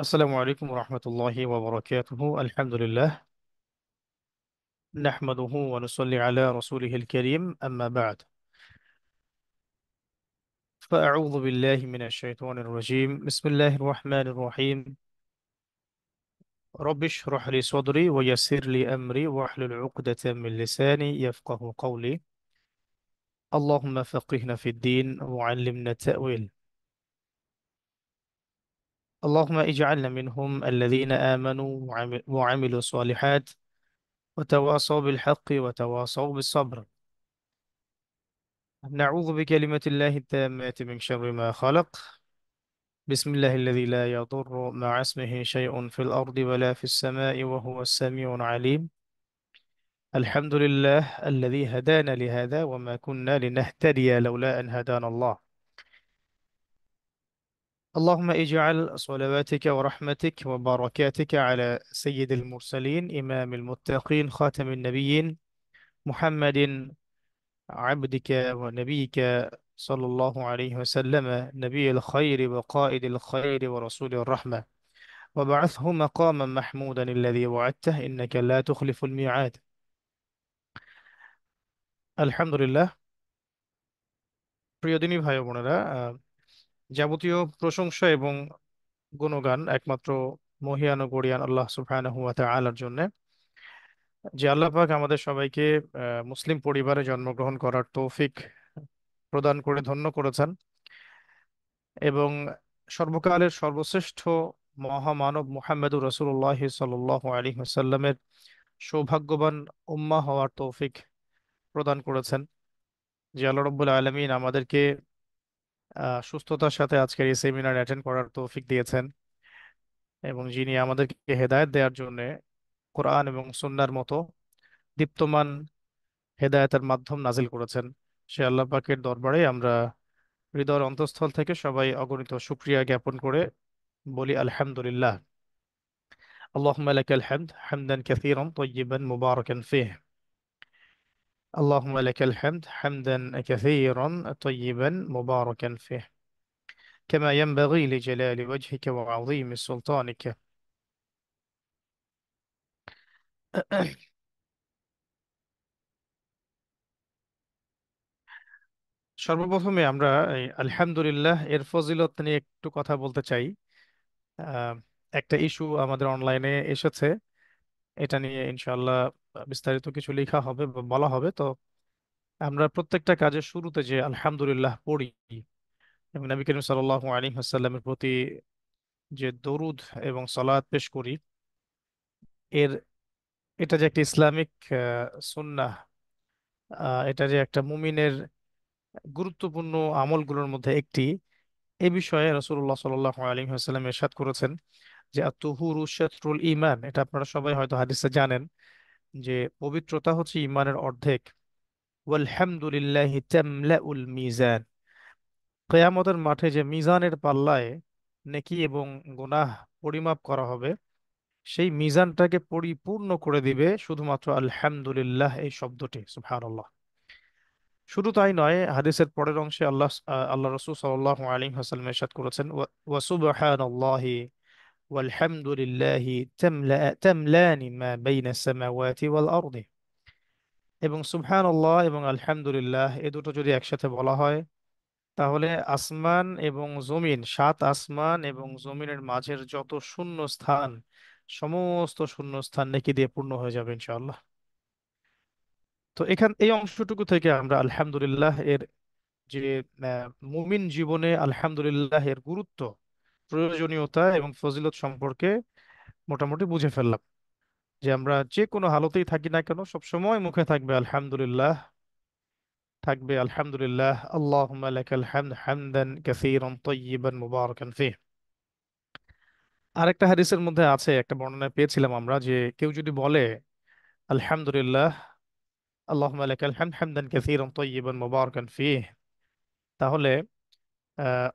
আসসালামু আলাইকুম রহমতুল্লাহি ওবরাকাতুহু আলহামদুলিল্লাহ নাহমাদুহু ওয়া নুসাল্লি আলা রাসূলিহিল কারীম আম্মা বা'দ فأعوذ بالله من الشيطان الرجيم بسم الله الرحمن الرحيم رب اشرح لي صدري ويسر لي أمري واحلل عقدة من لساني يفقه قولي اللهم فقهنا في الدين وعلمنا التأويل اللهم اجعلنا منهم الذين آمنوا وعملوا الصالحات وتواصوا بالحق وتواصوا بالصبر نعوذ بكلمة الله التامات من شر ما خلق بسم الله الذي لا يضر مع اسمه شيء في الأرض ولا في السماء وهو السميع العليم الحمد لله الذي هدانا لهذا وما كنا لنهتدي لولا أن هدانا الله اللهم اجعل صلواتك ورحمتك وبركاتك على سيد المرسلين إمام المتقين خاتم النبيين محمد عبدك ونبيك صلى الله عليه وسلم نبي الخير وقائد الخير ورسول الرحمة وبعثه مقاما محمودا الذي وعدته إنك لا تخلف الميعاد আলহামদুলিল্লাহ। প্রিয় দিনী ভাই ও বোনেরা, যাবতীয় প্রশংসা এবং গুণগান একমাত্র মহিয়ান ও গরিয়ান আল্লাহ সুবহানাহু ওয়া তাআলার জন্য, যে আল্লাহ পাক আমাদের সবাইকে মুসলিম পরিবারে জন্মগ্রহণ করার তৌফিক প্রদান করে ধন্য করেছেন এবং সর্বকালের সর্বশ্রেষ্ঠ মহামানব মুহাম্মদুর রাসূলুল্লাহ সাল্লাল্লাহু আলাইহি ওয়াসাল্লামের সৌভাগ্যবান উম্মাহ হওয়ার তৌফিক প্রদান করেছেন। যে আল্লাহ রাব্বুল আলামিন আমাদেরকে সুস্থতার সাথে আজকের এই সেমিনার অ্যাটেন্ড করার তৌফিক দিয়েছেন এবং যিনি আমাদেরকে হেদায়েত দেওয়ার জন্য কোরআন এবং সুন্নাহর মতো দীপ্তমান হেদায়েতের মাধ্যম নাজিল করেছেন, সে আল্লাহ পাকের দরবারে আমরা হৃদয়ের অন্তঃস্থল থেকে সবাই অগণিত শুকরিয়া জ্ঞাপন করে বলি আলহামদুলিল্লাহ। আল্লাহুম্মা লাকাল হামদ হামদান কাসীরান তাইয়্যিবান মুবারাকান ফীহ। আল্লাহুম্মা লাকাল হামদ হামদান কাসীরান তাইয়্যিবান মুবারাকান ফীহ কামা ইয়ানবাগী লিজালালি ওয়াজহিকা ওয়া আযীমি সুলতানিকা। সর্বপ্রথমে আমরা এই আলহামদুলিল্লাহ এর ফজিলত নিয়ে একটু কথা বলতে চাই। আহ, একটা ইস্যু আমাদের অনলাইনে এসেছে, এটা নিয়ে ইনশাআল্লাহ বিস্তারিত কিছু লেখা হবে বা বলা হবে। তো আমরা প্রত্যেকটা কাজের শুরুতে যে আলহামদুলিল্লাহ পড়ি এবং নবী করিম সাল্লাল্লাহু আলাইহি ওয়াসাল্লামের প্রতি যে দরুদ এবং সালাত পেশ করি, এর এটা যে একটা ইসলামিক সুন্নাহ, এটা যে একটা মুমিনের গুরুত্বপূর্ণ আমলগুলোর মধ্যে একটি, এ বিষয়ে রাসূলুল্লাহ সাল্লাল্লাহু আলাইহি ওয়াসাল্লাম ইরশাদ করেছেন যে আত-তুহুরু শাতরুল ঈমান। এটা আপনারা সবাই হয়তো হাদিসে জানেন যে পবিত্রতা হচ্ছে ঈমানের অর্ধেক। ওয়াল হামদুলিল্লাহি তামলাউল মিজান। কিয়ামতের মাঠে যে মিজানের পাল্লায় নেকি এবং গুনাহ পরিমাপ করা হবে, সেই মিজানটাকে পরিপূর্ণ করে দিবে শুধুমাত্র আলহামদুলিল্লাহ এই শব্দটি। সুবহানাল্লাহ। শুধু তাই নয়, হাদিসের পরের অংশে আল্লাহ রাসূল সাল্লাল্লাহু আলাইহি ওয়াসাল্লাম ইরশাদ করেছেন ওয়া সুবহানাল্লাহি ওয়ালহামদুলিল্লাহি তামলানি মা বাইনা সামাওয়াতি ওয়াল আরদি। এবং সুবহানাল্লাহ এবং আলহামদুলিল্লাহ এ দুটো যদি একসাথে বলা হয়, তাহলে আসমান এবং জমিন, সাত আসমান এবং জমিনের মাঝের যত শূন্য স্থান, সমস্ত শূন্য স্থান নেকি দিয়ে পূর্ণ হয়ে যাবে ইনশাআল্লাহ। তো এই অংশটুকু থেকে আমরা আলহামদুলিল্লাহ এর যে মুমিন জীবনে আলহামদুলিল্লাহ এর গুরুত্ব, প্রয়োজনীয়তা এবং ফজিলত সম্পর্কে মোটামুটি বুঝে ফেললাম। যে আমরা যে কোনো হালতেই থাকি না কেন, সবসময় মুখে থাকবে আলহামদুলিল্লাহ, থাকবে আলহামদুলিল্লাহ আল্লাহুম্মা লাকাল হামদ হামদান কাসীরান তাইয়্যিবান মুবারাকান ফীহ। আরেকটা হাদিসের মধ্যে আছে, একটা বর্ণনা পেয়েছিলাম আমরা, যে কেউ যদি বলে আলহামদুলিল্লাহ আল্লাহুম্মা লাকাল হামদ হামদান কাসীরান তাইয়্যিবান মুবারাকান ফীহ, তাহলে আহ,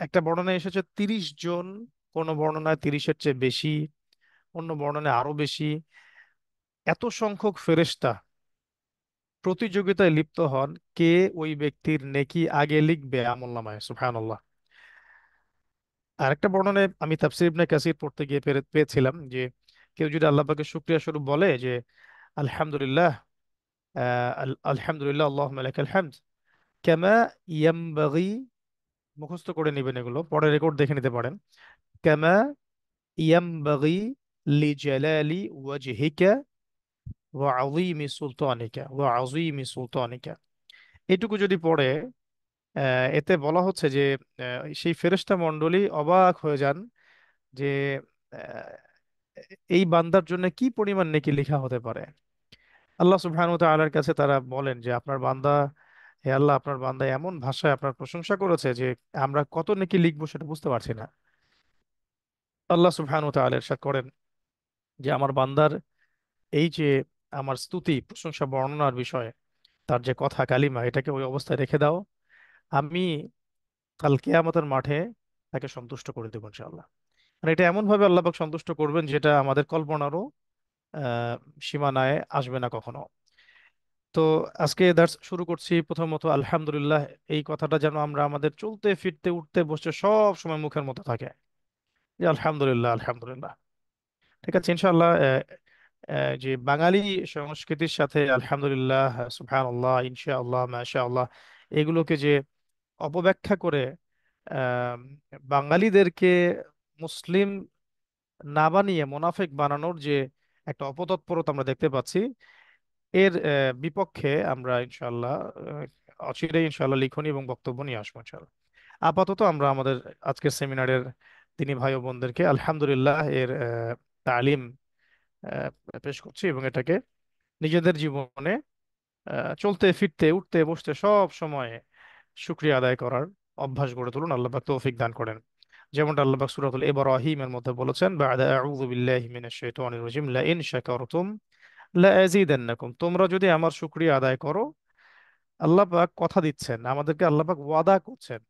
একটা বর্ণনায় এসেছে 30 জন, কোন বর্ণনায় 30-এর চেয়ে বেশি, অন্য বর্ণনায় আরো বেশি, এত সংখ্যক ফেরেশতা প্রতিযোগিতায় লিপ্ত হন কে ওই ব্যক্তির নেকি আগে লিখবে আমলনামায়। সুবহানাল্লাহ। আরেকটা বর্ণনায় আমি তাফসীর ইবনে কাসির পড়তে গিয়ে পেয়েছিলাম যে কেউ যদি আল্লাহ পাকের শুকরিয়া স্বরূপ বলে যে আলহামদুলিল্লাহ, আলহামদুলিল্লাহ আল্লাহুম্মা লাকাল হামদ কামা ইয়ামবাগি, মুখস্থ করে নেবেন, এগুলো পরে রেকর্ড দেখে নিতে পারেন। কামা ইয়ামবাগি লিজালালি ওয়াজহিকা ওয়া আযীমি সুলতানিকা ওয়া আযীমি সুলতানিকা, এটুকু যদি পড়ে, এতে বলা হচ্ছে যে সেই ফেরেশতা মণ্ডলী অবাক হয়ে যান যে আহ, এই বান্দার জন্য কি পরিমাণ নেকি লেখা হতে পারে। আল্লাহ সুবহানাহু ওয়া তাআলার কাছে তারা বলেন যে আপনার বান্দা, হে আল্লাহ, আপনার বান্দা এমন ভাষায় আপনার প্রশংসা করেছে যে আমরা কত নেকি লিখবো সেটা বুঝতে পারছি না। আল্লাহ সুবহানাহু ওয়া তাআলা ইরশাদ করেন যে আমার বান্দার এই যে আমার স্তুতি প্রশংসা বর্ণনার বিষয়ে তার যে কথা কালিমা, এটাকে ওই অবস্থায় রেখে দাও, আমি কাল কিয়ামতের মাঠে তাকে সন্তুষ্ট করে দেবো ইনশাআল্লাহ। আর এটা এমন ভাবে আল্লাহ পাক সন্তুষ্ট করবেন যেটা আমাদের কল্পনারও আহ সীমানায় আসবে না কখনো। তো আজকে দার্স শুরু করছি প্রথমত আলহামদুলিল্লাহ, এই কথাটা যেন আমরা আমাদের চলতে ফিরতে উঠতে বসতে সব সময় মুখের মধ্যে থাকে, যে আলহামদুলিল্লাহ আলহামদুলিল্লাহ। ঠিক আছে ইনশাআল্লাহ। যে বাঙালি সংস্কৃতির সাথে আলহামদুলিল্লাহ, সুবহানাল্লাহ, ইনশাআল্লাহ, মাশাআল্লাহ, এগুলোকে যে অপব্যাখ্যা করে আহ, বাঙালিদেরকে মুসলিম না বানিয়ে মোনাফেক বানানোর যে একটা অপতৎপরতা আমরা দেখতে পাচ্ছি, এর বিপক্ষে আমরা ইনশাআল্লাহ অচিরেই ইনশাআল্লাহ লিখনী এবং বক্তব্য নিয়ে আসবো ইনশাআল্লাহ। আপাতত আমরা আমাদের আজকের সেমিনারের তিনি ভাই ও বোনদেরকে আলহামদুলিল্লাহ এর তালিম পেশ করছি এবং এটাকে নিজেদের জীবনে চলতে ফিরতে উঠতে বসতে সব সময় শুকরিয়া আদায় করার অভ্যাস গড়ে তুলুন। আল্লাহ পাক তৌফিক দান করেন। যেমনটা আল্লাহ পাক সূরাতুল ইব্রাহিমের মধ্যে বলেছেন, বা'দা আউযু বিল্লাহি মিনাশ শাইতানির রাজিম, লা ইন শাকারতুম লা আযীদান্নাকুম, তোমরা যদি আমার শুকরিয়া আদায় করো, আল্লাহ পাক কথা দিচ্ছেন আমাদেরকে, আল্লাহ পাক ওয়াদা করছেন।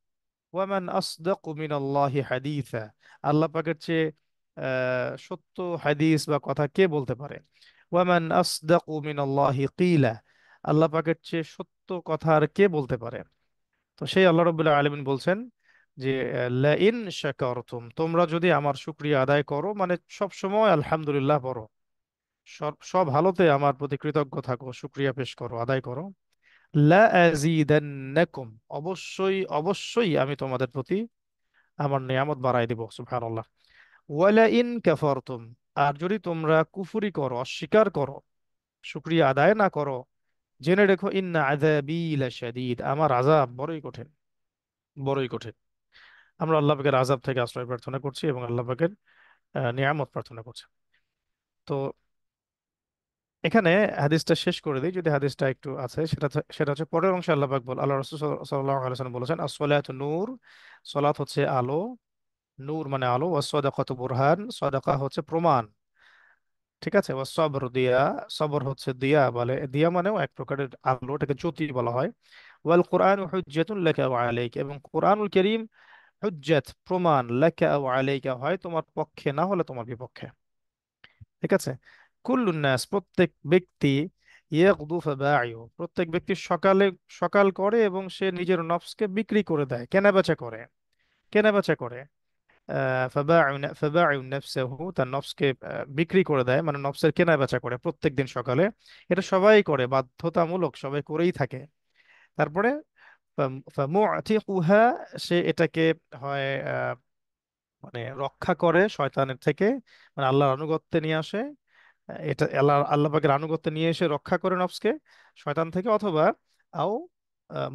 ওয়ামান আসদাকু মিনাল্লাহি হাদিসা, আল্লাহ পাকের চেয়ে সত্য হাদিস বা কথা কে বলতে পারে। ওয়ামান আসদাকু মিনাল্লাহি কিলা, আল্লাহ পাকের চেয়ে সত্য কথা আর কে বলতে পারে। তো সেই আল্লাহ রাব্বুল আলামিন বলছেন যে লা ইন শাকারতুম, তোমরা যদি আমার শুকরিয়া আদায় করো, মানে সব সময় আলহামদুলিল্লাহ পড়ো, সব সব হালতে আমার প্রতি কৃতজ্ঞ থাকো, শুকরিয়া পেশ করো, আদায় করো। লা আযীদান্নাকুম, অবশ্যই অবশ্যই আমি তোমাদের প্রতি আমার নিয়ামত বাড়াই দিব, সুবহানাল্লাহ। ওয়ালা ইন কাফারতুম, আর যদি তোমরা কুফরি করো, অস্বীকার করো, শুকরিয়া আদায় না করো, জেনে রেখো ইন্না আযাবী লাশাদীদ, আমার আযাব বড়ই কঠিন, বড়ই কঠিন। আমরা আল্লাহ পাকের আযাব থেকে আশ্রয় প্রার্থনা করছি এবং আল্লাহ পাকের নিয়ামত প্রার্থনা করছি। তো এখানে হাদিসটা শেষ করে দিই, যদি হাদিসটা একটু আছে, সেটা হচ্ছে পরের অংশে আল্লাহ পাক আল্লাহ রাসূল সাল্লাল্লাহু আলাইহি ওয়াসাল্লাম বলেছেন, আসসালাতু নূর, সালাত হচ্ছে আলো, নূর মানে আলো, ওয়াস সাদাকাতু বুরহান, সাদাকা হচ্ছে প্রমাণ। ঠিক আছে, ওয়াস সবর দিয়া, সবর হচ্ছে দিয়া, বলে দিয়া মানেও এক প্রকারের আলো, এটাকে জ্যোতি বলা হয়। ওয়াল কোরআন হুজ্জাতুন লাকা ওয়া আলাইকা, এবং কোরআনুল কারীম হুজ্জাত প্রমাণ, লাকা ওয়া আলাইকা, হয় তোমার পক্ষে না হলে তোমার বিপক্ষে। ঠিক আছে। কুল্লুন নাস, প্রত্যেক ব্যক্তি, ইয়াগদু ফাবাইউ, প্রত্যেক ব্যক্তি সকালে সকাল করে এবং সে নিজের নফসকে বিক্রি করে দেয়, কেনাবেচা করে, কেনাবেচা করে। ফাবাইউ নাফসাহু, তার নফসকে বিক্রি করে দেয়, মানে নফসের কেনাবেচা করে প্রত্যেক দিন সকালে। এটা সবাই করে, বাধ্যতামূলক, সবাই করেই থাকে। তারপরে ফামুআতিকুহা, সে এটাকে হয় মানে রক্ষা করে শয়তানের থেকে, মানে আল্লাহর আনুগত্যে নিয়ে আসে। এটা আল্লাহ আল্লাহ পাকের আনুগত্যে নিয়ে এসে রক্ষা করে নফসকে শয়তান থেকে, অথবা আও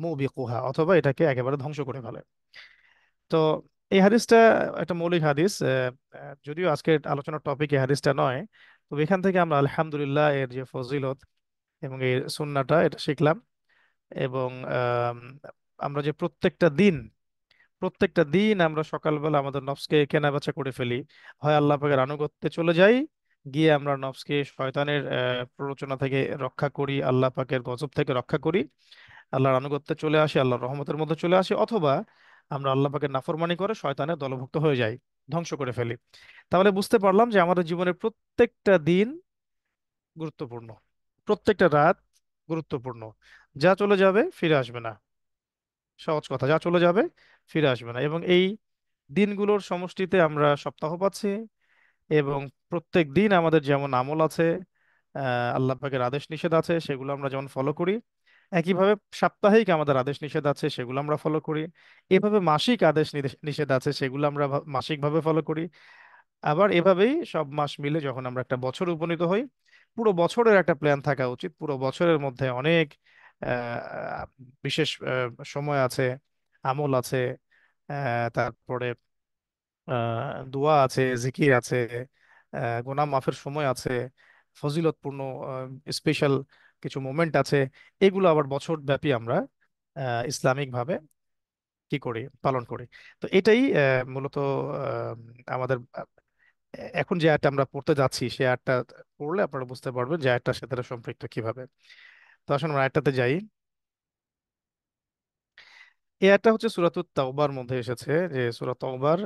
মুবিকুহা, অথবা এটাকে একেবারে ধ্বংস করে ফেলে। তো এই হাদিসটা একটা মৌলিক হাদিস, যদিও আজকের আলোচনার টপিক এই হাদিসটা নয়, তবে এখান থেকে আমরা আলহামদুলিল্লাহ এর যে ফজিলত এবং এই সুন্নাহটা এটা শিখলাম। এবং আমরা যে প্রত্যেকটা দিন আমরা সকালবেলা আমাদের নফসকে কেনাবেচা করে ফেলি, হয় আল্লাহ পাকের আনুগত্যে চলে যাই, গিয়ে আমরা নফসকে শয়তানের প্ররোচনা থেকে রক্ষা করি, আল্লাহ পাকের গজব থেকে রক্ষা করি, আল্লাহর আনুগত্যে চলে আসি, আল্লাহর রহমতের মধ্যে চলে আসি, অথবা আমরা আল্লাহ পাকের নাফরমানি করে শয়তানের দলভুক্ত হয়ে যাই, ধ্বংস করে ফেলি। তাহলে বুঝতে পারলাম যে আমাদের জীবনের প্রত্যেকটা দিন গুরুত্বপূর্ণ, প্রত্যেকটা রাত গুরুত্বপূর্ণ। যা চলে যাবে ফিরে আসবে না, সহজ কথা, যা চলে যাবে ফিরে আসবে না। এবং এই দিনগুলোর সমষ্টিতে আমরা সপ্তাহ পাচ্ছি, এবং প্রত্যেক দিন আমাদের যেমন আমল আছে, আল্লাহ পাকের আদেশ নিষেধ আছে, সেগুলো আমরা যেমন ফলো করি, একইভাবে সাপ্তাহিক আমাদের আদেশ নিষেধ আছে, সেগুলো আমরা ফলো করি। এভাবে মাসিক আদেশ নিষেধ আছে, সেগুলো আমরা মাসিকভাবে ফলো করি। আবার এভাবেই সব মাস মিলে যখন আমরা একটা বছর উপনীত হই, পুরো বছরের একটা প্ল্যান থাকা উচিত। পুরো বছরের মধ্যে অনেক বিশেষ সময় আছে, আমল আছে, তারপরে দোয়া আছে, জিকির আছে, গুনাহ মাফের সময় আছে, ফজিলতপূর্ণ স্পেশাল কিছু মোমেন্ট আছে। এগুলো আবার বছর ব্যাপী আমরা ইসলামিক ভাবে কি করি, পালন করি। তো এটাই মূলত আমাদের এখন যে আয়াতটা আমরা পড়তে যাচ্ছি, সে আয়াতটা পড়লে আপনারা বুঝতে পারবেন যে আয়াতটার সাথে এটা সম্পৃক্ত কিভাবে। তো আসলে আমরা আয়াতটাতে যাই। এই আয়াতটা হচ্ছে সূরাতুত তাওবার মধ্যে এসেছে। যে সূরা তাওবার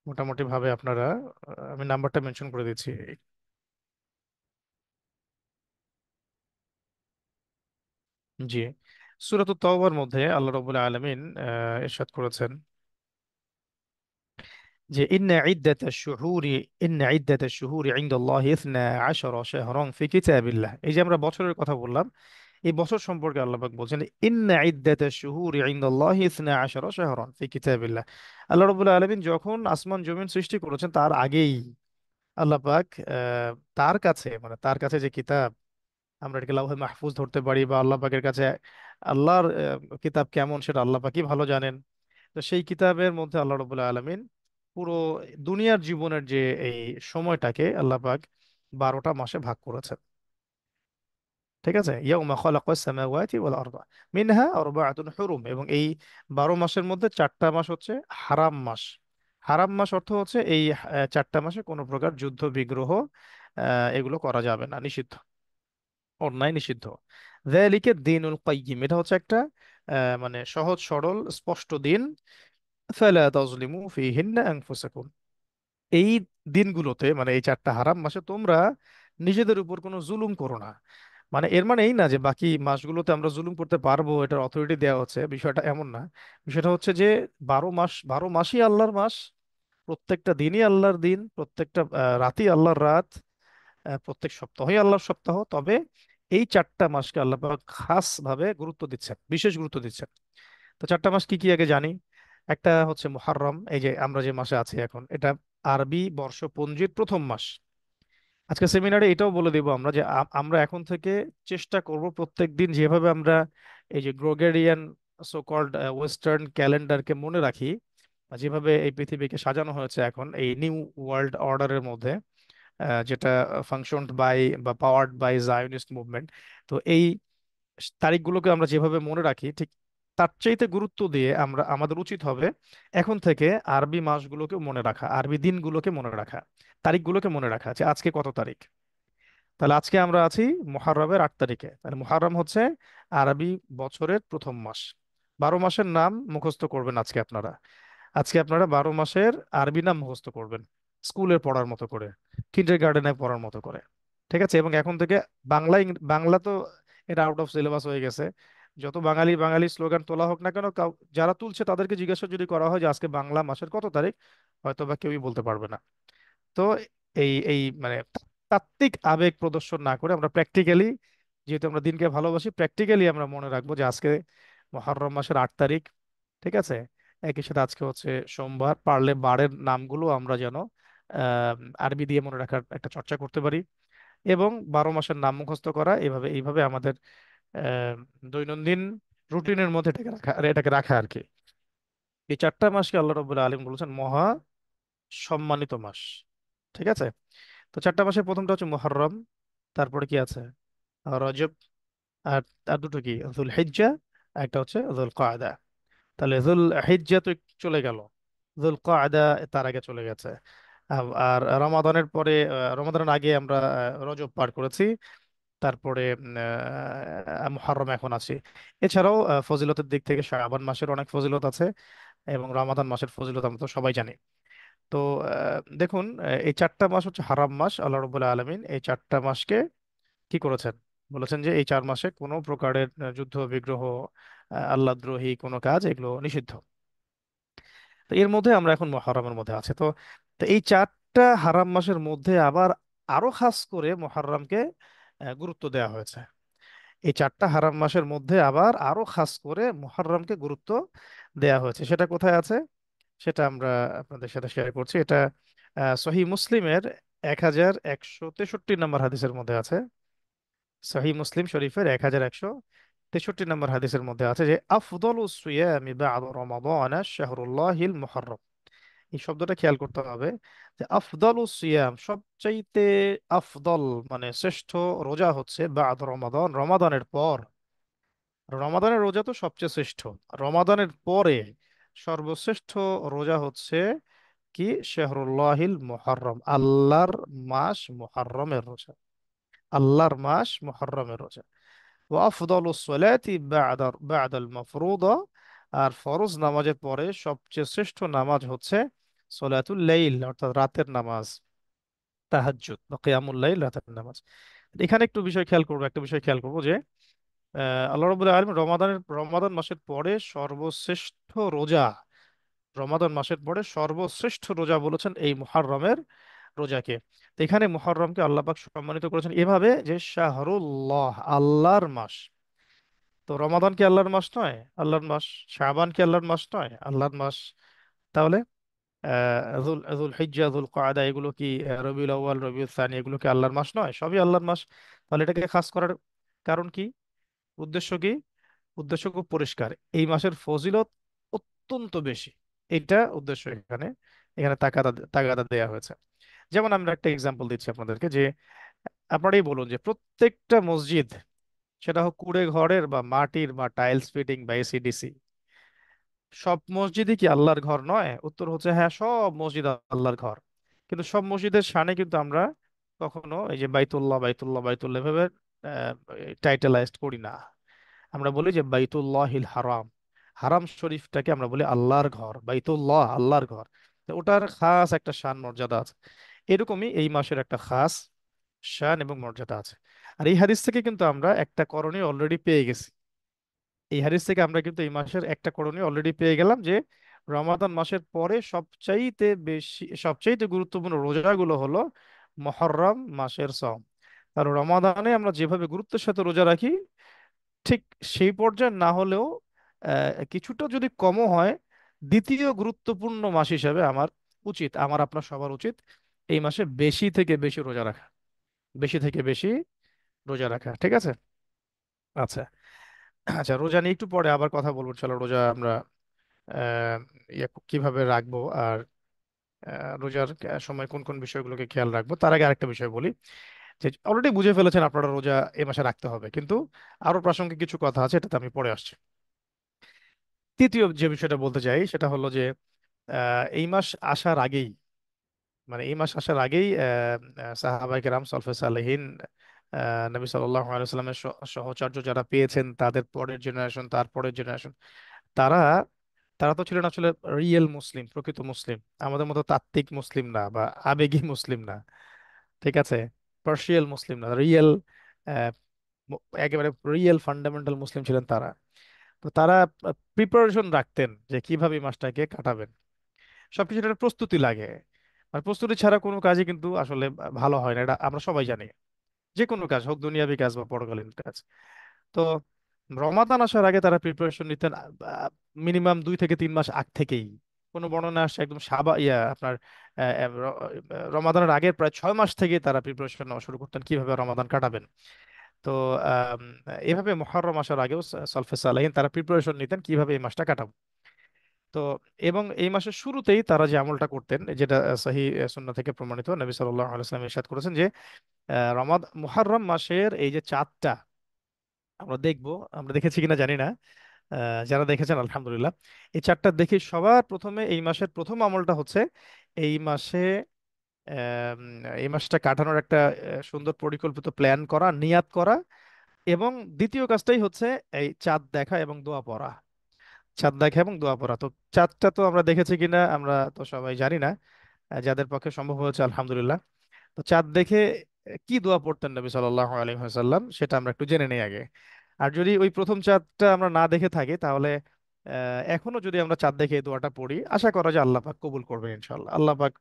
মোটামুটি ভাবে আপনারা, আমি নাম্বারটা মেনশন করে দিচ্ছি। জি, সূরাতুত তাওবার মধ্যে আল্লাহ রাব্বুল আলামিন ইরশাদ করেছেন যে ইন্না ইদ্দাতাশ শুহুরি ইনদাল্লাহি ইসনা আশারা শাহরান ফি কিতাবিল্লাহ। এই যে আমরা বছরের কথা বললাম, এই বছর সম্পর্কে আল্লাহ পাক বলছেন ইন্না ইদ্দাতাশ-শুহুরি ইনদাল্লাহি ইসনা আশারা শাহরান ফি কিতাবিল্লাহ। আল্লাহ রাব্বুল আলামিন যখন আসমান জমিন সৃষ্টি করেছেন, তার আগেই আল্লাহ পাক তার কাছে, মানে তার কাছে যে কিতাব, আমরা এটাকে লাউহে মাহফুজ ধরতে পারি, বা আল্লাহ পাকের কাছে আল্লাহর কিতাব কেমন সেটা আল্লাহ পাকই ভালো জানেন। তো সেই কিতাবের মধ্যে আল্লাহ রাব্বুল আলামিন পুরো দুনিয়ার জীবনের যে এই সময়টাকে আল্লাহ পাক 12টা মাসে ভাগ করেছেন। ঠিক আছে, ইয়াউমা খালাকাস সামাওয়াতি ওয়াল আরদা মিনহা আরবাআতুন হুরুম। এবং এই 12 মাসের মধ্যে 4টা মাস হচ্ছে হারাম মাস। হারাম মাস অর্থ হচ্ছে এই 4টা মাসে কোনো প্রকার যুদ্ধ বিগ্রহ এগুলো করা যাবে না, নিষিদ্ধ, অন্যায় নিষিদ্ধ। যালিকা দ্বীনুল কাইয়্যিম, এটা হচ্ছে একটা মানে সহজ সরল স্পষ্ট দিন। ফালা তাজলিমু ফীহিন্না আনফুসাকুম, এই দিনগুলোতে, মানে এই 4টা হারাম মাসে তোমরা নিজেদের উপর কোনো জুলুম করো না। মানে এর মানে এই না যে বাকি মাসগুলোতে আমরা জুলুম করতে পারবো, এটার অথরিটি দেওয়া হচ্ছে, বিষয়টা এমন না। বিষয়টা হচ্ছে যে 12 মাস, 12 মাসই আল্লাহর মাস, প্রত্যেকটা দিনই আল্লাহর দিন, প্রত্যেকটা রাতই আল্লাহর রাত, প্রত্যেক সপ্তাহই আল্লাহর সপ্তাহ। তবে এই 4টা মাসকে আল্লাহ পাক খাস ভাবে গুরুত্ব দিচ্ছেন, বিশেষ গুরুত্ব দিচ্ছেন। তো 4টা মাস কি কি আগে জানি। একটা হচ্ছে মুহাররম, এই যে আমরা যে মাসে আছি এখন, এটা আরবি বর্ষপঞ্জির প্রথম মাস। আজকে সেমিনারে এটাও বলে দেব আমরা যে আমরা এখন থেকে চেষ্টা করব প্রত্যেক দিন যেভাবে আমরা এই যে গ্রেগরিয়ান সো কল্ড ওয়েস্টার্ন ক্যালেন্ডারকে মনে রাখি, বা যেভাবে এই পৃথিবীকে সাজানো হয়েছে এখন এই নিউ ওয়ার্ল্ড অর্ডারের মধ্যে, যেটা ফাংশনড বাই বা পাওয়ার্ড বাই জায়নিস্ট মুভমেন্ট। তো এই তারিখগুলোকে আমরা যেভাবে মনে রাখি, ঠিক তার চাইতে গুরুত্ব দিয়ে আমরা, আমাদের উচিত হবে এখন থেকে আরবি মাসগুলোকে মনে রাখা, আরবি দিনগুলোকে মনে রাখা, তারিখগুলোকে মনে রাখা, যে আজকে কত তারিখ। তাহলে আজকে আমরা আছি মুহাররমের 8 তারিখে। তাহলে মুহাররম হচ্ছে আরবি বছরের প্রথম মাস। 12 মাসের নাম মুখস্থ করবেন আজকে আপনারা। আজকে আপনারা 12 মাসের আরবি নাম মুখস্থ করবেন, স্কুলে পড়ার মতো করে, কিন্ডার গার্ডেনে পড়ার মতো করে। ঠিক আছে, এবং এখন থেকে বাংলা বাংলা তো এটা আউট অফ সিলেবাস হয়ে গেছে। যত বাঙালি বাঙালি স্লোগান তোলা হোক না কেন, যারা তুলছে তাদেরকে জিজ্ঞাসা যদি করা হয় যে আজকে বাংলা মাসের কত তারিখ, হয়তো বা কেউই বলতে পারবে না। তো এই এই মানে তাত্ত্বিক আবেগ প্রদর্শন না করে আমরা প্র্যাকটিক্যালি, যেহেতু আমরা দিনকে ভালোবাসি, প্র্যাকটিক্যালি আমরা মনে রাখবো যে আজকে মুহররম মাসের 8 তারিখ। ঠিক আছে, একই সাথে আজকে হচ্ছে সোমবার, পারলে বারের নামগুলো আমরা যেন আহ আরবি দিয়ে মনে রাখার একটা চর্চা করতে পারি, এবং 12 মাসের নাম মুখস্থ করা, এইভাবে আমাদের আহ দৈনন্দিন রুটিনের মধ্যে এটাকে রাখা আর কি। এই 4টা মাসকে আল্লাহ রবুল্লাহ আলম বলেছেন মহা সম্মানিত মাস। ঠিক আছে, তো 4টা মাসের প্রথমটা হচ্ছে মুহররম, তারপরে কি আছে রজব, আর আর দুটো কি যুল হিজ্জা, একটা হচ্ছে যুল কায়দা। তাহলে যুল হিজ্জা তো একটু চলে গেল, যুল কায়দা তার আগে চলে গেছে। আর রমাদানের পরে, রমাদানের আগে আমরা রজব পার করেছি, তারপরে মুহররম এখন আছি। এছাড়াও ফজিলতের দিক থেকে শাবান মাসের অনেক ফজিলত আছে, এবং রমাদান মাসের ফজিলত আমরা তো সবাই জানি। তো দেখুন, এই 4টা মাস হচ্ছে হারাম মাস। আল্লাহ রবুল্লাহ আলমিন এই 4টা মাসকে কি করেছেন, বলেছেন যে এই 4 মাসে কোনো প্রকারের যুদ্ধ বিগ্রহ, আল্লাহদ্রোহী কোনো কাজ, এগুলো নিষিদ্ধ। তো এর মধ্যে আমরা এখন মুহররমের মধ্যে আছি। তো তো এই চারটা হারাম মাসের মধ্যে আবার আরো খাস করে মুহররমকে গুরুত্ব দেওয়া হয়েছে। এই চারটা হারাম মাসের মধ্যে আবার আরো খাস করে মুহররমকে গুরুত্ব দেয়া হয়েছে। সেটা কোথায় আছে সেটা আমরা আপনাদের সাথে শেয়ার করছি। এটা সহিহ মুসলিমের 1163 নম্বর হাদিসের মধ্যে আছে। সহিহ মুসলিম শরীফের 1163 নম্বর হাদিসের মধ্যে আছে যে আফদলু সিয়ামি বা'দা রমাদান শাহরুল্লাহিল মুহররম। এই শব্দটা খেয়াল করতে হবে যে আফদলু সিয়াম সবচাইতে আফদল মানে শ্রেষ্ঠ রোজা হচ্ছে বা'দ রমাদান, রমাদানের পর। রমাদানের রোজা তো সবচেয়ে শ্রেষ্ঠ, রমাদানের পরে সর্বশ্রেষ্ঠ রোজা হচ্ছে কি শাহরুল্লাহিল মুহররম, আল্লাহর মাস মুহররমের রোজা। আল্লাহর মাস মুহররমের রোজা। ওয়া আফদালুস সালাতি বা'দাল মাফরুদা, আর ফরজ নামাজের পরে সবচেয়ে শ্রেষ্ঠ নামাজ হচ্ছে সলাতুল লাইল, অর্থাৎ রাতের নামাজ, তাহাজ্জুদ বা কিয়ামুল লাইল, রাতের নামাজ। এখানে একটু বিষয় খেয়াল করবো, একটা বিষয় খেয়াল করবো যে আল্লাহ রাব্বুল আলামিন রমাদান মাসের পরে সর্বশ্রেষ্ঠ রোজা, রমাদান মাসের পরে সর্বশ্রেষ্ঠ রোজা বলেছেন এই মুহররমের রোজাকে। তো এখানে মুহররমকে আল্লাহ পাক সম্মানিত করেছেন এভাবে যে শাহরুল্লাহ, আল্লাহর মাস। তো রমাদান কি আল্লাহর মাস নয়? আল্লাহর মাস। শাবান কি আল্লাহর মাস নয়? আল্লাহর মাস। তাহলে যুল যুল হিজ্জা, যুল কআদা, এগুলো কি রবিউল আউয়াল, রবিউল সানি, এগুলো কি আল্লাহর মাস নয়? সবই আল্লাহর মাস। তাহলে এটাকে খাস করার কারণ কি? উদ্দেশ্য কি? উদ্দেশ্য খুব পরিষ্কার, এই মাসের ফজিলত অত্যন্ত বেশি। এটা উদ্দেশ্য এখানে, এখানে তাগাদা তাগাদা দেওয়া হয়েছে। যেমন আমরা একটা এক্সাম্পল দিচ্ছি আপনাদেরকে যে আপনারাই বলুন যে প্রত্যেকটা মসজিদ, সেটা হোক কুড়ে ঘরের বা মাটির বা টাইলস ফিটিং বা এসিডিসি, সব মসজিদই কি আল্লাহর ঘর নয়? উত্তর হচ্ছে হ্যাঁ, সব মসজিদ আল্লাহর ঘর। কিন্তু সব মসজিদের শানে কিন্তু আমরা কখনো এই যে বাইতুল্লাহ বাইতুল্লাহ বাইতুল্লাহ এভাবে টাইটেলাইজড করি না। আমরা বলি যে বাইতুল্লাহিল হারাম, হারাম শরীফটাকে আমরা বলি আল্লাহর ঘর, বাইতুল্লাহ আল্লাহর ঘর। তো ওটার খাস একটা শান মর্যাদা আছে। এরকমই এই মাসের একটা খাস শান এবং মর্যাদা আছে। আর এই হাদিস থেকে কিন্তু আমরা একটা করণীয় অলরেডি পেয়ে গেছি। এই হাদিস থেকে আমরা কিন্তু এই মাসের একটা করণীয় অলরেডি পেয়ে গেলাম যে রমাদান মাসের পরে সবচাইতে বেশি, সবচাইতে গুরুত্বপূর্ণ রোজাগুলো হলো মুহররম মাসের সওম। আর রমাদানে আমরা যেভাবে গুরুত্বের সাথে রোজা রাখি, ঠিক সেই পর্যায়ে না হলেও কিছুটা যদি কমও হয়, দ্বিতীয় গুরুত্বপূর্ণ মাস হিসাবে আমার উচিত, আমার আপনার সবার উচিত এই মাসে বেশি থেকে বেশি রোজা রাখা। বেশি থেকে বেশি রোজা রাখা, ঠিক আছে? আচ্ছা। আচ্ছা, রোজা নিয়ে একটু পরে আবার কথা বলবো। চলো, রোজা আমরা কিভাবে রাখবো, আর রোজার সময় কোন কোন বিষয়গুলোকে খেয়াল রাখবো, তার আগে আরেকটা বিষয় বলি যে অলরেডি বুঝে ফেলেছেন আপনারা রোজা এ মাসে রাখতে হবে, কিন্তু আরো প্রাসঙ্গিক কিছু কথা আছে, এটাতে আমি পরে আসছি। তৃতীয় যে বিষয়টা বলতে চাই সেটা হলো যে এই মাস আসার আগেই, মানে এই মাস আসার আগেই সাহাবায়ে কেরাম সলফে সালেহিন, নবী সাল্লাল্লাহু আলাইহি ওয়াসাল্লামের সহচর্য যারা পেয়েছেন, তাদের পরের জেনারেশন, তার পরের জেনারেশন, তারা তারা তো ছিলেন আসলে রিয়েল মুসলিম, প্রকৃত মুসলিম। আমাদের মতো তাত্ত্বিক মুসলিম না বা আবেগী মুসলিম না, ঠিক আছে? পার্শিয়াল মুসলিম না, রিয়েল, একেবারে রিয়েল ফান্ডামেন্টাল মুসলিম ছিলেন তারা। তো তারা প্রিপারেশন রাখতেন যে কিভাবে এই মাসটাকে কাটাবেন। সবকিছু একটা প্রস্তুতি লাগে, আর প্রস্তুতি ছাড়া কোনো কাজই কিন্তু আসলে ভালো হয় না, এটা আমরা সবাই জানি। যে কোনো কাজ হোক, দুনিয়াবি কাজ বা পরকালীন কাজ। তো রমাদান আসার আগে তারা প্রিপারেশন নিতেন মিনিমাম 2 থেকে 3 মাস আগ থেকেই। কোনো বর্ণনা আসছে একদম আপনার রমাদানের আগের প্রায় 6 মাস থেকে তারা প্রিপারেশন নেওয়া শুরু করতেন কিভাবে রমাদান কাটাবেন। তো আম, এভাবে মুহররম আসার আগেও সলফে সালেহিন তারা প্রিপারেশন নিতেন কিভাবে এই মাসটা কাটাবো। তো এবং এই মাসের শুরুতেই তারা যে আমলটা করতেন, যেটা সহিহ সুন্নাহ থেকে প্রমাণিত, নবী সাল্লাল্লাহু আলাইহি ওয়াসাল্লাম ইরশাদ করেছেন যে মুহররম মাসের এই যে চাঁদটা আমরা দেখবো, আমরা দেখেছি কিনা জানি না, যারা দেখেছেন আলহামদুলিল্লাহ। এই চারটা দেখে সবার প্রথমে এই মাসের প্রথম আমলটা হচ্ছে এই মাসে আম, এই মাসটা কাটানোর একটা সুন্দর পরিকল্পিত প্ল্যান করা, নিয়াত করা। এবং দ্বিতীয় কাজটাই হচ্ছে এই চাঁদ দেখা এবং দোয়া পড়া। চাঁদ দেখা এবং দোয়া পড়া। তো চাঁদটা তো আমরা দেখেছি কিনা আমরা তো সবাই জানি না, যাদের পক্ষে সম্ভব হয়েছে আলহামদুলিল্লাহ। তো চাঁদ দেখে কি দোয়া পড়তেন নবী সাল্লাল্লাহু আলাইহি ওয়াসাল্লাম, সেটা আমরা একটু জেনে নেই আগে। আর যদি ওই প্রথম চাঁদটা আমরা না দেখে থাকি, তাহলে এখনো যদি আমরা চাঁদ দেখে এই দোয়াটা পড়ি, আশা করা যায় আল্লাহ পাক কবুল করবেন ইনশাআল্লাহ। আল্লাহ পাক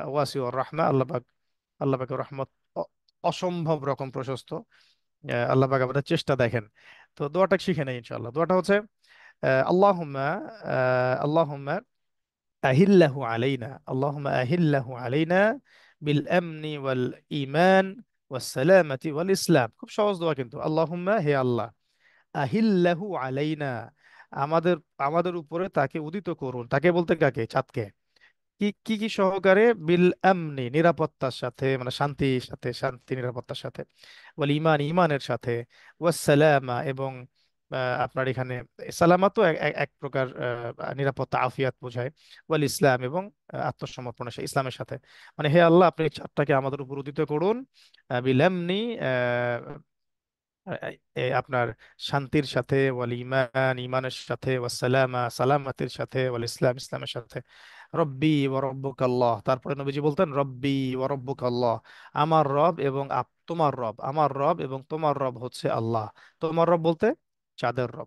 ওয়াসিউর রাহমা, আল্লাহ পাকের রহমত অ- অসম্ভব রকম প্রশস্ত। আল্লাহ পাক আমাদের চেষ্টা দেখেন। তো দোয়াটা শিখে নেই ইনশাআল্লাহ। দোয়াটা হচ্ছে আল্লাহুম্মা আল্লাহুম্মা আহিল্লাহু আলাইনা, আল্লাহুম্মা আহিল্লাহু আলাইনা বিল আমনি ওয়াল ঈমান ওয়াস সালামাতি ওয়াল ইসলাম। খুব সহজ দোয়া কিন্তু। আল্লাহুম্মা, হে আল্লাহ, আহিল্লাহু আলাইনা, আমাদের আমাদের উপরে তাকে উদিত করুন। তাকে বলতে কাকে? চাঁদকে। কি কি কি সহকারে? বিল আমনি, নিরাপত্তার সাথে, মানে শান্তির সাথে, শান্তি নিরাপত্তার সাথে। ওয়াল ইমান, ইমানের সাথে। ওয়াস সালামা, এবং আপনার এখানে সালামা তো এক এক- এক প্রকার নিরাপত্তা, আফিয়াত বোঝায়। ওয়াল ইসলাম, এবং আত্মসমর্পণের সাথে, ইসলামের সাথে। মানে হে আল্লাহ, আপনি এই চাঁদটাকে আমাদের উপর উদিত করুন বিল আমনি, আপনার শান্তির সাথে, ওয়াল ইমান, ইমানের সাথে, ওয়াসালামা, সালামাতের সাথে, ওয়াল ইসলাম, ইসলামের সাথে। রব্বি ওয়া রব্বুকাল্লাহ। তারপরে নবীজি বলতেন রব্বি ওয়া রব্বুকাল্লাহ, আমার রব এবং তোমার রব, আমার রব এবং তোমার রব হচ্ছে আল্লাহ। তোমার রব বলতে চাঁদের রব।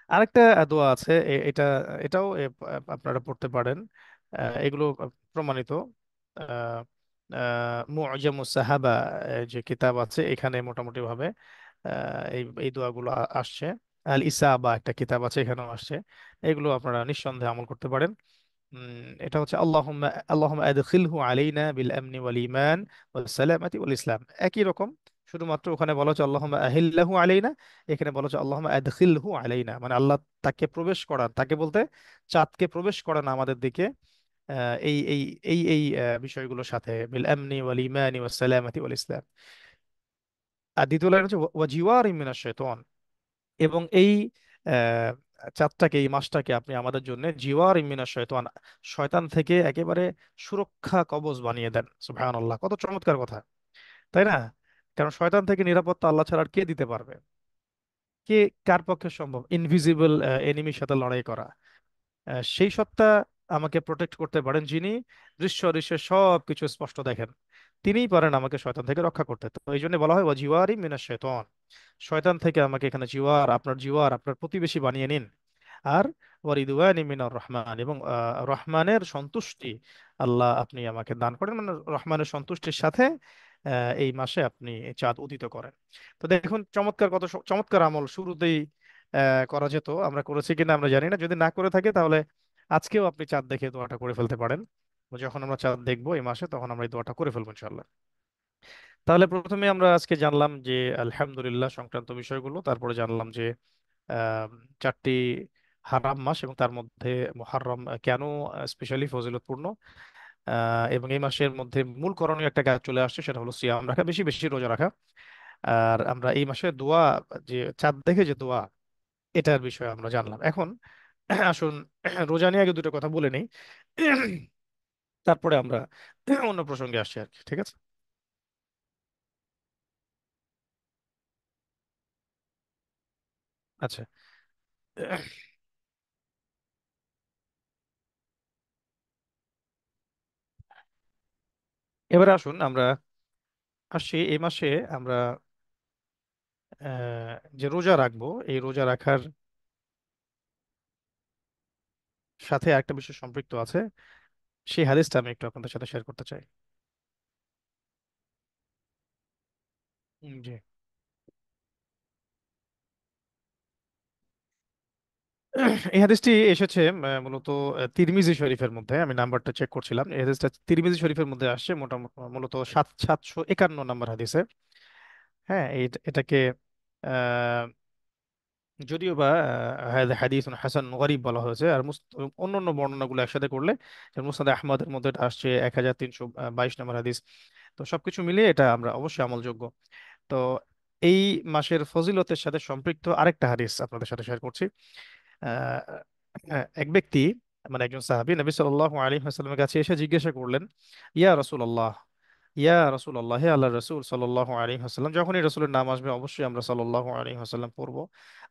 আরেকটা দোয়া আছে, এটাও আপনারা পড়তে পারেন। এগুলো প্রমাণিত। আহ, মুআজামুস সাহাবা, যে কিতাব আছে, এখানে মোটামুটি ভাবে এই দোয়াগুলো আসছে। আল ইসাবা একটা কিতাব আছে, এখানেও আসছে। এগুলো আপনারা নিঃসন্দেহে আমল করতে পারেন। এটা হচ্ছে আল্লাহুম্মা আল্লাহুম্মা আদখিলহু আলাইনা বিল আমনি ওয়াল ঈমান ওয়াস সালামাতি ওয়াল ইসলাম। একই রকম, শুধুমাত্র ওখানে বলা হচ্ছে আল্লাহুম্মা আহিল্লাহু আলাইনা, এখানে বলা হচ্ছে আল্লাহুম্মা আদখিলহু আলাইনা, মানে আল্লাহ তাকে প্রবেশ করান, তাকে বলতে চাঁদকে প্রবেশ করান আমাদের দিকে এই এই এই বিষয়গুলোর সাথে, বিল আমনি ওয়াল ঈমানি ওয়াস সালামাতি ওয়াল ইসলাম। আর দ্বিতীয় লাইন হচ্ছে ওয়াজিওয়ারিম মিনাশ শাইতান, এবং এই আহ, চাঁদটাকে, এই মাসটাকে আপনি আমাদের জন্য জিওয়ার ইমিনা শয়তান, শয়তান থেকে একেবারে সুরক্ষা কবচ বানিয়ে দেন। সুবহানাল্লাহ, কত চমৎকার কথা, তাই না? কারণ শয়তান থেকে নিরাপত্তা আল্লাহ ছাড়া আর কে দিতে পারবে? কে, কার পক্ষে সম্ভব ইনভিজিবল এনিমির সাথে লড়াই করা? সেই সত্তা আমাকে প্রোটেক্ট করতে পারেন, যিনি দৃশ্য দৃশ্য সব কিছু স্পষ্ট দেখেন। তিনিই পারেন আমাকে শয়তান থেকে রক্ষা করতে। তো এই জন্য বলা হয় ওয়াজিওয়ারি মিনাশ শয়তান, শয়তান থেকে আমাকে এখানে জিওয়ার, আপনার প্রতিবেশী বানিয়ে নিন। আর ওয়ারিদওয়ানি মিনার রহমান, এবং রহমানের সন্তুষ্টি আল্লাহ আপনি আমাকে দান করেন, মানে রহমানের সন্তুষ্টির সাথে এই মাসে আপনি চাঁদ উদিত করেন। তো দেখুন চমৎকার, কত চমৎকার আমল শুরুতেই করা যেত। আমরা করেছি কিনা আমরা জানি না, যদি না করে থাকি তাহলে আজকেও আপনি চাঁদ দেখে দোয়াটা করে ফেলতে পারেন। যখন আমরা চাঁদ দেখবো এই মাসে, তখন আমরা এই দোয়াটা করে ফেলবো ইনশাল্লাহ। তাহলে প্রথমে আমরা আজকে জানলাম যে আলহামদুলিল্লাহ সংক্রান্ত বিষয়গুলো, তারপরে জানলাম যে আহ, চারটি হারাম মাস এবং তার মধ্যে মুহাররম কেন স্পেশালি ফজিলতপূর্ণ। এবং এই মাসের মধ্যে মূল করণীয় একটা কাজ চলে আসছে, সেটা হলো সিয়াম রাখা, বেশি বেশি রোজা রাখা। আর আমরা এই মাসে দোয়া, যে চাঁদ দেখে যে দোয়া, এটার বিষয়ে আমরা জানলাম। এখন আসুন রোজা নিয়ে আগে দুটো কথা বলে নিই, তারপরে আমরা অন্য প্রসঙ্গে আসছি আর কি, ঠিক আছে? আচ্ছা, এবারে আসুন আমরা আসছি এই মাসে আমরা যে রোজা রাখবো, এই রোজা রাখার সাথে একটা বিষয় সম্পৃক্ত আছে। সেই হাদিসটা আমি একটু আপনাদের সাথে শেয়ার করতে চাই। জি। এই হাদিসটি এসেছে মূলত তিরমিজি শরীফের মধ্যে। আমি নাম্বারটা চেক করছিলাম, এই হাদিসটা তিরমিজি শরীফের মধ্যে আসছে, মোটামুটি মূলত 751 নম্বর হাদিসে। হ্যাঁ, এটাকে যদিও বা হাদিস হাসান গরিব বলা হয়েছে, আর অন্যান্য বর্ণনাগুলো একসাথে করলে মুসনাদ আহমদের মধ্যে এটা আসছে 1322 নম্বর হাদিস। তো সবকিছু মিলিয়ে এটা আমরা অবশ্যই আমলযোগ্য। তো এই মাসের ফজিলতের সাথে সম্পৃক্ত আরেকটা হাদিস আপনাদের সাথে শেয়ার করছি। আহ, এক ব্যক্তি, মানে একজন সাহাবী নবী সাল্লাল্লাহু আলাইহি ওয়াসাল্লামের কাছে এসে জিজ্ঞাসা করলেন, ইয়া রাসূলুল্লাহ, ইয়া রাসূলুল্লাহ, হে আল্লাহর রাসূল সাল্লাল্লাহু আলাইহি ওয়াসাল্লাম, যখনই রাসূলের নাম আসবে অবশ্যই আমরা সাল্লাল্লাহু আলাইহি ওয়াসাল্লাম পড়বো।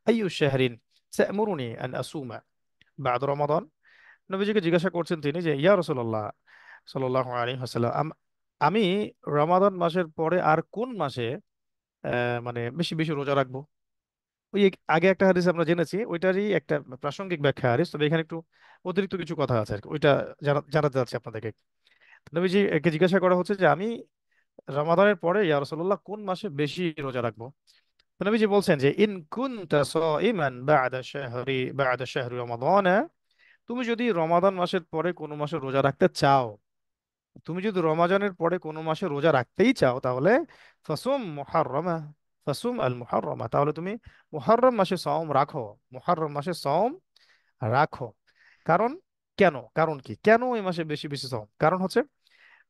আইয়ু শাহরিন তা'মুরুনি আন আসুমা বা'দ রমাদান। নবীজিকে জিজ্ঞাসা করছেন তিনি যে, ইয়া রাসূলুল্লাহ সাল্লাল্লাহু আলাইহি ওয়াসাল্লাম, আমি রমাদান মাসের পরে আর কোন মাসে মানে বেশি বেশি রোজা রাখবো? ওই আগে একটা হাদিস আমরা জেনেছি, ওইটারই একটা প্রাসঙ্গিক ব্যাখ্যা হাদিস, তবে এখানে একটু অতিরিক্ত কিছু কথা আছে আর কি। ওইটা জানাতে চাচ্ছি আপনাদেরকে। নবীজি কে জিজ্ঞাসা করা হচ্ছে যে আমি রমাদানের পরে ইয়া রাসূলুল্লাহ কোন মাসে বেশি রোজা রাখবো। তো নবীজি বলছেন যে ইন কুনতা সাইমান বা'দা শাহরি রমাদান, তুমি যদি রমাদান মাসের পরে কোনো মাসে রোজা রাখতে চাও, তুমি যদি রমাজানের পরে কোনো মাসে রোজা রাখতেই চাও, তাহলে ফাসুম মুহাররমা, ফাসুম আল মুহাররমা, তাহলে তুমি মুহাররম মাসে সওম রাখো, মুহাররম মাসে সওম রাখো। কারণ, কারণ কি, কেন এই মাসে বেশি বেশি সওম? কারণ হচ্ছে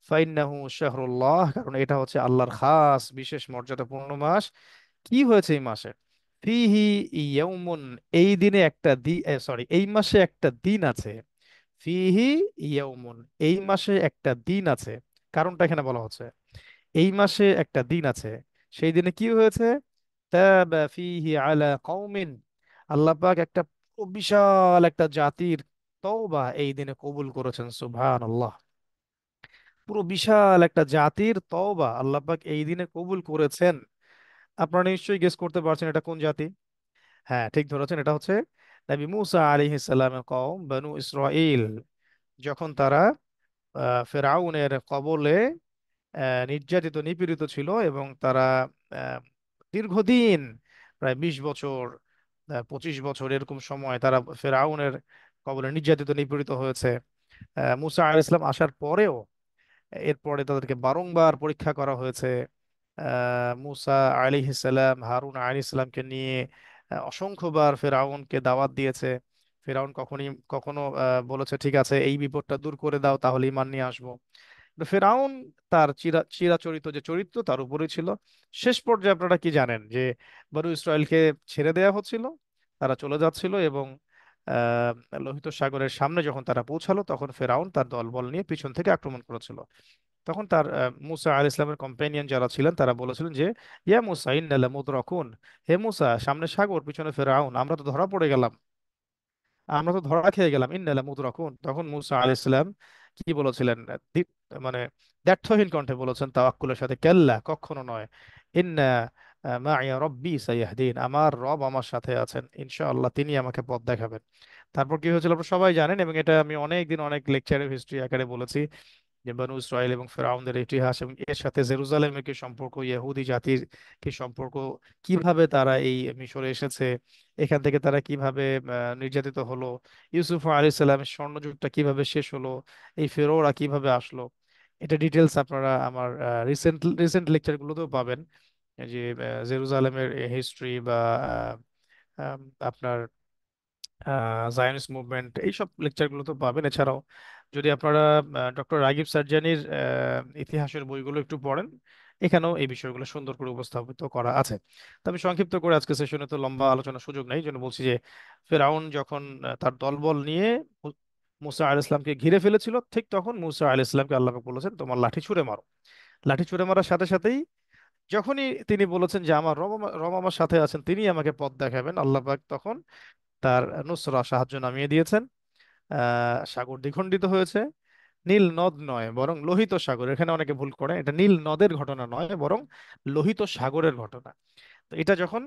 ফাইন্নাহু শাহরুল্লাহ, কারণ এটা হচ্ছে আল্লাহর খাস বিশেষ মর্যাদাপূর্ণ মাস। কি হয়েছে এই মাসে? ফিহি ইয়াউমুন, এই দিনে একটা সরি, এই মাসে একটা দিন আছে। ফিহি ইয়াউমুন, এই মাসে একটা দিন আছে। কারণটা এখানে বলা হচ্ছে এই মাসে একটা দিন আছে। সেই দিনে কি হয়েছে? তাবা ফিহি আলা কওমিন, আল্লাহ পাক একটা বিশাল একটা জাতির তওবা এই দিনে কবুল করেছেন। সুবহানাল্লাহ। পুরো বিশাল একটা জাতির তওবা আল্লাহ পাক এই দিনে কবুল করেছেন। আপনারা নিশ্চয়ই গেস করতে পারছেন এটা কোন জাতি। হ্যাঁ, ঠিক ধরেছেন, এটা হচ্ছে নবী মুসা আলাইহিস সালামের কওম বনু ইসরাইল। যখন তারা ফেরাউনের কবলে নির্যাতিত নিপীড়িত ছিল, এবং তারা আহ, দীর্ঘদিন, প্রায় 20 বছর, 25 বছর এরকম সময় তারা ফেরাউনের কবলে নির্যাতিত নিপীড়িত হয়েছে। মুসা আলাইহিস সালাম আসার পরেও এরপরে তাদেরকে বারংবার পরীক্ষা করা হয়েছে। মুসা আলাইহিস সালাম হারুন আলাইহিস সালামকে নিয়ে অসংখ্যবার ফেরাউনকে দাওয়াত দিয়েছে। ফেরাউন কখনো বলেছে ঠিক আছে এই বিপদটা দূর করে দাও, তাহলে ঈমান নিয়ে আসবো। তো ফেরাউন তার চিরাচরিত যে চরিত্র তার উপরেই ছিল। শেষ পর্যায়ে আপনারা কি জানেন যে বনু ইসরায়েলকে ছেড়ে দেয়া হচ্ছিল, তারা চলে যাচ্ছিল, এবং আহ লোহিত সাগরের সামনে যখন তারা পৌঁছালো, তখন ফেরাউন তার দলবল নিয়ে পিছন থেকে আক্রমণ করেছিল। তখন তার মুসা আলাইহিস সালামের কম্পেনিয়ন যারা ছিলেন তারা বলেছিলেন যে ইয়া মুসা ইন্না লামুদরাকুন, হে মুসা, সামনে সাগর পিছনে ফেরাউন, আমরা তো ধরা পড়ে গেলাম, আমরা তো ধরা খেয়ে গেলাম, ইন্নালা মুদরাকুন। তখন মুসা আলাইহিস সালাম কি বলেছিলেন? মানে দ্ব্যর্থহীন কণ্ঠে বলেছেন তাওয়াক্কুলের সাথে, কাল্লা, কখনো নয়, ইন্না মাইয়া রব্বি সাইয়াহদিন, আমার রব আমার সাথে আছেন, ইনশাআল্লাহ তিনি আমাকে পথ দেখাবেন। তারপর কি হয়েছিল আপনারা সবাই জানেন, এবং এটা আমি অনেক দিন অনেক লেকচারে হিস্ট্রি আকারে বলেছি যে বনু ইসরায়েল এবং ফেরাউনদের ইতিহাস, এবং এর সাথে জেরুজালেমের কি সম্পর্ক, ইহুদি জাতির কি সম্পর্ক, কিভাবে তারা এই মিশরে এসেছে, এখান থেকে তারা কিভাবে নির্যাতিত হলো, ইউসুফ আলাইহিস সালামের স্বর্ণযুগটা কিভাবে শেষ হলো, এই ফেরোরা কিভাবে আসলো। এটা ডিটেলস আপনারা আমার রিসেন্ট লেকচারগুলোতেও পাবেন। এই যে জেরুজালেমের হিস্ট্রি বা আহ, আম, আপনার জায়নিস্ট মুভমেন্ট, এইসব লেকচারগুলো তো পাবেন। এছাড়াও যদি আপনারা ডক্টর রাগিব সার্জানির ইতিহাসের বইগুলো একটু পড়েন, এখানেও এই বিষয়গুলো সুন্দর করে উপস্থাপিত করা আছে। তবে সংক্ষিপ্ত করে আজকে সেশনে তো লম্বা আলোচনার সুযোগ নেই, এই জন্য বলছি যে ফেরাউন যখন তার দলবল নিয়ে মুসা আলাইহিস সালামকে ঘিরে ফেলেছিল, ঠিক তখন মুসা আলাইহিস সালামকে আল্লাহ পাক বলেছেন তোমার লাঠি ছুঁড়ে মারো। লাঠি ছুঁড়ে মারার সাথে সাথেই, যখনই তিনি বলেছেন যে আমার রব আমার সাথে আছেন, তিনি আমাকে পথ দেখাবেন, আল্লাহ পাক তখন তার নুসরা, সাহায্য নামিয়ে দিয়েছেন। সাগর দ্বিখণ্ডিত হয়েছে। নীল নদ নয় বরং লোহিত সাগর, এখানে অনেকে ভুল করে, এটা নীল নদের ঘটনা নয় বরং লোহিত সাগরের ঘটনা। তো এটা যখন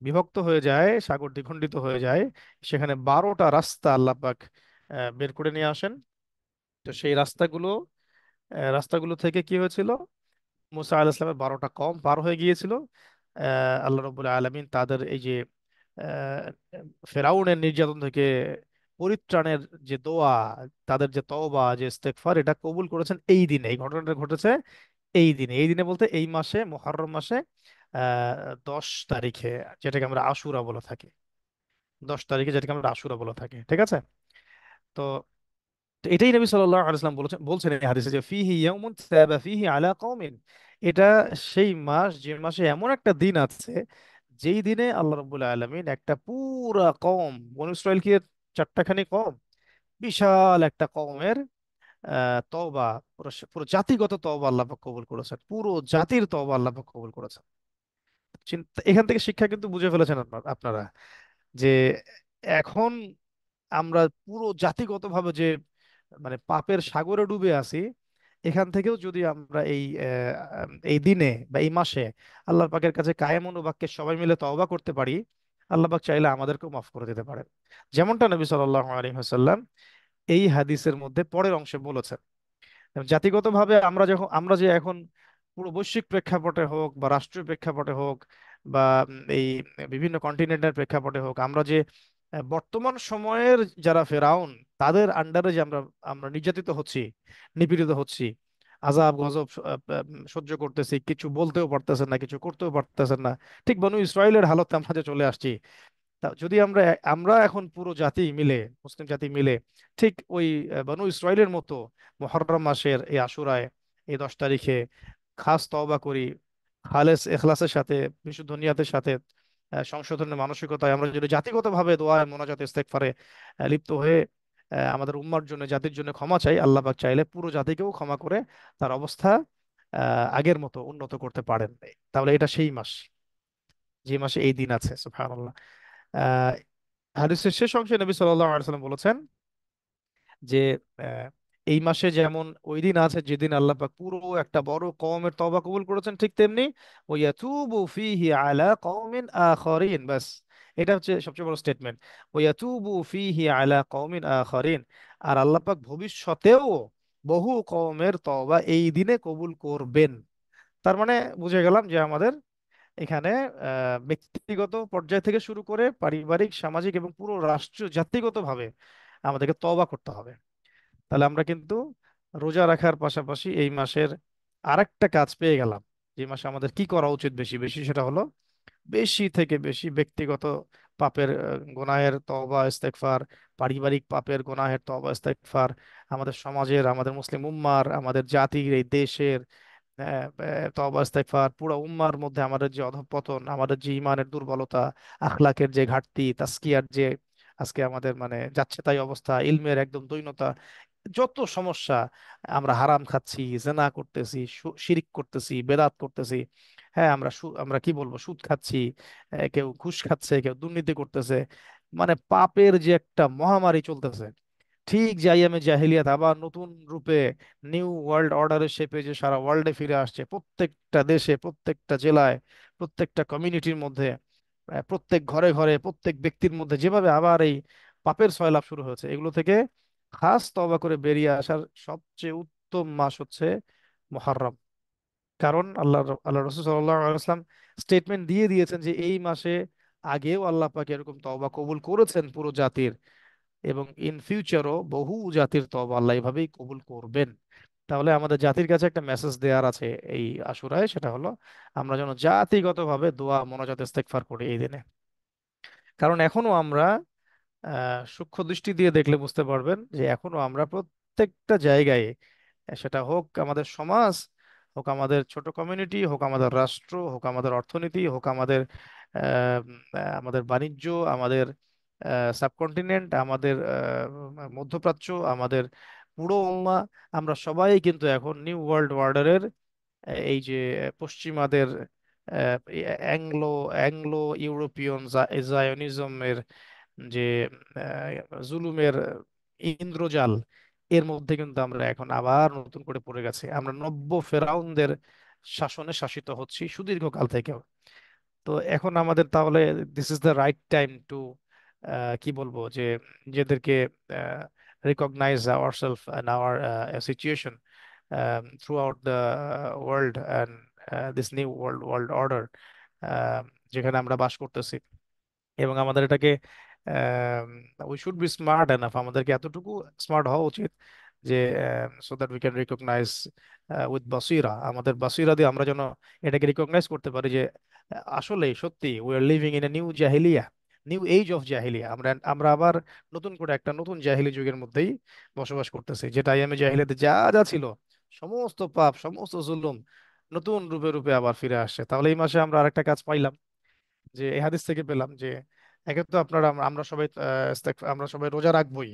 বিভক্ত হয়ে যায়, সাগর দ্বিখণ্ডিত হয়ে যায়, সেখানে 12টা রাস্তা আল্লাহ পাক বের করে নিয়ে আসেন। তো সেই রাস্তাগুলো থেকে কি হয়েছিল, মুসা আলাইহিস সালামের 12টা কওম পার হয়ে গিয়েছিল। আল্লাহ রাব্বুল আলামিন তাদের এই যে আহ, ফেরাউনের নির্যাতন থেকে পরিত্রাণের যে দোয়া, তাদের যে তওবা, যে ইস্তেগফার, এটা কবুল করেছেন এই দিনে। এই ঘটনাটা ঘটেছে এই দিনে, এই দিনে বলতে এই মাসে, মুহররম মাসে 10 তারিখে, যেটাকে আমরা আশুরা বলে থাকি। 10 তারিখে যেটাকে আমরা আশুরা বলে থাকি, ঠিক আছে? তো তো এটাই নবী সাল্লাল্লাহু আলাইহি ওয়াসাল্লাম বলছেন এই হাদিসে যে ফিহি ইয়াউমুন তাবা ফিহি আলা কওমিন, এটা সেই মাস যে মাসে এমন একটা দিন আছে যেই দিনে আল্লাহ রাব্বুল আলামিন একটা পুরা কওম, বনু ইসরাইল কি 4টা খানি কওম, বিশাল একটা কওমের তওবা, পুরো পুরো জাতিগত তওবা আল্লাহ পাক কবুল করেছেন, পুরো জাতির তওবা আল্লাহ পাক কবুল করেছেন। এখান থেকে শিক্ষা কিন্তু বুঝে ফেলেছেন আপনারা যে এখন আমরা পুরো জাতিগতভাবে যে মানে পাপের সাগরে ডুবে আছি, এখান থেকেও যদি আমরা এই দিনে বা এই মাসে আল্লাহর পাকের কাছে কায়েম অনুবাক্যে সবাই মিলে তওবা করতে পারি, আল্লাহ পাক চাইলে আমাদেরকেও মাফ করে দিতে পারেন। যেমনটা নবী সাল্লাল্লাহু আলাইহি ওয়াসাল্লাম এই হাদিসের মধ্যে পরের অংশে বলেছেন, জাতিগতভাবে আমরা যে এখন পুরো বৈশ্বিক প্রেক্ষাপটে হোক বা রাষ্ট্রীয় প্রেক্ষাপটে হোক বা এই বিভিন্ন কন্টিনেন্টের প্রেক্ষাপটে হোক, আমরা যে বর্তমান সময়ের যারা ফেরাউন, তাদের আন্ডারে যে আমরা আমরা নির্যাতিত হচ্ছি, নিপীড়িত হচ্ছি, আযাব গজব সহ্য করতেছি, কিছু বলতেও পারতেছেন না, কিছু করতেও পারতেছেন না, ঠিক বনু ইসরায়েলের হালতে আমরা যে চলে আসছি। তা যদি আমরা আমরা এখন পুরো জাতি মিলে, মুসলিম জাতি মিলে ঠিক ওই বনু ইসরায়েলের মতো মুহররম মাসের এই আশুরায়, এই 10 তারিখে খাস তওবা করি, খালেস এখলাসের সাথে, বিশুদ্ধ নিয়াতের সাথে, সংশোধনের মানসিকতায় আমরা যদি জাতিগতভাবে দোয়ায় মোনাজাত ইস্তেগফারে লিপ্ত হয়ে আমাদের উম্মার জন্য, জাতির জন্য ক্ষমা চাই, আল্লাহ পাক চাইলে পুরো জাতিকেও ক্ষমা করে তার অবস্থা আগের মতো উন্নত করতে পারেন। তাহলে এটা সেই মাস, যে মাসে এই দিন আছে। সুবহানাল্লাহ। হাদিসের শেষ অংশে নবী সাল্লাল্লাহু আলাইহি ওয়াসাল্লাম বলেছেন যে আহ, এই মাসে যেমন ওই দিন আছে যেদিন আল্লাহ পাক পুরো একটা বড় কওমের তওবা কবুল করেছেন, ঠিক তেমনি ওয়ায়াতুবু ফিহি আলা কওমিন আখারিন। বাস, এটা হচ্ছে সবচেয়ে বড় স্টেটমেন্ট, ওয়ায়াতুবু ফিহি আলা কওমিন আখারিন। আর আল্লাহ পাক ভবিষ্যতেও বহু কওমের তওবা এই দিনে কবুল করবেন। তার মানে বুঝে গেলাম যে আমাদের এখানে ব্যক্তিগত পর্যায় থেকে শুরু করে পারিবারিক, সামাজিক এবং পুরো রাষ্ট্র জাতিগতভাবে আমাদেরকে তওবা করতে হবে। তাহলে আমরা কিন্তু রোজা রাখার পাশাপাশি এই মাসের আরেকটা কাজ পেয়ে গেলাম। যে মাসে আমাদের কি করা উচিত বেশি বেশি, সেটা হলো বেশি থেকে বেশি ব্যক্তিগত পাপের গুনাহের তওবা ইস্তেগফার, পারিবারিক পাপের গুনাহের তওবা ইস্তেগফার, আমাদের সমাজের, আমাদের মুসলিম উম্মার, আমাদের জাতির, এই দেশের তওবা ইস্তেগফার, পুরো উম্মার মধ্যে আমাদের যে অধঃপতন, আমাদের যে ইমানের দুর্বলতা, আখলাকের যে ঘাটতি, তাসকিয়ার যে আজকে আমাদের মানে যাচ্ছে তাই অবস্থা, ইলমের একদম দৈন্যতা, যত সমস্যা, আমরা হারাম খাচ্ছি, জেনা করতেছি, শিরিক করতেছি, বেদাত করতেছি, হ্যাঁ আমরা আমরা কি বলবো, সুদ খাচ্ছি, কেউ ঘুষ খাচ্ছে, কেউ দুর্নীতি করতেছে, মানে পাপের যে একটা মহামারী চলতেছে। ঠিক যে আইয়ামে জাহিলিয়াত আবার নতুন রূপে নিউ ওয়ার্ল্ড অর্ডারের শেপে যে সারা ওয়ার্ল্ডে ফিরে আসছে, প্রত্যেকটা দেশে, প্রত্যেকটা জেলায়, প্রত্যেকটা কমিউনিটির মধ্যে, প্রত্যেক ঘরে ঘরে, প্রত্যেক ব্যক্তির মধ্যে যেভাবে আবার এই পাপের সয়লাব শুরু হয়েছে, এগুলো থেকে খাস তওবা করে বেরিয়ে আসার সবচেয়ে উত্তম মাস হচ্ছে মুহররম। কারণ আল্লাহ রসুল সাল্লাল্লাহু আলাইহি ওয়াসাল্লাম স্টেটমেন্ট দিয়ে দিয়েছেন যে এই মাসে আগেও আল্লাহ পাক এরকম তওবা কবুল করেছেন পুরো জাতির, এবং ইন ফিউচারও বহু জাতির তওবা আল্লাহ এভাবেই কবুল করবেন। তাহলে আমাদের জাতির কাছে একটা মেসেজ দেওয়ার আছে এই আশুরায়, সেটা হলো আমরা যেন জাতিগতভাবে দোয়া মোনাজাত ইস্তেগফার করি এই দিনে। কারণ এখনো আমরা সূক্ষ্ম দৃষ্টি দিয়ে দেখলে বুঝতে পারবেন যে এখনো আমরা প্রত্যেকটা জায়গায়, সেটা হোক আমাদের সমাজ, হোক আমাদের ছোট কমিউনিটি, হোক আমাদের রাষ্ট্র, হোক আমাদের অর্থনীতি, হোক আমাদের আমাদের বাণিজ্য, আমাদের সাবকন্টিনেন্ট, আমাদের মধ্যপ্রাচ্য, আমাদের পুরো উম্মাহ, আমরা সবাই কিন্তু এখন নিউ ওয়ার্ল্ড অর্ডারের এই যে পশ্চিমাদের অ্যাংলো অ্যাংলো ইউরোপিয়ন জায়নিজমের যে জুলুমের ইন্দ্রজাল, এর মধ্যে কিন্তু আমরা এখন আবার নতুন করে পড়ে গেছে, আমরা নব্য ফেরাউনদের শাসনে শাসিত হচ্ছি সুদীর্ঘকাল থেকেও। তো এখন আমাদের তাহলে this is the right time to কি বলবো, যে নিজেদেরকে recognise ourselves and our situation throughout the world and this new world order যেখানে আমরা বাস করতেছি। এবং আমাদের এটাকে we should be smart enough, আমাদেরকে এতটুকু স্মার্ট হওয়া উচিত যে so that we can recognise with বাসিরা, আমাদের বাসিরা দিয়ে আমরা যেন এটাকে রিকগনাইজ করতে পারি যে আসলে সত্যি we are living in a new জাহিলিয়া, নিউ এজ অফ জাহিলিয়া। আমরা আমরা আবার নতুন করে একটা নতুন জাহিলি যুগের মধ্যেই বসবাস করতেছি, যেটা আইয়ামে জাহিলিয়াতে যা যা ছিল, সমস্ত পাপ, সমস্ত জুলুম নতুন রূপে রূপে আবার ফিরে আসছে। তাহলে এই মাসে আমরা আরেকটা কাজ পাইলাম, যে এই হাদিস থেকে পেলাম যে একে তো আপনারা আমরা সবাই আমরা সবাই রোজা রাখবোই,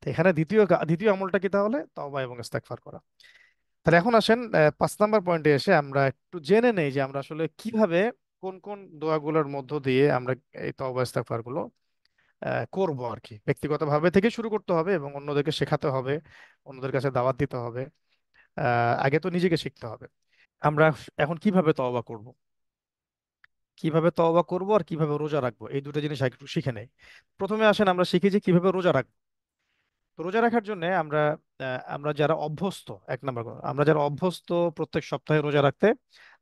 তো এখানে দ্বিতীয় আমলটা কি, তাহলে তওবা এবং ইস্তেগফার করা। তাহলে এখন আসেন 5 নাম্বার পয়েন্টে এসে আমরা একটু জেনে নেই যে আমরা আসলে কিভাবে কোন কোন দোয়াগুলোর মধ্য দিয়ে আমরা এই তওবা ইস্তেগফার গুলো করবো আর কি। ব্যক্তিগতভাবে থেকে শুরু করতে হবে এবং অন্যদেরকে শেখাতে হবে, অন্যদের কাছে দাওয়াত দিতে হবে। আগে তো নিজেকে শিখতে হবে। আমরা এখন কিভাবে তওবা করব? কিভাবে তওবা করব আর কিভাবে রোজা রাখবো, এই দুটো জিনিস একটু শিখে নেই। প্রথমে আসেন আমরা শিখি যে কিভাবে রোজা রাখবো। তো রোজা রাখার জন্য আমরা যারা অভ্যস্ত, এক নম্বর কথা, আমরা যারা অভ্যস্ত প্রত্যেক সপ্তাহে রোজা রাখতে,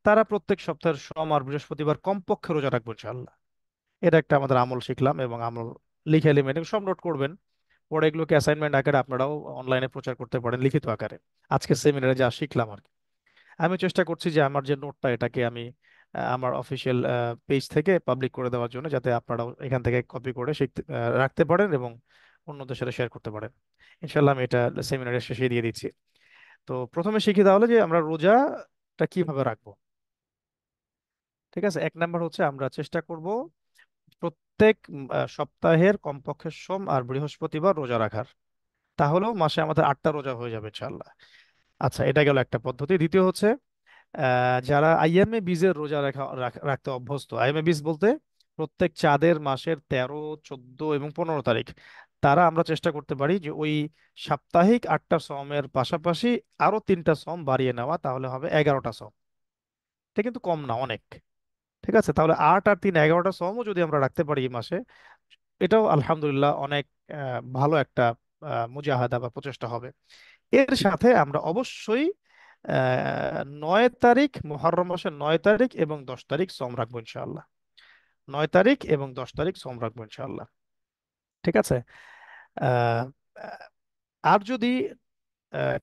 তারা প্রত্যেক সপ্তাহের সোম আর বৃহস্পতিবার কমপক্ষে রোজা রাখবো ইনশাআল্লাহ। এটা একটা আমাদের আমল শিখলাম, এবং আমল লিখে এলিমেন্ট সব নোট করবেন। পরে এগুলোকে অ্যাসাইনমেন্ট আকারে আপনারাও অনলাইনে প্রচার করতে পারেন লিখিত আকারে, আজকে সেমিনারে যা শিখলাম আর কি। আমি চেষ্টা করছি যে আমার যে নোটটা এটাকে আমি আমার অফিসিয়াল পেজ থেকে পাবলিক করে দেওয়ার জন্য, যাতে আপনারাও এখান থেকে কপি করে শিখতে রাখতে পারেন এবং অন্যদের সাথে শেয়ার করতে পারেন। ইনশাল্লাহ আমি এটা সেমিনারের শেষে দিয়ে দিচ্ছি। তো প্রথমে শিখি তাহলে যে আমরা রোজাটা কিভাবে রাখবো। ঠিক আছে, এক নাম্বার হচ্ছে আমরা চেষ্টা করব প্রত্যেক সপ্তাহের কমপক্ষে সোম আর বৃহস্পতিবার রোজা রাখার। তাহলেও মাসে আমাদের 8টা রোজা হয়ে যাবে ইনশাল্লাহ। আচ্ছা, এটা গেল একটা পদ্ধতি। দ্বিতীয় হচ্ছে যারা আইএমএ বীজের রোজা রাখতে অভ্যস্ত, আইএমএ বীজ বলতে প্রত্যেক চাঁদের মাসের 13, 14 এবং 15 তারিখ, তারা আমরা চেষ্টা করতে পারি যে ওই সাপ্তাহিক 8টা সমের পাশাপাশি আরো 3টা সম বাড়িয়ে নেওয়া, তাহলে হবে 11টা সম। এটা কিন্তু কম না, অনেক। ঠিক আছে, তাহলে 8 আর 3 11টা সমও যদি আমরা রাখতে পারি এই মাসে, এটাও আলহামদুলিল্লাহ অনেক ভালো একটা মুজাহাদা বা প্রচেষ্টা হবে। এর সাথে আমরা অবশ্যই 9 তারিখ, মুহররম মাসের 9 তারিখ এবং 10 তারিখ সম রাখবো ইনশাআল্লাহ। 9 তারিখ এবং 10 তারিখ সম রাখবো ইনশাআল্লাহ। ঠিক আছে। আহ, আহ, আর যদি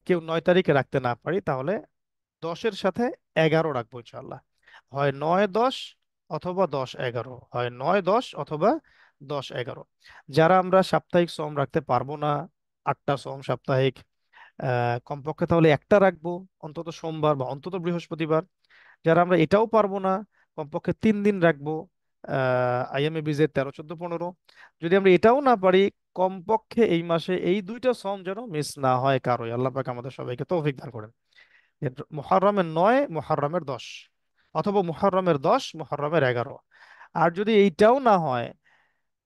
কেউ 9 তারিখে রাখতে না পারি, তাহলে 10-এর সাথে 11 রাখবো ইনশাআল্লাহ। হয় 9-10 অথবা 10-11, হয় 9-10 অথবা 10-11। যারা আমরা সাপ্তাহিক শ্রম রাখতে পারবো না, 8টা শ্রম সাপ্তাহিক, কমপক্ষে তাহলে একটা রাখবো, অন্তত সোমবার বা অন্তত বৃহস্পতিবার। যারা আমরা এটাও পারবো না, কমপক্ষে 3 দিন রাখবো, আইএমএ বিজের 13, 14, 15। যদি আমরা এটাও না পারি, কমপক্ষে এই মাসে এই 2টা শ্রম যেন মিস না হয় কারোই। আল্লাহ পাক আমাদের সবাইকে তৌফিক দান করেন। যে মুহররমের 9, মুহররমের 10, অথবা মুহররমের 10, মুহররমের 11। আর যদি এইটাও না হয়,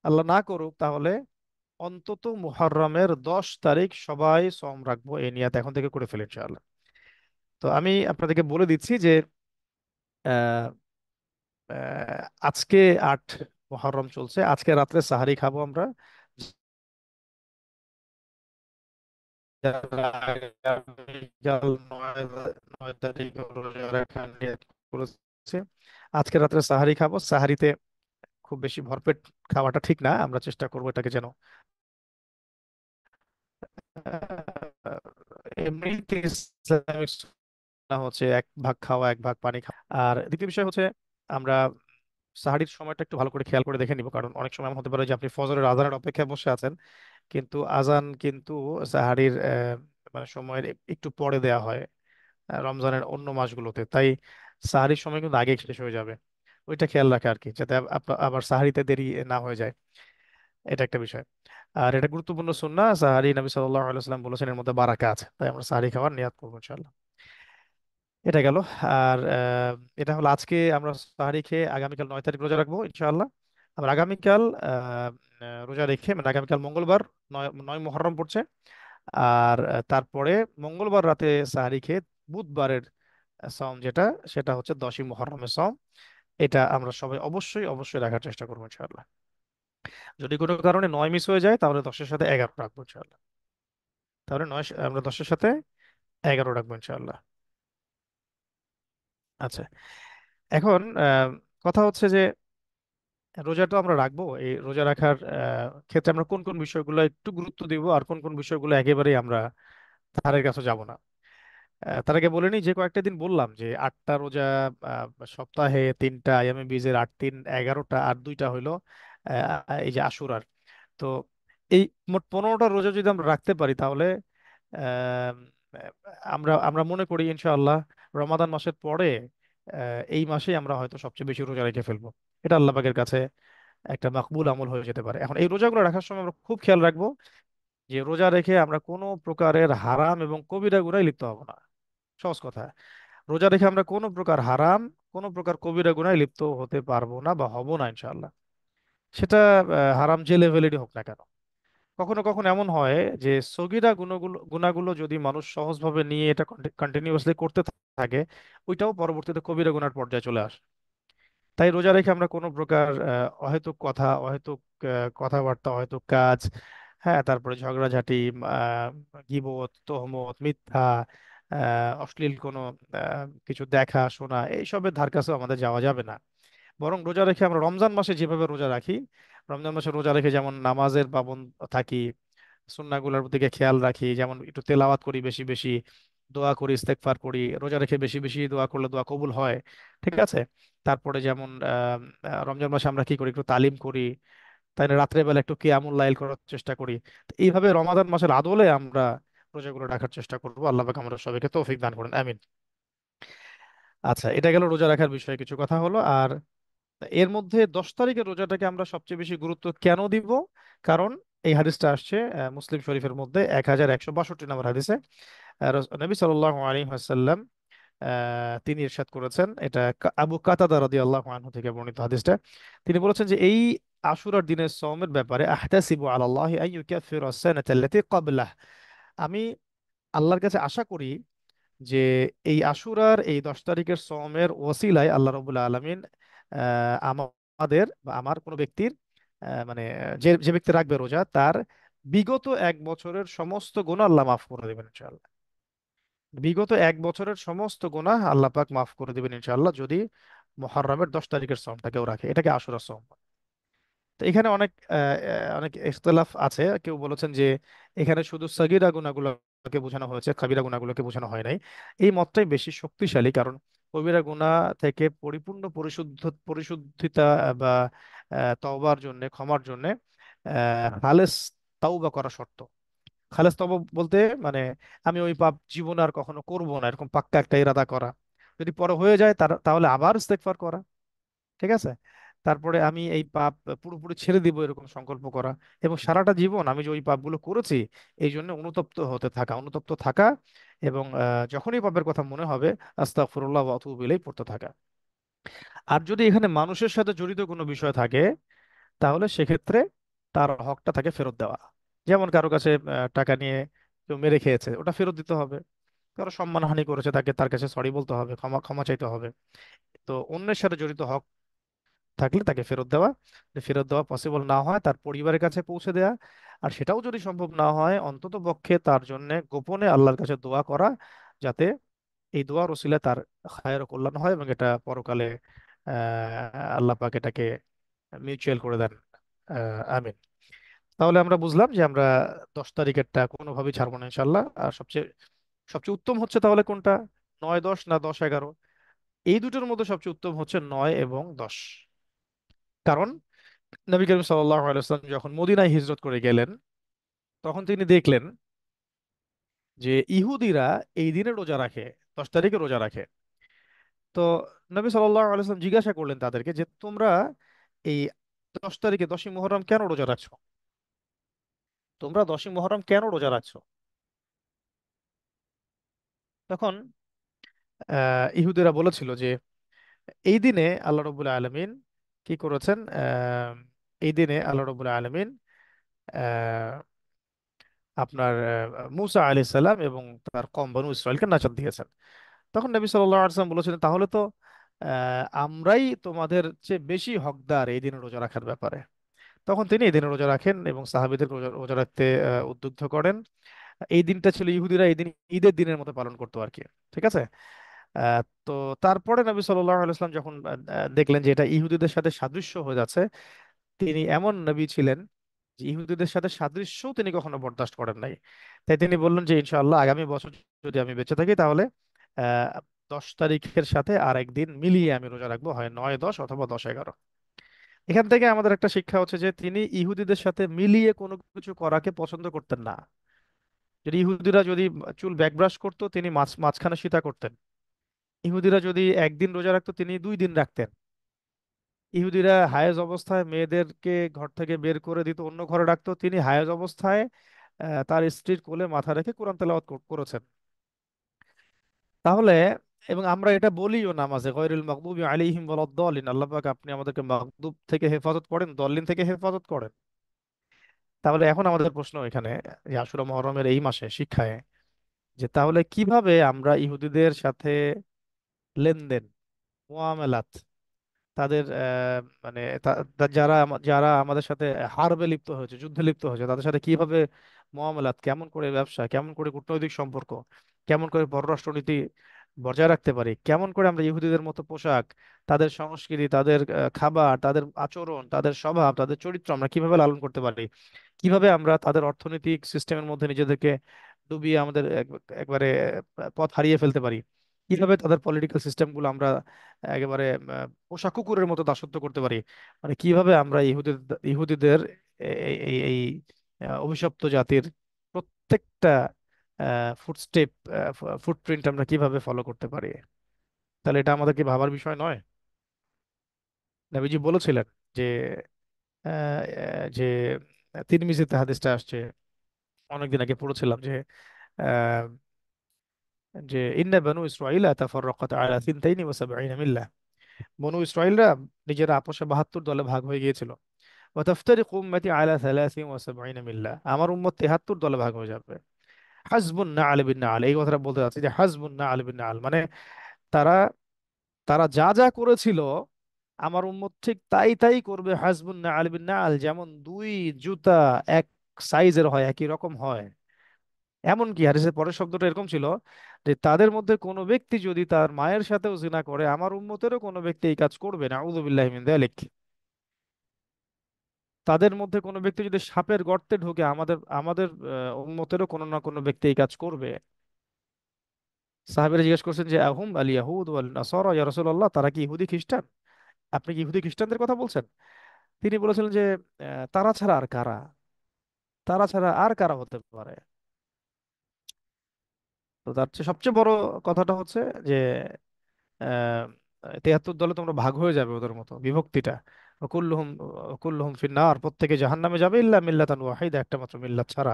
আল্লাহ না করুক, তাহলে অন্তত মুহররমের 10 তারিখ সবাই সম রাখবো, এই নিয়ত এখন থেকে করে ফেলে ইনশাআল্লাহ। তো আমি আপনাদেরকে বলে দিচ্ছি যে আহ, আজকে 8 মুহররম চলছে, আজকে রাত্রে সাহারি খাবো আমরা। যারা আগামীকাল 9 তারিখ রোজা রাখার নিয়ত করেছে, আজকে রাত্রে সাহারি খাবো। সাহারিতে খুব বেশি ভরপেট খাওয়াটা ঠিক না, আমরা চেষ্টা করবো এটাকে যেন আহ, এমনিতে ইসলামিক সুন্নাহ হচ্ছে 1 ভাগ খাওয়া, 1 ভাগ পানি খাওয়া। আর দ্বিতীয় বিষয় হচ্ছে আমরা সাহারির সময়টা একটু ভালো করে খেয়াল করে দেখে নিব, কারণ অনেক সময় এমন হতে পারে যে আপনি ফজরের আজানের অপেক্ষায় বসে আছেন, কিন্তু আজান কিন্তু সাহারির মানে সময়ের একটু পরে দেয়া হয় রমজানের অন্য মাসগুলোতে। তাই সাহারির সময় কিন্তু আগে শেষ হয়ে যাবে। ওইটা খেয়াল রাখে আর কি, যাতে আবার সাহারিতে দেরি না হয়ে যায়। এটা একটা বিষয়। আর এটা গুরুত্বপূর্ণ সুন্নাহ, সাহারি নবী সাল্লাল্লাহু আলাইহি ওয়াসাল্লাম বলেছেন এর মধ্যে বারাকা আছে, তাই আমরা সাহারি খাওয়ার নিয়াত করবো ইনশাআল্লাহ। এটা গেল। আর এটা হলো আজকে আমরা সাহারি খেয়ে আগামীকাল 9 তারিখ রোজা রাখবো ইনশাআল্লাহ। আমরা আগামীকাল রোজা রেখে, মানে আগামীকাল মঙ্গলবার 9 মুহররম পড়ছে। আর তারপরে মঙ্গলবার রাতে সাহারি খেয়ে বুধবারের সম যেটা, সেটা হচ্ছে 10ই মুহররমের সম। এটা আমরা সবাই অবশ্যই অবশ্যই রাখার চেষ্টা করবো ইনশাআল্লাহ। যদি কোনো কারণে 9 মিস হয়ে যায়, তাহলে 10-এর সাথে 11 রাখবো ইনশাআল্লাহ। তাহলে আমরা 10-এর সাথে 11 রাখবো ইনশাআল্লাহ। আচ্ছা, এখন কথা হচ্ছে যে রোজা তো আমরা রাখবো, এই রোজা রাখার ক্ষেত্রে আমরা কোন কোন বিষয়গুলো একটু গুরুত্ব দিব আর কোন কোন বিষয়গুলো একেবারেই আমরা ধারের কাছে যাব না। তার আগে বলে নিই, যে কয়েকটা দিন বললাম যে 8টা রোজা, সপ্তাহে 3টা আইয়ামে বীজের 8, 3, 11টা, আর 2টা হইলো এই যে আশুরার। তো এই মোট 15টা রোজা যদি আমরা রাখতে পারি, তাহলে আম, আমরা আমরা মনে করি ইনশাআল্লাহ রমাদান মাসের পরে এই মাসে আমরা হয়তো সবচেয়ে বেশি রোজা রেখে ফেলবো। এটা আল্লাহ পাকের কাছে একটা মাকবুল আমল হয়ে যেতে পারে। এখন এই রোজাগুলো রাখার সময় আমরা খুব খেয়াল রাখবো যে রোজা রেখে আমরা কোনো প্রকারের হারাম এবং কবিরা গুনায় লিপ্ত হব না। সহজ কথা, রোজা রেখে আমরা কোনো প্রকার হারাম, কোনো প্রকার কবিরা গুনায় লিপ্ত হতে পারবো না বা হব না ইনশাআল্লাহ। সেটা হারাম যে লেভেলেরই হোক না কেন। কখনো কখনো এমন হয় যে সগীরা গুনাহগুলো যদি মানুষ সহজভাবে নিয়ে এটা কন্টিনিউয়াসলি করতে থাকে, ওইটাও পরবর্তীতে কবিরা গুনার পর্যায়ে চলে আসে। তাই রোজা রেখে আমরা কোনো প্রকার অহেতুক কথা, অহেতুক কথাবার্তা, অহেতুক কাজ, হ্যাঁ, তারপরে ঝগড়াঝাটি, গীবত, তোহমত, মিথ্যা, অশ্লীল কোনো কিছু দেখা শোনা, এইসবের ধার কাছেও আমাদের যাওয়া যাবে না। বরং রোজা রেখে আমরা রমজান মাসে যেভাবে রোজা রাখি, রমজান মাসে রোজা রেখে যেমন নামাজের পাবন্দ থাকি, সুন্নাহগুলোর দিকে খেয়াল রাখি, যেমন একটু তেলাওয়াত করি বেশি বেশি, দোয়া করি, ইস্তেগফার করি, রোজা রেখে বেশি বেশি দোয়া করলে দোয়া কবুল হয়। ঠিক আছে। তারপরে যেমন রমজান মাসে আমরা কি করি, একটু তালিম করি, তাই না, রাত্রে বেলা একটু কিয়ামুল লাইল করার চেষ্টা করি। তো এইভাবে রমাদান মাসের আদলে আমরা রোজাগুলো রাখার চেষ্টা করবো। আল্লাহ পাক আমাদের সবাইকে তৌফিক দান করেন, আমিন। আচ্ছা, এটা গেল রোজা রাখার বিষয়ে কিছু কথা হলো। আর এর মধ্যে 10 তারিখের রোজাটাকে আমরা সবচেয়ে বেশি গুরুত্ব কেন দিব? কারণ এই হাদিসটা আসছে মুসলিম শরীফের মধ্যে 1162 নম্বর হাদিসে। নবী সাল্লাল্লাহু আলাইহি ওয়াসাল্লাম তিনি ইরশাদ করেছেন, এটা আবু কাতাদা রাদিয়াল্লাহু আনহু থেকে বর্ণিত হাদিসটা। তিনি বলেছেন যে এই আশুরার দিনের সওমের ব্যাপারে, আহতাসিবু আলাল্লাহি আন ইউকাফিরা আস-সানাতা আল্লাতী ক্বাবলাহ, আমি আল্লাহর কাছে আশা করি যে এই আশুরার এই 10 তারিখের সওমের ওসিলায় আল্লাহ রাব্বুল আলামিন আমাদের বা আমার কোনো ব্যক্তির, মানে যে যে ব্যক্তি রাখবে রোজা, তার বিগত 1 বছরের সমস্ত গুনাহ আল্লাহ মাফ করে দেবেন ইনশাআল্লাহ। বিগত 1 বছরের সমস্ত গুনাহ আল্লাহ পাক মাফ করে দেবেন ইনশাআল্লাহ, যদি মুহররমের 10 তারিখের সওমটাকে রাখে। এটাকে আশুরা সওম। তো এখানে অনেক অনেক ইখতিলাফ আছে। কেউ বলেছেন যে এখানে শুধু সগীরা গুনাহগুলোকে বোঝানো হয়েছে, কাবিরা গুনাহগুলোকে বোঝানো হয় নাই। এই মতটাই বেশি শক্তিশালী, কারণ কবিরা গুনাহ থেকে পরিপূর্ণ পরিশুদ্ধিতা বা তওবার জন্য, ক্ষমার জন্য খালেস তাওবা করা শর্ত। খালেস তওবা বলতে মানে আমি ওই পাপ জীবন আর কখনো করব না, এরকম পাক্কা একটা ইরাদা করা। যদি পরে হয়ে যায় তাহলে আবার ইস্তেগফার করা। ঠিক আছে। তারপরে আমি এই পাপ পুরোপুরি ছেড়ে দিব, এরকম সংকল্প করা। এবং সারাটা জীবন আমি যে ওই পাপগুলো করেছি এই জন্য অনুতপ্ত হতে থাকা, অনুতপ্ত থাকা। এবং যখনই পাপের কথা মনে হবে আস্তাগফিরুল্লাহ ওয়া আতুবু ইলাইহি পড়তে থাকা। আর যদি এখানে মানুষের সাথে জড়িত কোনো বিষয় থাকে, তাহলে সেক্ষেত্রে তার হকটা তাকে ফেরত দেওয়া। যেমন কারো কাছে টাকা নিয়ে কেউ মেরে খেয়েছে, ওটা ফেরত দিতে হবে। কারো সম্মানহানি করেছে, তার কাছে সরি বলতে হবে, ক্ষমা ক্ষমা চাইতে হবে। তো অন্যের সাথে জড়িত হক থাকলে তাকে ফেরত দেওয়া। যদি ফেরত দেওয়া পসিবল না হয়, তার পরিবারের কাছে পৌঁছে দেওয়া। আর সেটাও যদি সম্ভব না হয়, অন্তত পক্ষে তার জন্য গোপনে আল্লাহর কাছে দোয়া করা, যাতে এই দোয়ার ওসিলায় তার খায়ের ও কল্যাণ হয়, এবং এটা পরকালে আল্লাহ পাক এটাকে মিউচুয়াল করে দেন। আমিন। তাহলে আমরা বুঝলাম যে আমরা 10 তারিখেরটা কোনোভাবেই ছাড়বো না ইনশাল্লাহ। আর সবচেয়ে সবচেয়ে উত্তম হচ্ছে তাহলে কোনটা, 9-10 না 10-11? এই দুটোর মধ্যে সবচেয়ে উত্তম হচ্ছে 9 এবং 10। কারণ নবী করিম সাল্লাল্লাহু আলাইহি ওয়াসাল্লাম যখন মদিনায় হিজরত করে গেলেন, তখন তিনি দেখলেন যে ইহুদিরা এই দিনে রোজা রাখে, 10 তারিখে রোজা রাখে। তো নবী সাল্লাল্লাহু আলাইহি ওয়াসাল্লাম জিজ্ঞাসা করলেন তাদেরকে যে তোমরা এই 10 তারিখে, 10ই মুহররম কেন রোজা রাখছো? তোমরা 10ই মুহররম কেন রোজা রাখছো? তখন ইহুদিরা বলেছিল যে এই দিনে আল্লাহ রবুল আলমিন কি করেছেন, এই দিনে আল্লাহ রবুল আলমিন আপনার মুসা আলাইহিস সালাম এবং তার কওম বনু ইসরাইলকে নাজাত দিয়েছেন। তখন নবী সাল্লাল্লাহু আলাইহি ওয়াসাল্লাম বলেছিলেন, তাহলে তো আমরাই তোমাদের চেয়ে বেশি হকদার এই দিনে রোজা রাখার ব্যাপারে। তখন তিনি এই দিনে রোজা রাখেন এবং সাহাবীদের রোজা রোজা রাখতে উদ্বুদ্ধ করেন। এই দিনটা ছিল ইহুদিরা এই দিন ঈদের দিনের মতো পালন করতো আর কি। ঠিক আছে। তো তারপরে নবী সাল্লাল্লাহু আলাইহি ওয়াসাল্লাম যখন দেখলেন যে এটা ইহুদিদের সাথে সাদৃশ্য হয়ে যাচ্ছে, তিনি এমন নবী ছিলেন যে ইহুদিদের সাথে সাদৃশ্যও তিনি কখনো বরদাস্ত করেন নাই। তাই তিনি বললেন যে ইনশাআল্লাহ আগামী বছর যদি আমি বেঁচে থাকি, তাহলে আহ 10 তারিখের সাথে আর একদিন মিলিয়ে আমি রোজা রাখবো, হয় 9-10 অথবা 10-11। এখান থেকে আমাদের একটা শিক্ষা হচ্ছে যে তিনি ইহুদিদের সাথে মিলিয়ে কোনো কিছু করাকে পছন্দ করতেন না। যদি ইহুদিরা যদি চুল ব্যাকব্রাশ করতো, তিনি মাঝখানে সীতা করতেন। ইহুদিরা যদি একদিন রোজা রাখতো, তিনি 2 দিন রাখতেন। ইহুদিরা হায়েজ অবস্থায় মেয়েদেরকে ঘর থেকে বের করে দিত, অন্য ঘরে রাখতো, তিনি হায়েজ অবস্থায় তার স্ত্রীর কোলে মাথা রেখে কোরআন তেলাওয়াত করেছেন। তাহলে এবং আমরা এটা বলিও নামাজে, গয়রুল মাগদুবি আলাইহিম ওয়ালাদ-দাল্লিন, আল্লাহ পাক আপনি আমাদেরকে মাগদুব থেকে হেফাজত করেন, দল্লিন থেকে হেফাজত করেন। তাহলে এখন আমাদের প্রশ্ন এখানে, এই আশুরা মুহররমের এই মাসে শিক্ষায়, যে তাহলে কিভাবে আমরা ইহুদিদের সাথে লেনদেন, মুআমালাত, তাদের মানে যারা আমাদের সাথে হারবে লিপ্ত হয়েছে, যুদ্ধে লিপ্ত হয়েছে, তাদের সাথে কিভাবে মুআমালাত, কেমন করে ব্যবসা, কেমন করে কূটনৈতিক সম্পর্ক, কেমন করে পররাষ্ট্রনীতি বজায় রাখতে পারি, কেমন করে আমরা ইহুদিদের মতো পোশাক, তাদের সংস্কৃতি, তাদের খাবার, তাদের আচরণ, তাদের স্বভাব, তাদের চরিত্র আমরা কিভাবে লালন করতে পারি, কিভাবে আমরা তাদের অর্থনৈতিক সিস্টেমের মধ্যে নিজেদেরকে ডুবিয়ে আমাদের একবারে পথ হারিয়ে ফেলতে পারি, কিভাবে তাদের পলিটিক্যাল সিস্টেমগুলো আমরা একেবারে পোষা কুকুরের মতো দাসত্ব করতে পারি, মানে কিভাবে আমরা ইহুদিদের এই অভিশপ্ত জাতির প্রত্যেকটা ফুটস্টেপ, ফুটপ্রিন্ট আমরা কিভাবে ফলো করতে পারি। তাহলে এটা আমাদেরকে ভাবার বিষয় নয়? নবীজি বলেছিলেন যে যে তিরমিজিতে হাদিসটা আসছে, অনেকদিন আগে পড়েছিলাম আহ, যে ইন্না বানু ইসরাঈল তাফাররাকাত আলা সিনতাইনি ওয়া সাবঈনা মিল্লাহ, বনু ইসরাইলরা নিজেরা আপোষে 72 দলে ভাগ হয়ে গিয়েছিল। ওয়া তাফতারিকু উম্মতি আলা 73 মিল্লাহ, আমার উম্মত 73 দলে ভাগ হয়ে যাবে। হাসবুন নাআল বিন নাআল, এই কথাটা বলতে চাচ্ছি যে হাসবুন নাআল বিন নাআল মানে তারা তারা যা যা করেছিল আমার উম্মত ঠিক তাই তাই করবে। হাসবুন নাআল বিন নাআল, যেমন দুই জুতা এক সাইজের হয়, একই রকম হয়। এমনকি হাদিসের পরের শব্দটা এরকম ছিল যে তাদের মধ্যে কোনো ব্যক্তি যদি তার মায়ের সাথেও জিনা করে, আমার উম্মতেরও কোনো ব্যক্তি এই কাজ করবে না, আউযু বিল্লাহি মিন যালিক। তাদের মধ্যে কোনো ব্যক্তি যদি সাপের গর্তে ঢোকে, আমাদের আমাদের উম্মতেরও কোনো না কোনো ব্যক্তি এই কাজ করবে। সাহাবীরা জিজ্ঞেস করছেন যে আহুম আল ইয়াহুদ ওয়াল নাসারা ইয়া রাসূলুল্লাহ, তারা কি ইহুদি খ্রিস্টান? আপনি কি ইহুদি খ্রিস্টানদের কথা বলছেন? তিনি বলেছিলেন যে তারা ছাড়া আর কারা, তারা ছাড়া আর কারা হতে পারে। তো তার চেয়ে সবচেয়ে বড় কথাটা হচ্ছে যে 73 দলে তোমরা ভাগ হয়ে যাবে, ওদের মতো বিভক্তিটা। কুল্লুহুম কুল্লুহুম ফিন্নার, প্রত্যেকে জাহান্নামে যাবে ইল্লা মিল্লাতান ওয়াহিদা, একটা মাত্র মিল্লাত ছাড়া।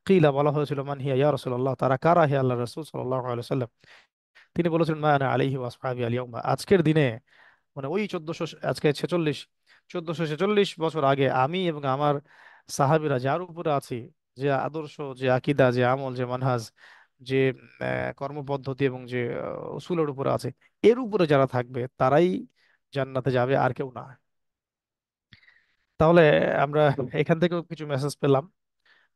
কিলা, বলা হয়েছিল মান হিয়া ইয়া রাসূলুল্লাহ, তারা কারা হে আল্লাহর রাসূল সাল্লাল্লাহু আলাইহি ওয়াসাল্লাম। তিনি বলেছেন মা আনা আলাইহি ওয়া আসহাবি আল ইয়াউমা, আজকের দিনে মানে ওই 1400, আজকে 1446 বছর আগে আমি এবং আমার সাহাবীরা যার উপরে আছি, যে আদর্শ, যে আকীদা, যে আমল, যে মানহাজ, যে কর্মপদ্ধতি এবং যে উসুলের উপরে আছে, এর উপরে যারা থাকবে তারাই জান্নাতে যাবে, আর কেউ না। তাহলে আমরা এখান থেকেও কিছু মেসেজ পেলাম।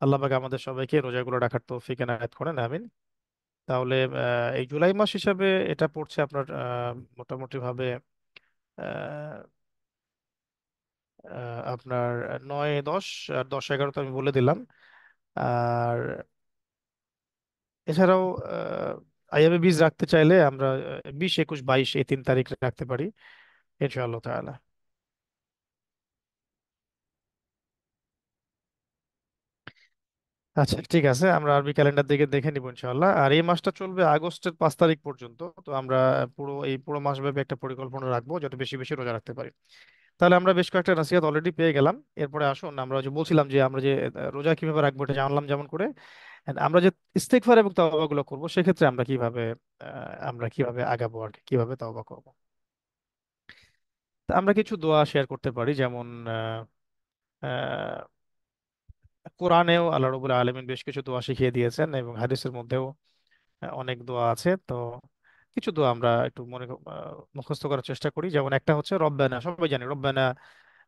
আল্লাহ পাক আমাদের সবাইকে রোজাগুলো রাখার তৌফিক এনায়েত করেন, আমিন। তাহলে এই জুলাই মাস হিসাবে এটা পড়ছে আপনার মোটামুটি ভাবে আপনার 9, 10 আর 10, 11 তো আমি বলে দিলাম। আর এছাড়াও আইএমএ বীজ রাখতে চাইলে আমরা 20, 21, 22 এই 3 তারিখ রাখতে পারি ইনশাআল্লাহ তাআলা। আচ্ছা ঠিক আছে, আমরা আরবি ক্যালেন্ডার দিকে দেখে নিব ইনশাআল্লাহ। আর এই মাসটা চলবে আগস্টের 5 তারিখ পর্যন্ত। তো আমরা পুরো মাস ব্যাপী একটা পরিকল্পনা রাখবো যাতে বেশি বেশি রোজা রাখতে পারি। তাহলে আমরা বেশ কয়েকটা নসিহত অলরেডি পেয়ে গেলাম। এরপরে আসুন আমরা যে বলছিলাম যে আমরা যে রোজা কিভাবে রাখবো এটা জানলাম যেমন করে, and আমরা যে ইস্তেগফার এবং তাওবা গুলো করবো সেক্ষেত্রে আমরা কিভাবে আগাবো আর কি, কিভাবে তাওবা করবো। তা আমরা কিছু দোয়া শেয়ার করতে পারি, যেমন আহ, আহ, কোরআনেও আল্লাহ রাব্বুল আলামিন বেশ কিছু দোয়া শিখিয়ে দিয়েছেন এবং হাদিসের মধ্যেও অনেক দোয়া আছে। তো কিছু দোয়া আমরা একটু মুখস্থ করার চেষ্টা করি। যেমন একটা হচ্ছে রব্বানা, সবাই জানি রব্বানা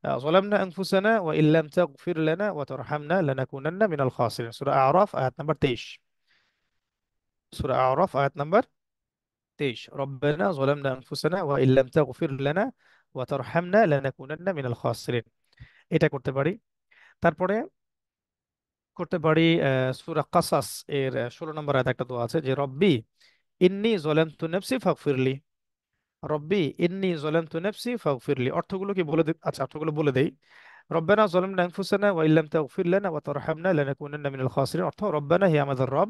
ظلمنا أنفسنا وإن لم تغفر لنا وترحمنا لنكونن من الخاسرين, সূরা আরাফ আয়াত নাম্বার 23। সূরা আরাফ আয়াত নাম্বার 23, রব্বানা ظلمنا أنفسنا وإن لم تغفر لنا وترحمنا لنكونن من الخاسرين, এটা করতে পারি। তারপরে করতে পারি সূরা কাসাস এর 16 নম্বর আয়াত একটা দোয়া আছে যে রব্বি ইন্নী যলামতু নাফসি ফাগফিরলি। রব্বি ইন্নী যলামতু নাফসি ফাগফিরলি, অর্থগুলো কি বলে আচ্ছা অর্থগুলো বলে দেই। রব্বানা যালামনা আনফুসানা ওয়া ইল্লাম তাগফির লানা ওয়া তারহামনা লানাকুনান্না মিনাল খাসিরিন, অর্থ রব্বানা হে আমাদের রব,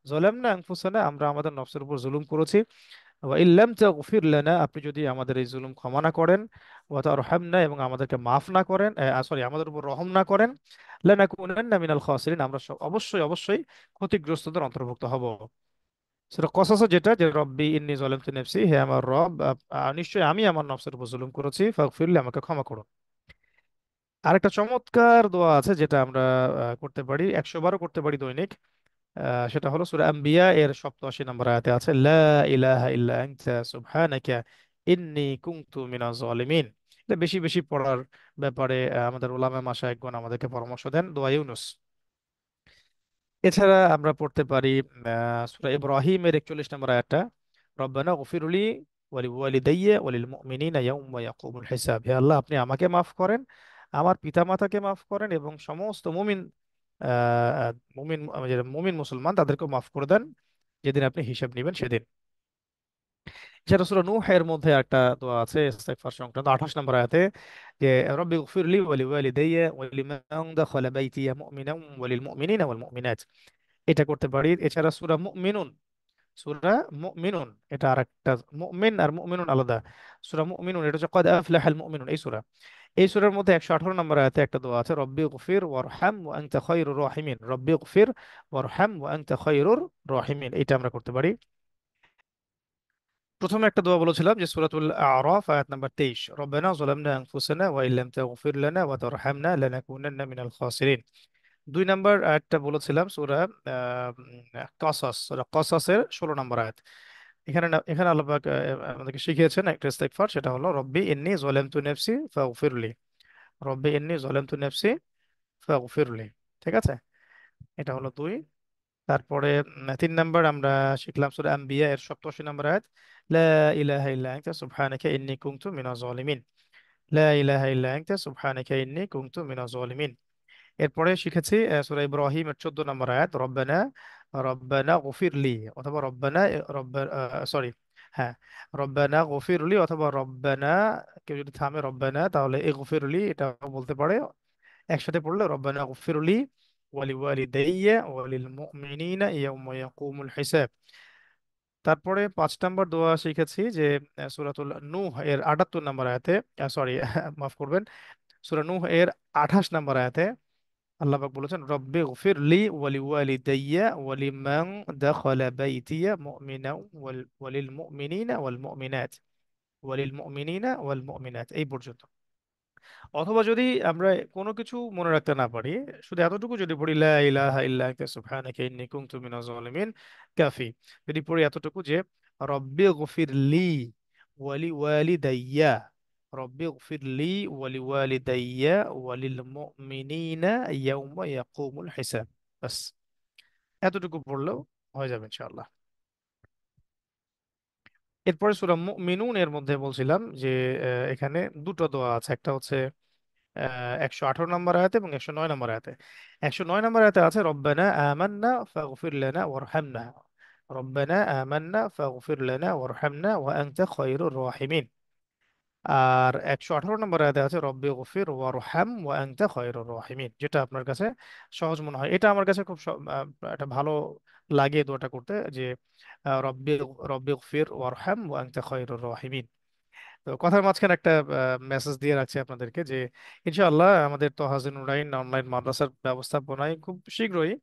যালামনা আনফুসানা আমরা আমাদের নফসের উপর জুলুম করেছি, ওয়া ইল্লাম তাগফির লানা আপনি যদি আমাদের এই জুলুম ক্ষমা না করেন, ওয়া তারহামনা এবং আমাদেরকে মাফ না করেন, সরি আমাদের উপর রহম না করেন, লানাকুনান্না মিনাল খাসিরিন আমরা অবশ্যই অবশ্যই ক্ষতিগ্রস্তদের অন্তর্ভুক্ত হব। সেটা কসাসা যেটা যে রব্বি ইন্নী যালামতু নাফসি, হে আমার রব নিশ্চয়ই আমি আমার নফসের উপর জুলুম করেছি, ফাগফিরলি আমাকে ক্ষমা করুন। আরেকটা চমৎকার দোয়া আছে যেটা আমরা করতে পারি, 100 বারও করতে পারি দৈনিক। সেটা হলো সূরা আম্বিয়া এর 87 নম্বর আয়াতে আছে লা ইলাহা ইল্লা আনতা সুবহানাকা ইন্নী কুনতু মিনাজ জালিমিন। এটা বেশি বেশি পড়ার ব্যাপারে আমাদের ওলামা মাশায়েখগণ আমাদেরকে পরামর্শ দেন, দোয়া ইউনুস। এছাড়া আমরা পড়তে পারি সূরা ইব্রাহিমের 41 নম্বর আয়াতটা, রব্বানা গফিরলি ওয়ালি ওয়ালিদাইয়া ওয়ালিল মুমিনিনা ইয়াউমা ইয়াকুমুল হিসাব। হে আল্লাহ, আপনি আমাকে মাফ করেন, আমার পিতামাতাকে মাফ করেন, এবং সমস্ত মুমিন মুমিন যেটা মুমিন মুসলমান তাদেরকেও মাফ করে দেন যেদিন আপনি হিসাব নেবেন সেদিন। এছাড়া সূরা নূহ এর মধ্যে একটা দোয়া আছে ইস্তেগফার সংক্রান্ত, 28 নম্বর আয়াতে, যে রব্বি গফিরলি ওয়ালি ওয়ালিদাইয়া ওয়ালিমান দাখালা বাইতিয়া মুমিনান ওয়ালিল মুমিনিনা ওয়াল মুমিনাত। এটা করতে পারি। এছাড়া সূরা মুমিনুন, সূরা মুমিনুন এটা আরেকটা, মুমিন আর মুমিনুন আলাদা। সূরা মুমিনুন এটা হচ্ছে কদ আফলাহাল মুমিনুন, এই সূরা। এই সূরার মধ্যে 118 নম্বর আয়াতে একটা দোয়া আছে, রব্বি গফির ওয়ারহাম ওয়া আনতা খায়রুর রাহিমিন, রব্বি গফির ওয়ারহাম ওয়া আনতা খায়রুর রাহিমিন। এটা আমরা করতে পারি। প্রথমে একটা দোয়া বলেছিলাম যে সূরাতুল আ'রাফ আয়াত নাম্বার 23, রব্বানা যালামনা আনফুসানা ওয়া ইল্লাম তাগফির লানা ওয়া তারহামনা লানাকুনান্না মিনাল খাসিরিন। 2 নম্বর আয়াতটা বলেছিলাম সূরা কসস, সূরা কসসের 16 নম্বর আয়াত। এখানে আল্লাহ পাক আমাদেরকে শিখিয়েছেন একটা ইস্তেগফার, সেটা হলো রব্বি ইন্নী যালামতু নাফসি ফাগফিরলি, রব্বি ইন্নী যালামতু নাফসি ফাগফিরলি। ঠিক আছে, এটা হলো 2। তারপরে 3 নম্বর আমরা শিখলাম সূরা আম্বিয়া এর 87 নম্বর আয়াত, লা ইলাহা ইল্লা আনতা সুবহানাকা ইন্নী কুনতু মিনাজ জালিমিন, লা ইলাহা ইল্লা আনতা সুবহানাকা ইন্নী কুনতু মিনাজ জালিমিন। এরপরে শিখেছি সূরা ইব্রাহিমের 14 নম্বর আয়াত, রব্বানা রব্বানা গফিরলি, অথবা রব্বানা সরি, হ্যাঁ, রব্বানা গফিরলি অথবা রব্বানা, কেউ যদি থামে রব্বানা তাহলে ইগফিরলি এটা বলতে পারে। একসাথে পড়লে রব্বানা গফিরলি ওয়ালি ওয়ালিদাইয়া ওয়ালিল মুমিনিনা ইয়াউমা ইয়াকুমুল হিসাব। তারপরে 5 নম্বর দোয়া শিখেছি যে সূরাতুল নূহ এর 78 নম্বর আয়াতে, সরি মাফ করবেন, সূরা নূহ এর 28 নম্বর আয়াতে আল্লাহ পাক বলেছেন, রব্বি গফির লি ওয়ালি ওয়ালিদাইয়া ওয়ালিমান দাখালা বাইতিয়া মুমিনা ওয়ালিল মুমিনিনা ওয়াল মুমিনাত, ওয়ালিল মুমিনিনা ওয়াল মুমিনাত, এই পর্যন্ত। অথবা যদি আমরা কোনো কিছু মনে রাখতে না পারি, শুধু এতটুকু যদি পড়ি, লা ইলাহা ইল্লা আনতা সুবহানাকা ইন্নী কুনতু মিনাজ জালিমিন, কাফি। যদি পড়ি এতটুকু যে রব্বি গফির লি ওয়ালি ওয়ালিদাইয়া, রব্বি গফির লি ওয়ালি ওয়ালিদাইয়া ওয়ালিল মুমিনিনা ইয়াউমা ইয়াকুমুল হিসাব, বাস এতটুকু পড়লেও হয়ে যাবে ইনশাআল্লাহ। এরপরে সূরা মুমিনুন এর মধ্যে বলছিলাম যে এখানে দুটো দোয়া আছে, একটা হচ্ছে 118 নম্বর আয়াতে এবং 109 নম্বর আয়াতে। 109 নম্বর আয়াতে আছে, রব্বানা আমান্না ফাগফির লানা ওয়ারহামনা, রব্বানা আমান্না ফাগফির লানা ওয়ারহামনা ওয়া আনতা খায়রুর রাহিমিন। আর 118 নম্বর আয়াতে আছে, রব্বি গফির ওয়ারহাম ওয়া আনতা খায়রুর রাহিমিন। যেটা আপনার কাছে সহজ মনে হয়, এটা আমার কাছে খুব একটা ভালো লাগে দোয়াটা করতে, যে রব্বি রব্বি গফির ওয়ারহাম ওয়া আনতা খায়রুর রাহিমিন। তো কথার মাঝখানে একটা মেসেজ দিয়ে রাখছি আপনাদেরকে যে ইনশাআল্লাহ আমাদের তহাজিন নুরাইন অনলাইন মাদ্রাসার ব্যবস্থাপনায় খুব শীঘ্রই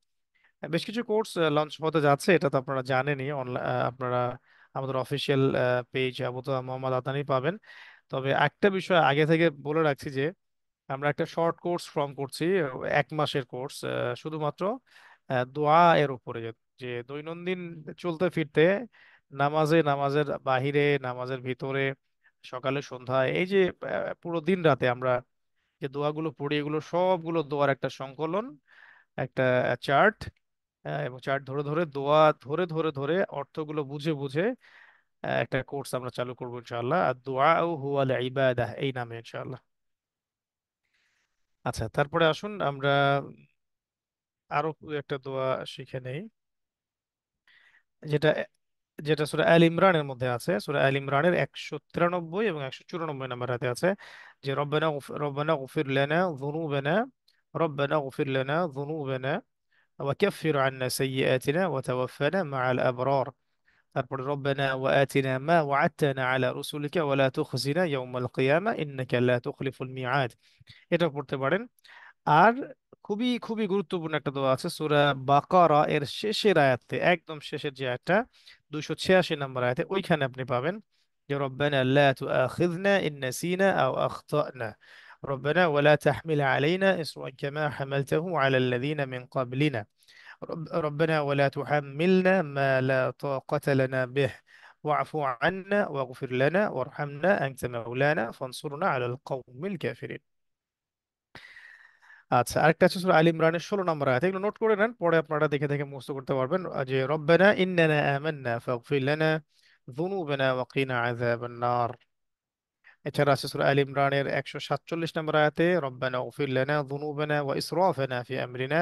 বেশ কিছু কোর্স লঞ্চ হতে যাচ্ছে, এটা তো আপনারা জানেনই। আপনারা আমাদের অফিসিয়াল পেজ আবু তোহা মোহাম্মদ আদনানি পাবেন। তবে একটা বিষয় আগে থেকে বলে রাখছি যে আমরা একটা শর্ট কোর্স ফর্ম করছি, 1 মাসের কোর্স, শুধুমাত্র দোয়া এর উপরে, যে যে দৈনন্দিন চলতে ফিরতে, নামাজের বাহিরে, নামাজের ভিতরে, সকালে সন্ধ্যায়, এই যে পুরো দিন রাতে আমরা যে দোয়াগুলো পড়ি, এগুলো সবগুলো দোয়ার একটা সংকলন, একটা চার্ট, এবং চার্ট ধরে ধরে দোয়া ধরে ধরে ধরে অর্থগুলো বুঝে বুঝে একটা কোর্স আমরা চালু করবো ইনশাআল্লাহ, আর দোয়া হুয়াল ইবাদাহ এই নামে ইনশাআল্লাহ। আচ্ছা, তারপরে আসুন আমরা আরো একটা দোয়া শিখে নেই, যেটা যেটা সূরা আল ইমরানের মধ্যে আছে। সূরা আল ইমরানের 193 এবং 194 নম্বর আয়াতে আছে যে রব্বানা গফির লানা যুনুবানা, রব্বানা গফির লানা যুনুবানা ওয়া কাফির আন্না সাইয়্যাতিনা ওয়া তাওয়াফানা মাআল আবরার। তারপরে রব্বানা ওয়া আতিনা মা ওয়া'আদতানা আলা রুসুলিকা ওয়া লা তুখজিনা ইয়াওমাল কিয়ামা ইন্নাকা লা তুখলিফুল মিআদ। এটা পড়তে পারেন। আর খুবই খুবই গুরুত্বপূর্ণ একটা দোয়া আছে সূরা বাকারা এর শেষের আয়াতে, একদম শেষের যে আয়াতটা, 286 নম্বর আয়াতে, ওইখানে আপনি পাবেন যে রব্বানা লা তুআখিযনা ইন নাসিনা আও আখতানা, রব্বানা ওয়া লা তাহমিল আলাইনা ইসরান কামা হামালতাহু আলা আল্লাযিনা মিন ক্বাবলিনা, ربنا ولا تحملنا ما لا طاقة لنا به ওয়াফু আন্না ওয়াগফির লানা ওয়ারহামনা আনতা মাওলানা ফানসুরনা আলাল কওমিল কাফিরিন। আচ্ছা, আরেকটা আছে সূরা আল ইমরানের 16 নম্বর আয়াত, এগুলো নোট করে নেন, পরে আপনারা দেখে দেখে মুখস্থ করতে পারবেন। যে রব্বানা ইন্নানা আমান্না ফাগফির লানা যুনুবানা ওয়া কিনা আযাবান নার। এছাড়া আছে সূরা আল ইমরানের 147 নম্বর আয়াতে রব্বানা ইগফির লানা যুনুবানা ওয়া ইসরাফানা ফি আমরিনা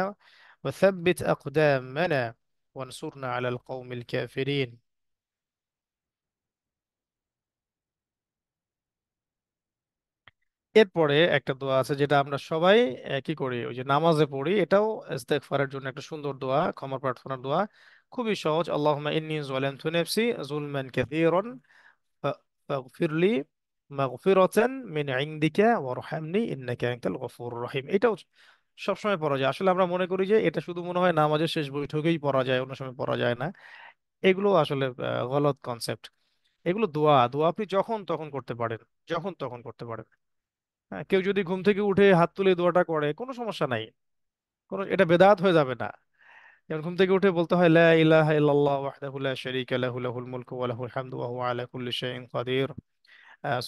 ওয়া সাব্বিত আকদামানা ওয়ানসুরনা আলাল কওমিল কাফিরিন। এরপরে একটা দোয়া আছে যেটা আমরা সবাই কি করি, ওই যে নামাজে পড়ি, এটাও ইস্তেগফারের জন্য একটা সুন্দর দোয়া, ক্ষমা প্রার্থনার দোয়া। খুবই সহজ, আল্লাহুম্মা ইন্নী যালামতু নাফসি যুলমান কাসীরান ফাগফিরলি মাগফিরাতান মিন ইনদিকা ওয়ারহামনি ইন্নাকা আনতাল গফুরুর রহিম। এটাও সবসময় পড়া যায়। আসলে আমরা মনে করি যে এটা শুধু মনে হয় নামাজের শেষ বৈঠকেই পড়া যায়, অন্য সময় পড়া যায় না। এগুলো আসলে গলত কনসেপ্ট। এগুলো দোয়া, দোয়া আপনি যখন তখন করতে পারেন, যখন তখন করতে পারেন। হ্যাঁ, কেউ যদি ঘুম থেকে উঠে হাত তুলে দোয়াটা করে কোনো সমস্যা নাই, কোনো এটা বেদাত হয়ে যাবে না। যেমন ঘুম থেকে উঠে বলতে হয় লা ইলাহা ইল্লাল্লাহ ওয়াহদাহু লা শারীকা লাহু লাহুল মুলকু ওয়া লাহুল হামদু ওয়া হুয়া আলা কুল্লি শাইইন কাদির,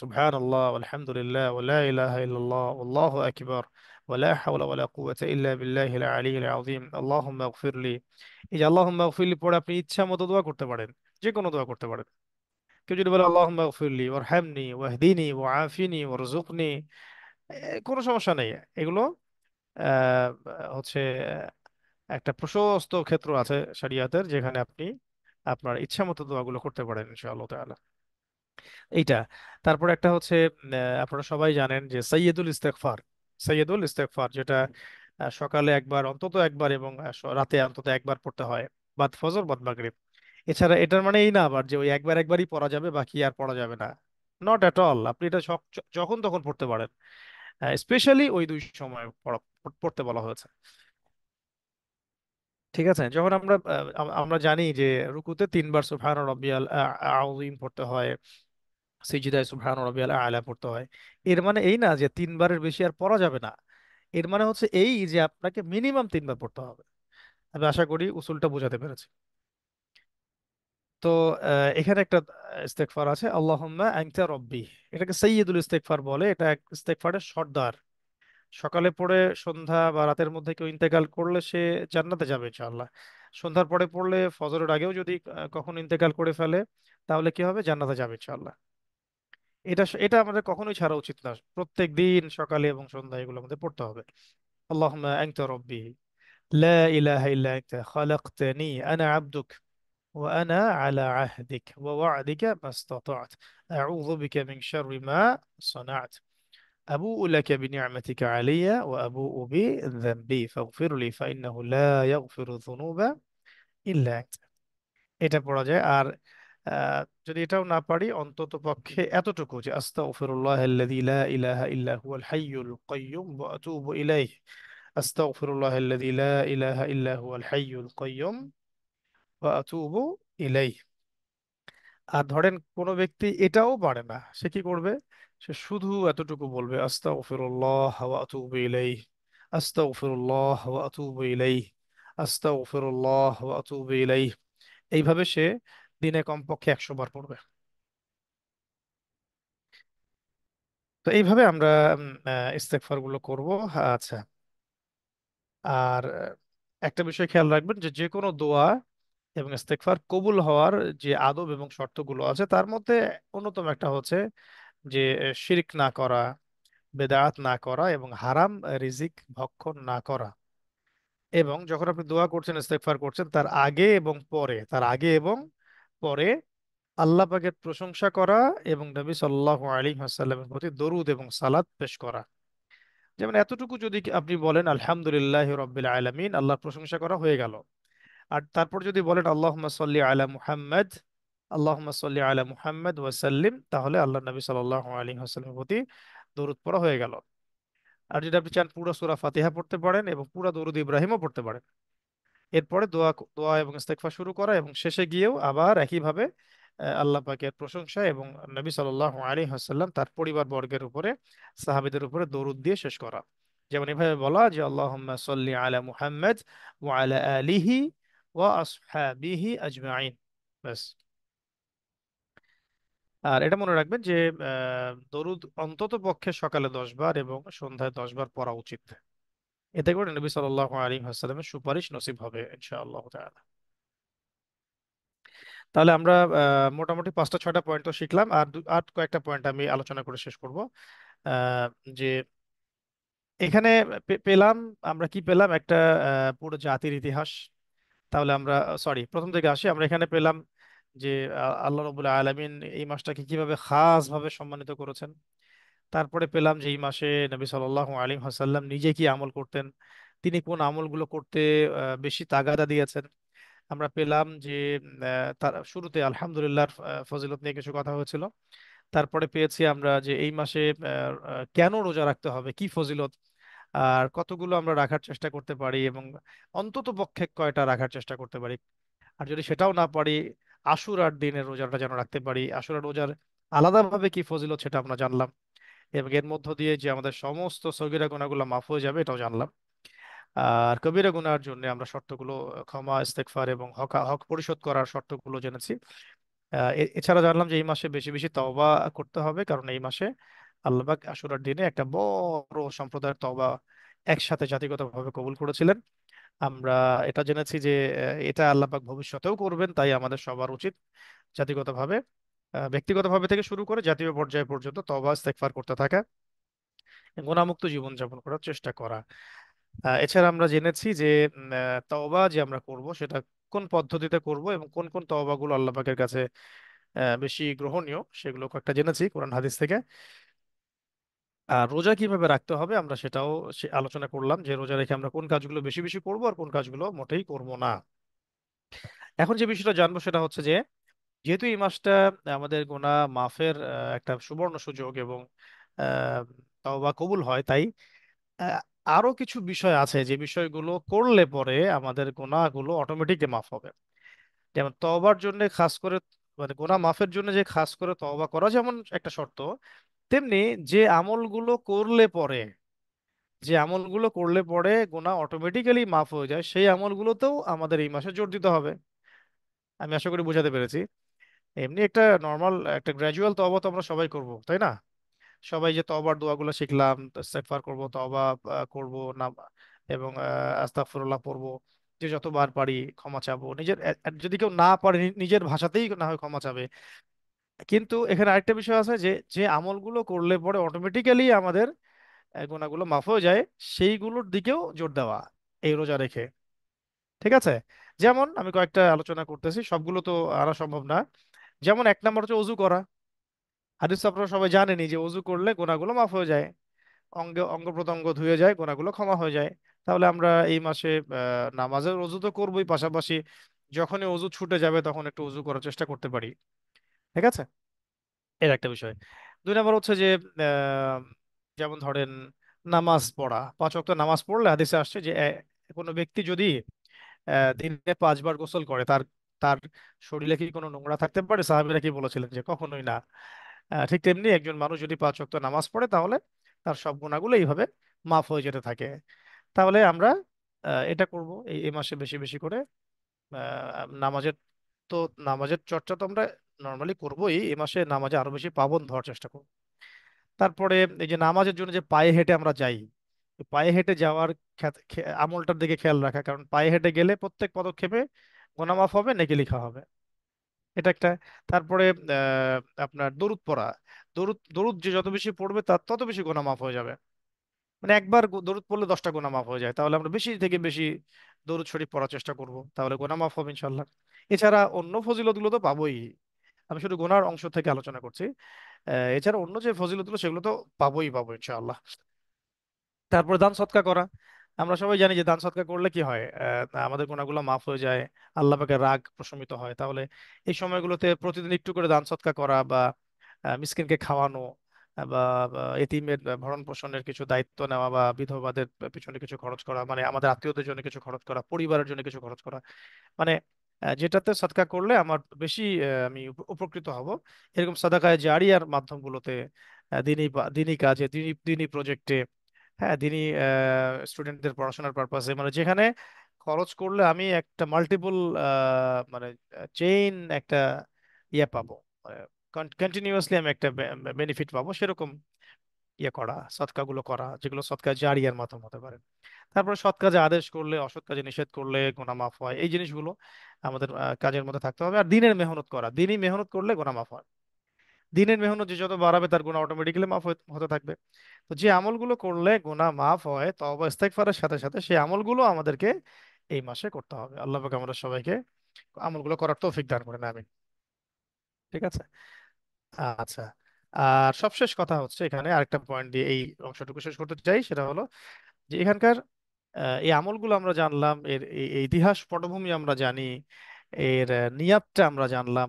সুবহানাল্লাহ ওয়ালহামদুলিল্লাহ ওয়া লা ইলাহা ইল্লাল্লাহ ওয়াল্লাহু আকবার ওয়া লা হাওলা ওয়া লা কুওয়াতা ইল্লা বিল্লাহিল আলিয়্যিল আযীম আল্লাহুম্মা ইগফিরলি। এই যে আল্লাহুম্মা ইগফিরলি পড়ে আপনি ইচ্ছা মতো দোয়া করতে পারেন, যে কোনো দোয়া করতে পারেন। কেউ যদি বলে আল্লাহুম্মা ইগফিরলি ওয়ারহামনি ওয়াহদিনি ওয়াআফিনি ওয়ারযুকনি, কোনো সমস্যা নেই। এগুলো আহ, হচ্ছে একটা প্রশস্ত ক্ষেত্র আছে শরিয়াতের, যেখানে আপনি আপনার ইচ্ছা মতো দোয়াগুলো করতে পারেন ইনশাআল্লাহ তাআলা। এইটা। তারপর একটা হচ্ছে আপনারা সবাই জানেন যে সাইয়্যিদুল ইস্তেগফার, সাইয়্যিদুল ইস্তেগফার যেটা সকালে একবার, অন্তত একবার, এবং রাতে অন্তত একবার পড়তে হয়, বাদ ফজর বাদ মাগরিব। এছাড়া এটার মানে এই না আবার যে ওই একবার একবারই পড়া যাবে, বাকি আর পড়া যাবে না। নট এট অল, আপনি এটা যখন তখন পড়তে পারেন। স্পেশালি ওই দুই সময় পড়তে বলা হয়েছে। ঠিক আছে, যখন আমরা আমরা জানি যে রুকুতে 3 বার সুবহান রব্বিয়াল আযীম পড়তে হয়, সিজদায় সুবহান রব্বিয়াল আ'লা পড়তে হয়। এর মানে এই না যে 3 বারের বেশি আর পড়া যাবে না। এর মানে হচ্ছে এই যে আপনাকে মিনিমাম 3 বার পড়তে হবে। আমি আশা করি উসুলটা বোঝাতে পেরেছি। তো এখানে একটা ইস্তেগফার আছে, আল্লাহুম্মা আনতা রব্বি। এটাকে সাইয়্যিদুল ইস্তেগফার বলে, এটা এক ইস্তেগফারের সর্দার। সকালে পড়ে সন্ধ্যা বা রাতের মধ্যে কেউ ইন্তেকাল করলে সে জান্নাতে যাবে ইনশাআল্লাহ। সন্ধ্যার পরে পড়লে, ফজরের আগেও যদি কখনো ইন্তেকাল করে ফেলে, তাহলে কি হবে, জান্নাতে যাবে ইনশাআল্লাহ। এটা এটা আমাদের কখনোই ছাড়া উচিত না, প্রত্যেক দিন সকালে এবং সন্ধ্যায় এগুলো আমাদের পড়তে হবে। আল্লাহুম্মা আনতা রব্বি লা ইলাহা ইল্লা আনতা খালাকতানি আনা আবদুক ওয়া আনা আলা আহদিক ওয়া ওয়া'দিকা মাস্তাতা'ত আউযু বিকা মিন শাররি মা সানা'ত أبوء لك بنعمتك علي وأبوء بذنبي فاغفر لي فإنه لا يغفر الذنوب إلا أنت। এটা পড়া যায়। আর যদি এটাও না পারি, অন্তত পক্ষে এতটুকু যে আস্তাগফিরুল্লাহ আল্লাযী লা ইলাহা ইল্লা হুয়াল হাইয়ুল কাইয়্যুম ওয়া আতুবু ইলাইহি, আস্তাগফিরুল্লাহ আল্লাযী লা ইলাহা ইল্লা হুয়াল হাইয়ুল কাইয়্যুম ওয়া আতুবু ইলাইহি। আর ধরেন কোনো ব্যক্তি এটাও পারে না, সে কি করবে? সে শুধু এতটুকু বলবে আস্তাগফিরুল্লাহ ওয়া আতুবু ইলাইহি, আস্তাগফিরুল্লাহ ওয়া আতুবু ইলাইহি, আস্তাগফিরুল্লাহ ওয়া আতুবু ইলাইহি। এইভাবে সে দিনে কমপক্ষে 100 বার পড়বে। তো এইভাবে আমরা ইস্তেগফার গুলো করব। আচ্ছা, আর একটা বিষয় খেয়াল রাখবেন যে যে কোনো দোয়া এবং ইস্তেগফার কবুল হওয়ার যে আদব এবং শর্তগুলো আছে, তার মধ্যে অন্যতম একটা হচ্ছে যে শিরক না করা, বেদাত না করা, এবং হারাম রিজিক ভক্ষণ না করা। এবং যখন আপনি দোয়া করছেন, ইস্তেগফার করছেন, তার আগে এবং পরে, তার আগে এবং পরে আল্লাহ পাকের প্রশংসা করা এবং নবী সাল্লাল্লাহু আলাইহি ওয়াসাল্লামের প্রতি দরুদ এবং সালাত পেশ করা। যেমন এতটুকু যদি আপনি বলেন আলহামদুলিল্লাহি রাব্বিল আলামিন, আল্লাহর প্রশংসা করা হয়ে গেল। আর তারপর যদি বলেন আল্লাহুম্মা সাল্লি আলা মুহাম্মদ, আল্লাহুম্মা সাল্লি আলা মুহাম্মদ ওয়া সাল্লিম, তাহলে আল্লাহ নবী সাল্লাল্লাহু আলাইহি ওয়াসাল্লামের প্রতি দরুদ পড়া হয়ে গেল। আর যদি আপনি চান পুরো সূরা ফাতিহা পড়তে পারেন এবং পুরো দরুদ ইব্রাহিমও পড়তে পারেন। এরপরে দোয়া দোয়া এবং ইস্তেগফার শুরু করা, এবং শেষে গিয়েও আবার একইভাবে আল্লাহ পাকের প্রশংসা এবং নবী সাল্লাল্লাহু আলাইহি ওয়াসাল্লাম তার পরিবার বর্গের উপরে, সাহাবীদের উপরে দরুদ দিয়ে শেষ করা। যেমন এভাবে বলা যে আল্লাহুম্মা সাল্লি আলা মুহাম্মদ ওয়া আলা আলিহি ওয়া আসহাবিহি আজমাইন। ব্যাস। আর এটা মনে রাখবেন যে দরুদ অন্তত পক্ষে সকালে 10 বার এবং সন্ধ্যায় 10 বার পড়া উচিত। এতে করে নবী সাল্লাল্লাহু আলাইহি ওয়াসাল্লামের সুপারিশ নসিব হবে ইনশাআল্লাহ তাআলা। তাহলে আমরা মোটামুটি 5টা 6টা পয়েন্ট তো শিখলাম, আর আর কয়েকটা পয়েন্ট আমি আলোচনা করে শেষ করব। যে এখানে পেলাম, আমরা কি পেলাম, একটা পুরো জাতির ইতিহাস। তাহলে আমরা, সরি, প্রথম থেকে আসি। আমরা এখানে পেলাম যে আল্লাহ রাব্বুল আলামিন এই মাসটাকে কিভাবে খাস ভাবে সম্মানিত করেছেন। তারপরে পেলাম যে এই মাসে নবী সাল্লাল্লাহু আলাইহি ওয়াসাল্লাম নিজে কি আমল করতেন, তিনি কোন আমলগুলো করতে বেশি তাগাদা দিয়েছেন। আমরা পেলাম যে তার শুরুতে আলহামদুলিল্লাহর ফজিলত নিয়ে কিছু কথা হয়েছিল। তারপরে পেয়েছি আমরা যে এই মাসে কেন রোজা রাখতে হবে, কি ফজিলত, আর কতগুলো আমরা রাখার চেষ্টা করতে পারি, এবং অন্তত পক্ষে কয়টা রাখার চেষ্টা করতে পারি। আর যদি সেটাও না পারি, আশুরার দিনের রোজাটা যেন রাখতে পারি। আশুরার রোজার আলাদাভাবে কি ফজিলত সেটা আমরা জানলাম, এবং এর মধ্য দিয়ে যে আমাদের সমস্ত সগীরা গুনাহগুলো মাফ হয়ে যাবে এটাও জানলাম। আর কবিরা গুনার জন্য আমরা শর্তগুলো, ক্ষমা, ইস্তেগফার এবং হক হক পরিশোধ করার শর্তগুলো জেনেছি। এছাড়া জানলাম যে এই মাসে বেশি বেশি তওবা করতে হবে, কারণ এই মাসে আল্লাহ পাক আশুরার দিনে একটা বড় সম্প্রদায়ের তওবা একসাথে জাতিগতভাবে কবুল করেছিলেন। আমরা এটা জেনেছি যে এটা আল্লাহ পাক ভবিষ্যতেও করবেন, তাই আমাদের সবার উচিত জাতিগতভাবে, ব্যক্তিগতভাবে থেকে শুরু করে জাতীয় পর্যায় পর্যন্ত তওবা ইস্তেগফার করতে থাকা, গুনাহমুক্ত জীবনযাপন করার চেষ্টা করা। এছাড়া আমরা জেনেছি যে তওবা যে আমরা করব সেটা কোন পদ্ধতিতে করব, এবং কোন কোন তওবাগুলো আল্লাহ পাকের কাছে বেশি গ্রহণীয়, সেগুলো কয়েকটা জেনেছি কোরআন হাদিস থেকে। আর রোজা কিভাবে রাখতে হবে আমরা সেটাও আলোচনা করলাম, যে রোজা রেখে আমরা কোন কাজগুলো বেশি বেশি করব আর কোন কাজগুলো মোটেই করব না। এখন যে বিষয়টা জানবো সেটা হচ্ছে যে, যেহেতু এই মাসটা আমাদের গুনাহ মাফের একটা সুবর্ণ সুযোগ, এবং আহ, তওবা কবুল হয়, তাই আহ, আরো কিছু বিষয় আছে যে বিষয়গুলো করলে পরে আমাদের গুনাহগুলো অটোমেটিকলি মাফ হবে। যেমন তওবার জন্য খাস করে, মানে গুনাহ মাফের জন্য যে খাস করে তওবা করা যেমন একটা শর্ত, তেমনি যে আমলগুলো করলে পরে, যে আমলগুলো করলে পরে গুনাহ অটোমেটিক্যালি মাফ হয়ে যায়, সেই আমলগুলোতেও আমাদের এই মাসে জোর দিতে হবে। আমি আশা করি বোঝাতে পেরেছি। এমনি একটা নর্মাল একটা গ্র্যাজুয়াল তওবা তো আমরা সবাই করব, তাই না? সবাই যে তওবার দোয়াগুলো শিখলাম, ইস্তেগফার করব, তওবা করব না, এবং আস্তাগফিরুল্লাহ পড়বো, যে যতবার পারি ক্ষমা চাবো নিজের, যদি কেউ না পারে নিজের ভাষাতেই না হয় ক্ষমা চাবে। কিন্তু এখানে আরেকটা বিষয় আছে যে যে আমলগুলো করলে পরে অটোমেটিক্যালি আমাদের গুনাহগুলো মাফ হয়ে যায়, সেইগুলোর দিকেও জোর দেওয়া এই রোজা রেখে। ঠিক আছে? যেমন আমি কয়েকটা আলোচনা করতেছি, সবগুলো তো আনা সম্ভব না। যেমন 1 নম্বর হচ্ছে অজু করা। হাদিস তো আপনারা সবাই জানেনই যে অজু করলে গুনাহগুলো মাফ হয়ে যায়, অঙ্গ অঙ্গ প্রত্যঙ্গ ধুয়ে যায়, গুনাহগুলো ক্ষমা হয়ে যায়। তাহলে আমরা এই মাসে নামাজের অজু তো করবোই, পাশাপাশি যখনই অজু ছুটে যাবে তখন একটু অজু করার চেষ্টা করতে পারি। ঠিক আছে? এর একটা বিষয়। 2 নম্বর হচ্ছে যে আহ, যেমন ধরেন নামাজ পড়া, 5 ওয়াক্ত নামাজ পড়লে হাদিসে আসছে যে কোনো ব্যক্তি যদি দিনে 5 বার গোসল করে, তার তার শরীরে কি কোনো নোংরা থাকতে পারে? সাহাবীরা কি বলেছিলেন যে কখনোই না। ঠিক তেমনি একজন মানুষ যদি 5 ওয়াক্ত নামাজ পড়ে, তাহলে তার সব গুনাহগুলো এইভাবে মাফ হয়ে যেতে থাকে। তাহলে আমরা এটা করব এই মাসে বেশি বেশি করে। নামাজের তো নামাজের চর্চা তো আমরা নর্মালি করবোই, এই মাসে নামাজে আরো বেশি পাবন ধরার চেষ্টা করব। তারপরে এই যে নামাজের জন্য যে পায়ে হেঁটে আমরা যাই, এই পায়ে হেঁটে যাওয়ার আমলটার দিকে খেয়াল রাখা, কারণ পায়ে হেঁটে গেলে প্রত্যেক পদক্ষেপে গুনাহ মাফ হবে, নেকি লেখা হবে। এটা একটা। তারপরে আপনার দরুদ পড়া। দরুদ দরুদ যে যত বেশি পড়বে তার তত বেশি গুনাহ মাফ হয়ে যাবে। মানে একবার দরুদ পড়লে 10টা গুনাহ মাফ হয়ে যায়, তাহলে আমরা বেশি থেকে বেশি দরুদ শরীফ পড়ার চেষ্টা করব, তাহলে গুনাহ মাফ হবে ইনশাল্লাহ। এছাড়া অন্য ফজিলতগুলো তো পাবোই, আমি শুধু গুনার অংশ থেকে আলোচনা করছি। এছাড়া অন্য যে ফজিলতগুলো সেগুলো তো পাবো ইনশাআল্লাহ। তারপরে দান সৎকা করা। আমরা সবাই জানি যে দান সৎকা করলে কি হয়, আমাদের গুনাহগুলো মাফ হয়ে যায়, আল্লাহ পাকের রাগ প্রশমিত হয়। তাহলে এই সময়গুলোতে প্রতিদিন একটু করে দান সৎকা করা, বা মিসকিনকে খাওয়ানো, বা এতিমের ভরণ পোষণের কিছু দায়িত্ব নেওয়া, বা বিধবাদের পিছনে কিছু খরচ করা, মানে আমাদের আত্মীয়দের জন্য কিছু খরচ করা, পরিবারের জন্য কিছু খরচ করা, মানে যেটাতে সদকা করলে আমার বেশি আমি উপকৃত হব, এরকম সাদাকায়ে জারিয়ার মাধ্যমগুলোতে, দিনী কাজে, দিনী প্রজেক্টে, হ্যাঁ, দিনী স্টুডেন্টদের পড়াশোনার পারপাসে, মানে যেখানে খরচ করলে আমি একটা মাল্টিপল, মানে চেইন একটা ইয়ে পাবো, কন্টিনিউয়াসলি আমি একটা বেনিফিট পাবো, সেরকম ইয়ে করা, সৎকাগুলো করা, যেগুলো সৎকা জারিয়ার মাধ্যমে হতে পারে। তারপরে সৎ কাজে আদেশ করলে, অসৎ কাজে নিষেধ করলে গুনাহ মাফ হয়, এই জিনিসগুলো আমাদের কাজের মধ্যে থাকতে হবে। আর দিনের মেহনত করা, দিনই মেহনত করলে গুনাহ মাফ হয়। দিনের মেহনত যে যত বাড়াবে তার গুনাহ অটোমেটিক্যালি মাফ হতে থাকবে। তো যে আমলগুলো করলে গুনাহ মাফ হয় তওবা ইস্তেগফারের সাথে সাথে, সেই আমলগুলো আমাদেরকে এই মাসে করতে হবে। আল্লাহ পাক আমাদের সবাইকে আমলগুলো করার তৌফিক দান করেন, আমিন। ঠিক আছে। আচ্ছা, আর সবশেষ কথা হচ্ছে, এখানে আরেকটা পয়েন্ট দিয়ে এই অংশটুকু শেষ করতে চাই, সেটা হলো যে এখানকার এই আমলগুলো আমরা জানলাম, এর এই ইতিহাস পটভূমি আমরা জানি, এর নিয়াতটা আমরা জানলাম।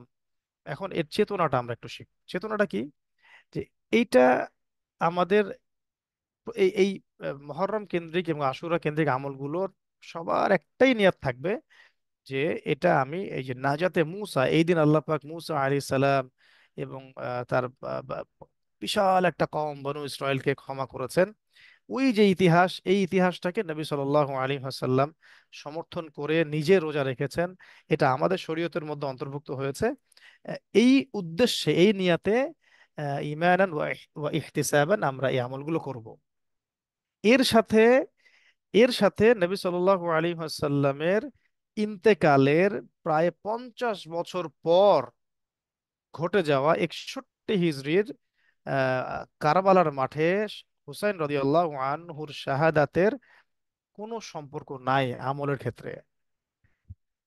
এখন এর চেতনাটা আমরা একটু শিখি। চেতনাটা কি? যে এইটা আমাদের এই এই মহররম কেন্দ্রিক এবং আশুরা কেন্দ্রিক আমলগুলোর সবার একটাই নিয়াত থাকবে, যে এটা আমি এই যে নাজাতে মুসা, এই দিন আল্লাহ পাক মুসা আলাইহিস সালাম এবং তার বিশাল একটা কওম বনু ইসরায়েলকে ক্ষমা করেছেন, ওই যে ইতিহাস, এই ইতিহাসটাকে নবী সাল্লাল্লাহু আলাইহি ওয়াসাল্লাম সমর্থন করে নিজে রোজা রেখেছেন, এটা আমাদের শরীয়তের মধ্যে অন্তর্ভুক্ত হয়েছে। এই উদ্দেশ্যে, এই নিয়াতে ইমানান ওয়া ইহতিসাবান আমরা এই আমলগুলো করব। এর সাথে এর সাথে নবী সাল্লাল্লাহু আলাইহি ওয়াসাল্লামের ইন্তেকালের প্রায় 50 বছর পর ঘটে যাওয়া 61 হিজরির কারবালার মাঠে হুসাইন রাদিয়াল্লাহু আনহুর শাহাদাতের কোনো সম্পর্ক নাই আমলের ক্ষেত্রে।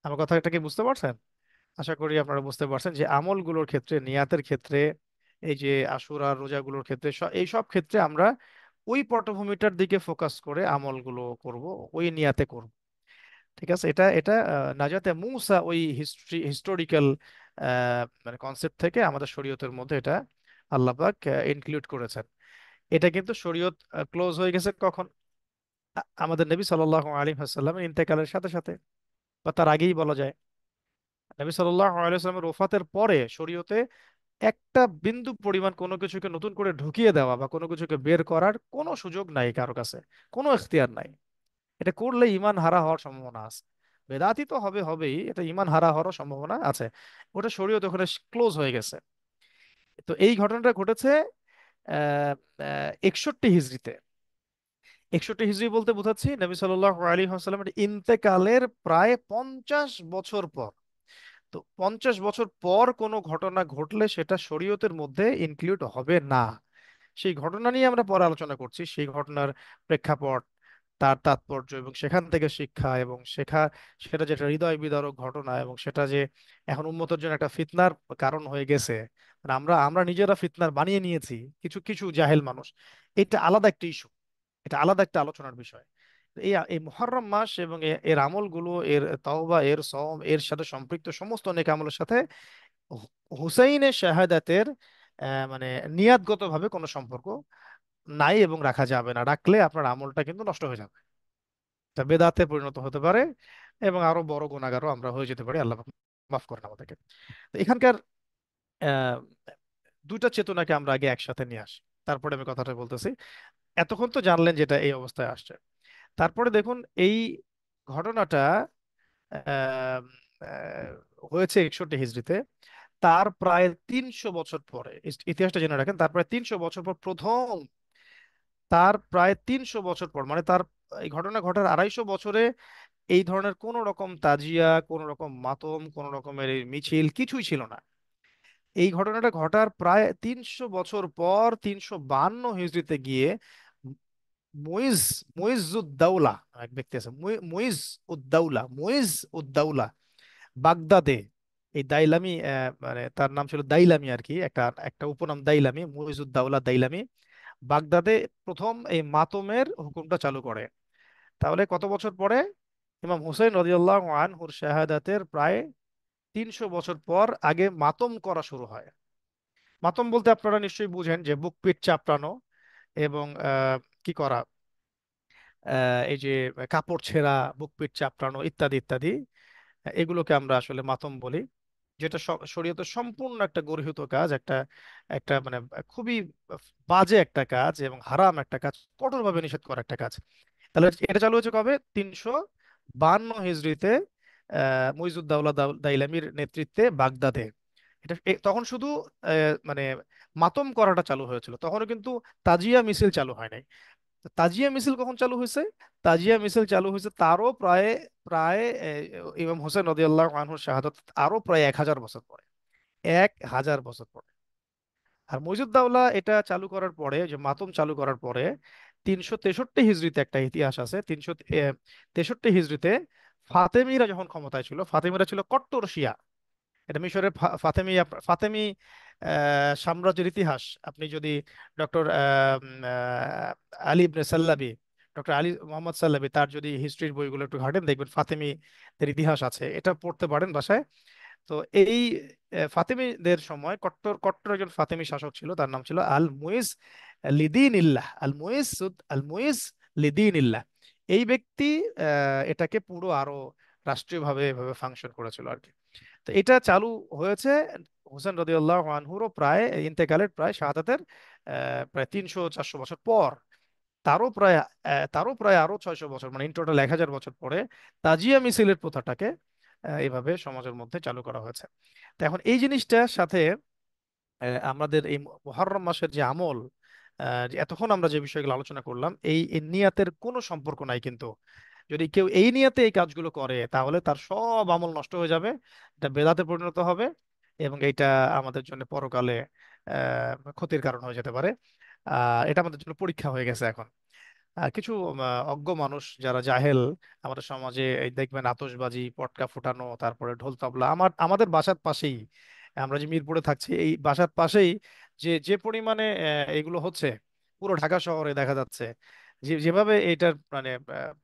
আমার কথাটা কি বুঝতে পারছেন? আশা করি আপনারা বুঝতে পারছেন যে আমলগুলোর ক্ষেত্রে, নিয়াতের ক্ষেত্রে, এই যে আশুরা রোজাগুলোর ক্ষেত্রে, এই সব ক্ষেত্রে আমরা ওই পটভূমিটার দিকে ফোকাস করে আমলগুলো করব, ওই নিয়াতে করব। ঠিক আছে। এটা এটা নাজাতে মুসা ওই হিস্টোরিক্যাল মানে কনসেপ্ট থেকে আমাদের শরীয়তের মধ্যে এটা আল্লাহ পাক ইনক্লুড করেছেন। এটা কিন্তু শরীয়ত ক্লোজ হয়ে গেছে কখন? আমাদের নবী সাল্লাল্লাহু আলাইহি ওয়াসাল্লামের ইন্তেকালের সাথে সাথে, বা তার আগেই বলা যায়। নবী সাল্লাল্লাহু আলাইহি ওয়াসাল্লামের ওফাতের পরে শরীয়তে একটা বিন্দু পরিমাণ কোনো কিছুকে নতুন করে ঢুকিয়ে দেওয়া বা কোনো কিছুকে বের করার কোনো সুযোগ নাই কারো কাছে, কোনো এখতিয়ার নাই। এটা করলে ইমান হারা হওয়ার সম্ভাবনা আছে। বেদাতি তো হবেই, এটা ইমান হারা হওয়ারও সম্ভাবনা আছে। ওটা শরীয়ত ওখানে ক্লোজ হয়ে গেছে। তো এই ঘটনাটা ঘটেছে 61 হিজরিতে। 61 হিজরি বলতে বোঝাচ্ছি নবী সাল্লাল্লাহু আলাইহি ওয়াসাল্লামের ইন্তেকালের প্রায় 50 বছর পর। তো 50 বছর পর কোনো ঘটনা ঘটলে সেটা শরীয়তের মধ্যে ইনক্লুড হবে না। সেই ঘটনা নিয়ে আমরা পরে আলোচনা করছি, সেই ঘটনার প্রেক্ষাপট, তার তাৎপর্য এবং সেখান থেকে শিক্ষা, এবং সেটা যেটা হৃদয় বিদারক ঘটনা, এবং সেটা যে এখন উম্মতের জন্য একটা ফিতনার কারণ হয়ে গেছে, মানে আমরা আমরা নিজেরা ফিতনার বানিয়ে নিয়েছি কিছু কিছু জাহেল মানুষ। এটা আলাদা একটা ইস্যু, এটা আলাদা একটা আলোচনার বিষয়। এই এই মুহররম মাস এবং এর আমলগুলো, এর তওবা, এর সওম, এর সাথে সম্পৃক্ত সমস্ত নেক আমলের সাথে হুসাইনের শাহাদাতের মানে নিয়াতগতভাবে কোনো সম্পর্ক নাই, এবং রাখা যাবে না। রাখলে আপনার আমলটা কিন্তু নষ্ট হয়ে যাবে, এটা বেদাতে পরিণত হতে পারে, এবং আরো বড় গুনাহগারও আমরা হয়ে যেতে পারি। আল্লাহ মাফ করেন আমাদেরকে। তো এখানকার আহ, দুইটা চেতনাকে আমরা আগে একসাথে নিয়ে আসি, তারপরে আমি কথাটা বলতেছি। এতক্ষণ তো জানলেন যেটা এই অবস্থায় আসছে। তারপরে দেখুন, এই ঘটনাটা আহ, হয়েছে 61 হিজড়িতে। তার প্রায় 300 বছর পরে, ইতিহাসটা জেনে রাখেন, তার প্রায় 300 বছর পর প্রথম, তার প্রায় 300 বছর পর, মানে তার এই ঘটনা ঘটার 250 বছরে এই ধরনের কোন রকম তাজিয়া, কোন রকম মাতম, কোন রকমের এই মিছিল কিছুই ছিল না। এই ঘটনাটা ঘটার প্রায় 300 বছর পর 352 হিজরিতে গিয়ে মুইজ মুইজউদ্দৌলা, এক ব্যক্তি আছে, মুইজ উদ্দৌলা, বাগদাদে। এই দাইলামি মানে তার নাম ছিল দাইলামি আর কি, একটা একটা উপনাম দাইলামি, মুইজউদ্দৌলা দাইলামি বাগদাদে প্রথম এই মাতমের হুকুমটা চালু করে। তাহলে কত বছর পরে? ইমাম হুসাইন রাদিয়াল্লাহু আনহুর শাহাদাতের প্রায় 300 বছর পর আগে মাতম করা শুরু হয়। মাতম বলতে আপনারা নিশ্চয়ই বুঝেন যে বুক পিঠ চাপড়ানো, এবং কি করা, এই যে কাপড় ছেঁড়া, বুক পিঠ চাপড়ানো ইত্যাদি ইত্যাদি, এগুলোকে আমরা আসলে মাতম বলি। যেটা শরীয়তের সম্পূর্ণ একটা গর্হিত কাজ, একটা একটা মানে খুবই বাজে একটা কাজ এবং হারাম একটা কাজ, কঠোরভাবে নিষেধ করা একটা কাজ। তাহলে এটা চালু হয়েছে কবে? 352 হিজরিতে মুইজুদ্দৌলা দাইলামির নেতৃত্বে বাগদাদে। তখন শুধু মানে মাতম করাটা চালু হয়েছিল, তখনও কিন্তু তাজিয়া মিছিল চালু হয় নাই। তো তাজিয়া মিছিল কখন চালু হয়েছে? তাজিয়া মিছিল চালু হয়েছে তারও প্রায় প্রায় ইমাম হোসেন রাদিয়াল্লাহু আনহুর শাহাদাত আরো প্রায় 1000 বছর পরে। 1000 বছর পরে। আর মইজুদ্দৌলা এটা চালু করার পরে, যে মাতম চালু করার পরে 363 হিজরিতে একটা ইতিহাস আছে। 363 হিজরিতে ফাতেমিরা যখন ক্ষমতায় ছিল, ফাতেমিরা ছিল কট্টর শিয়া। এটা মিশরের ফাতেমি সাম্রাজ্যের ইতিহাস। আপনি যদি ডক্টর আলী ইবনে সাল্লাবি, ডক্টর আলী মোহাম্মদ সাল্লাবি, তার যদি হিস্ট্রির বইগুলো একটু ঘাটেন, দেখবেন ফাতেমিদের ইতিহাস আছে, এটা পড়তে পারেন বাসায়। তো এই ফাতেমিদের সময় কট্টর কট্টর একজন ফাতেমি শাসক ছিল, তার নাম ছিল আল মুইজ লিদিন ইল্লাহ। আল মুইজ লিদিন ইল্লাহ। এই ব্যক্তি এটাকে পুরো আরো রাষ্ট্রীয়ভাবে এভাবে ফাংশন করেছিল আর কি। তো এটা চালু হয়েছে হোসেন রাদিয়াল্লাহু আনহুরও প্রায় ইন্তেকালের, প্রায় শাহাদাতের প্রায় 300-400 বছর পর। তারও প্রায় আরো 600 বছর, মানে ইন টোটাল 1000 বছর পরে তাজিয়া মিছিলের প্রথাটাকে এইভাবে সমাজের মধ্যে চালু করা হয়েছে। তো এখন এই জিনিসটার সাথে আমাদের এই মুহররম মাসের যে আমল, যে এতক্ষণ আমরা যে বিষয়গুলো আলোচনা করলাম, এই নিয়াতের কোনো সম্পর্ক নাই কিন্তু। যদি কেউ এই নিয়াতে এই কাজগুলো করে তাহলে তার সব আমল নষ্ট হয়ে যাবে, এটা বেদাতে পরিণত হবে, এবং এটা আমাদের জন্য পরকালে ক্ষতির কারণ হয়ে যেতে পারে। এটা আমাদের জন্য পরীক্ষা হয়ে গেছে এখন। কিছু অজ্ঞ মানুষ যারা জাহেল আমাদের সমাজে, এই দেখবেন আতশবাজি, পটকা ফুটানো, তারপরে ঢোল তবলা, আমাদের বাসার পাশেই, আমরা যে মিরপুরে থাকছি এই বাসার পাশেই যে যে পরিমাণে এগুলো হচ্ছে, পুরো ঢাকা শহরে দেখা যাচ্ছে যেভাবে এটার মানে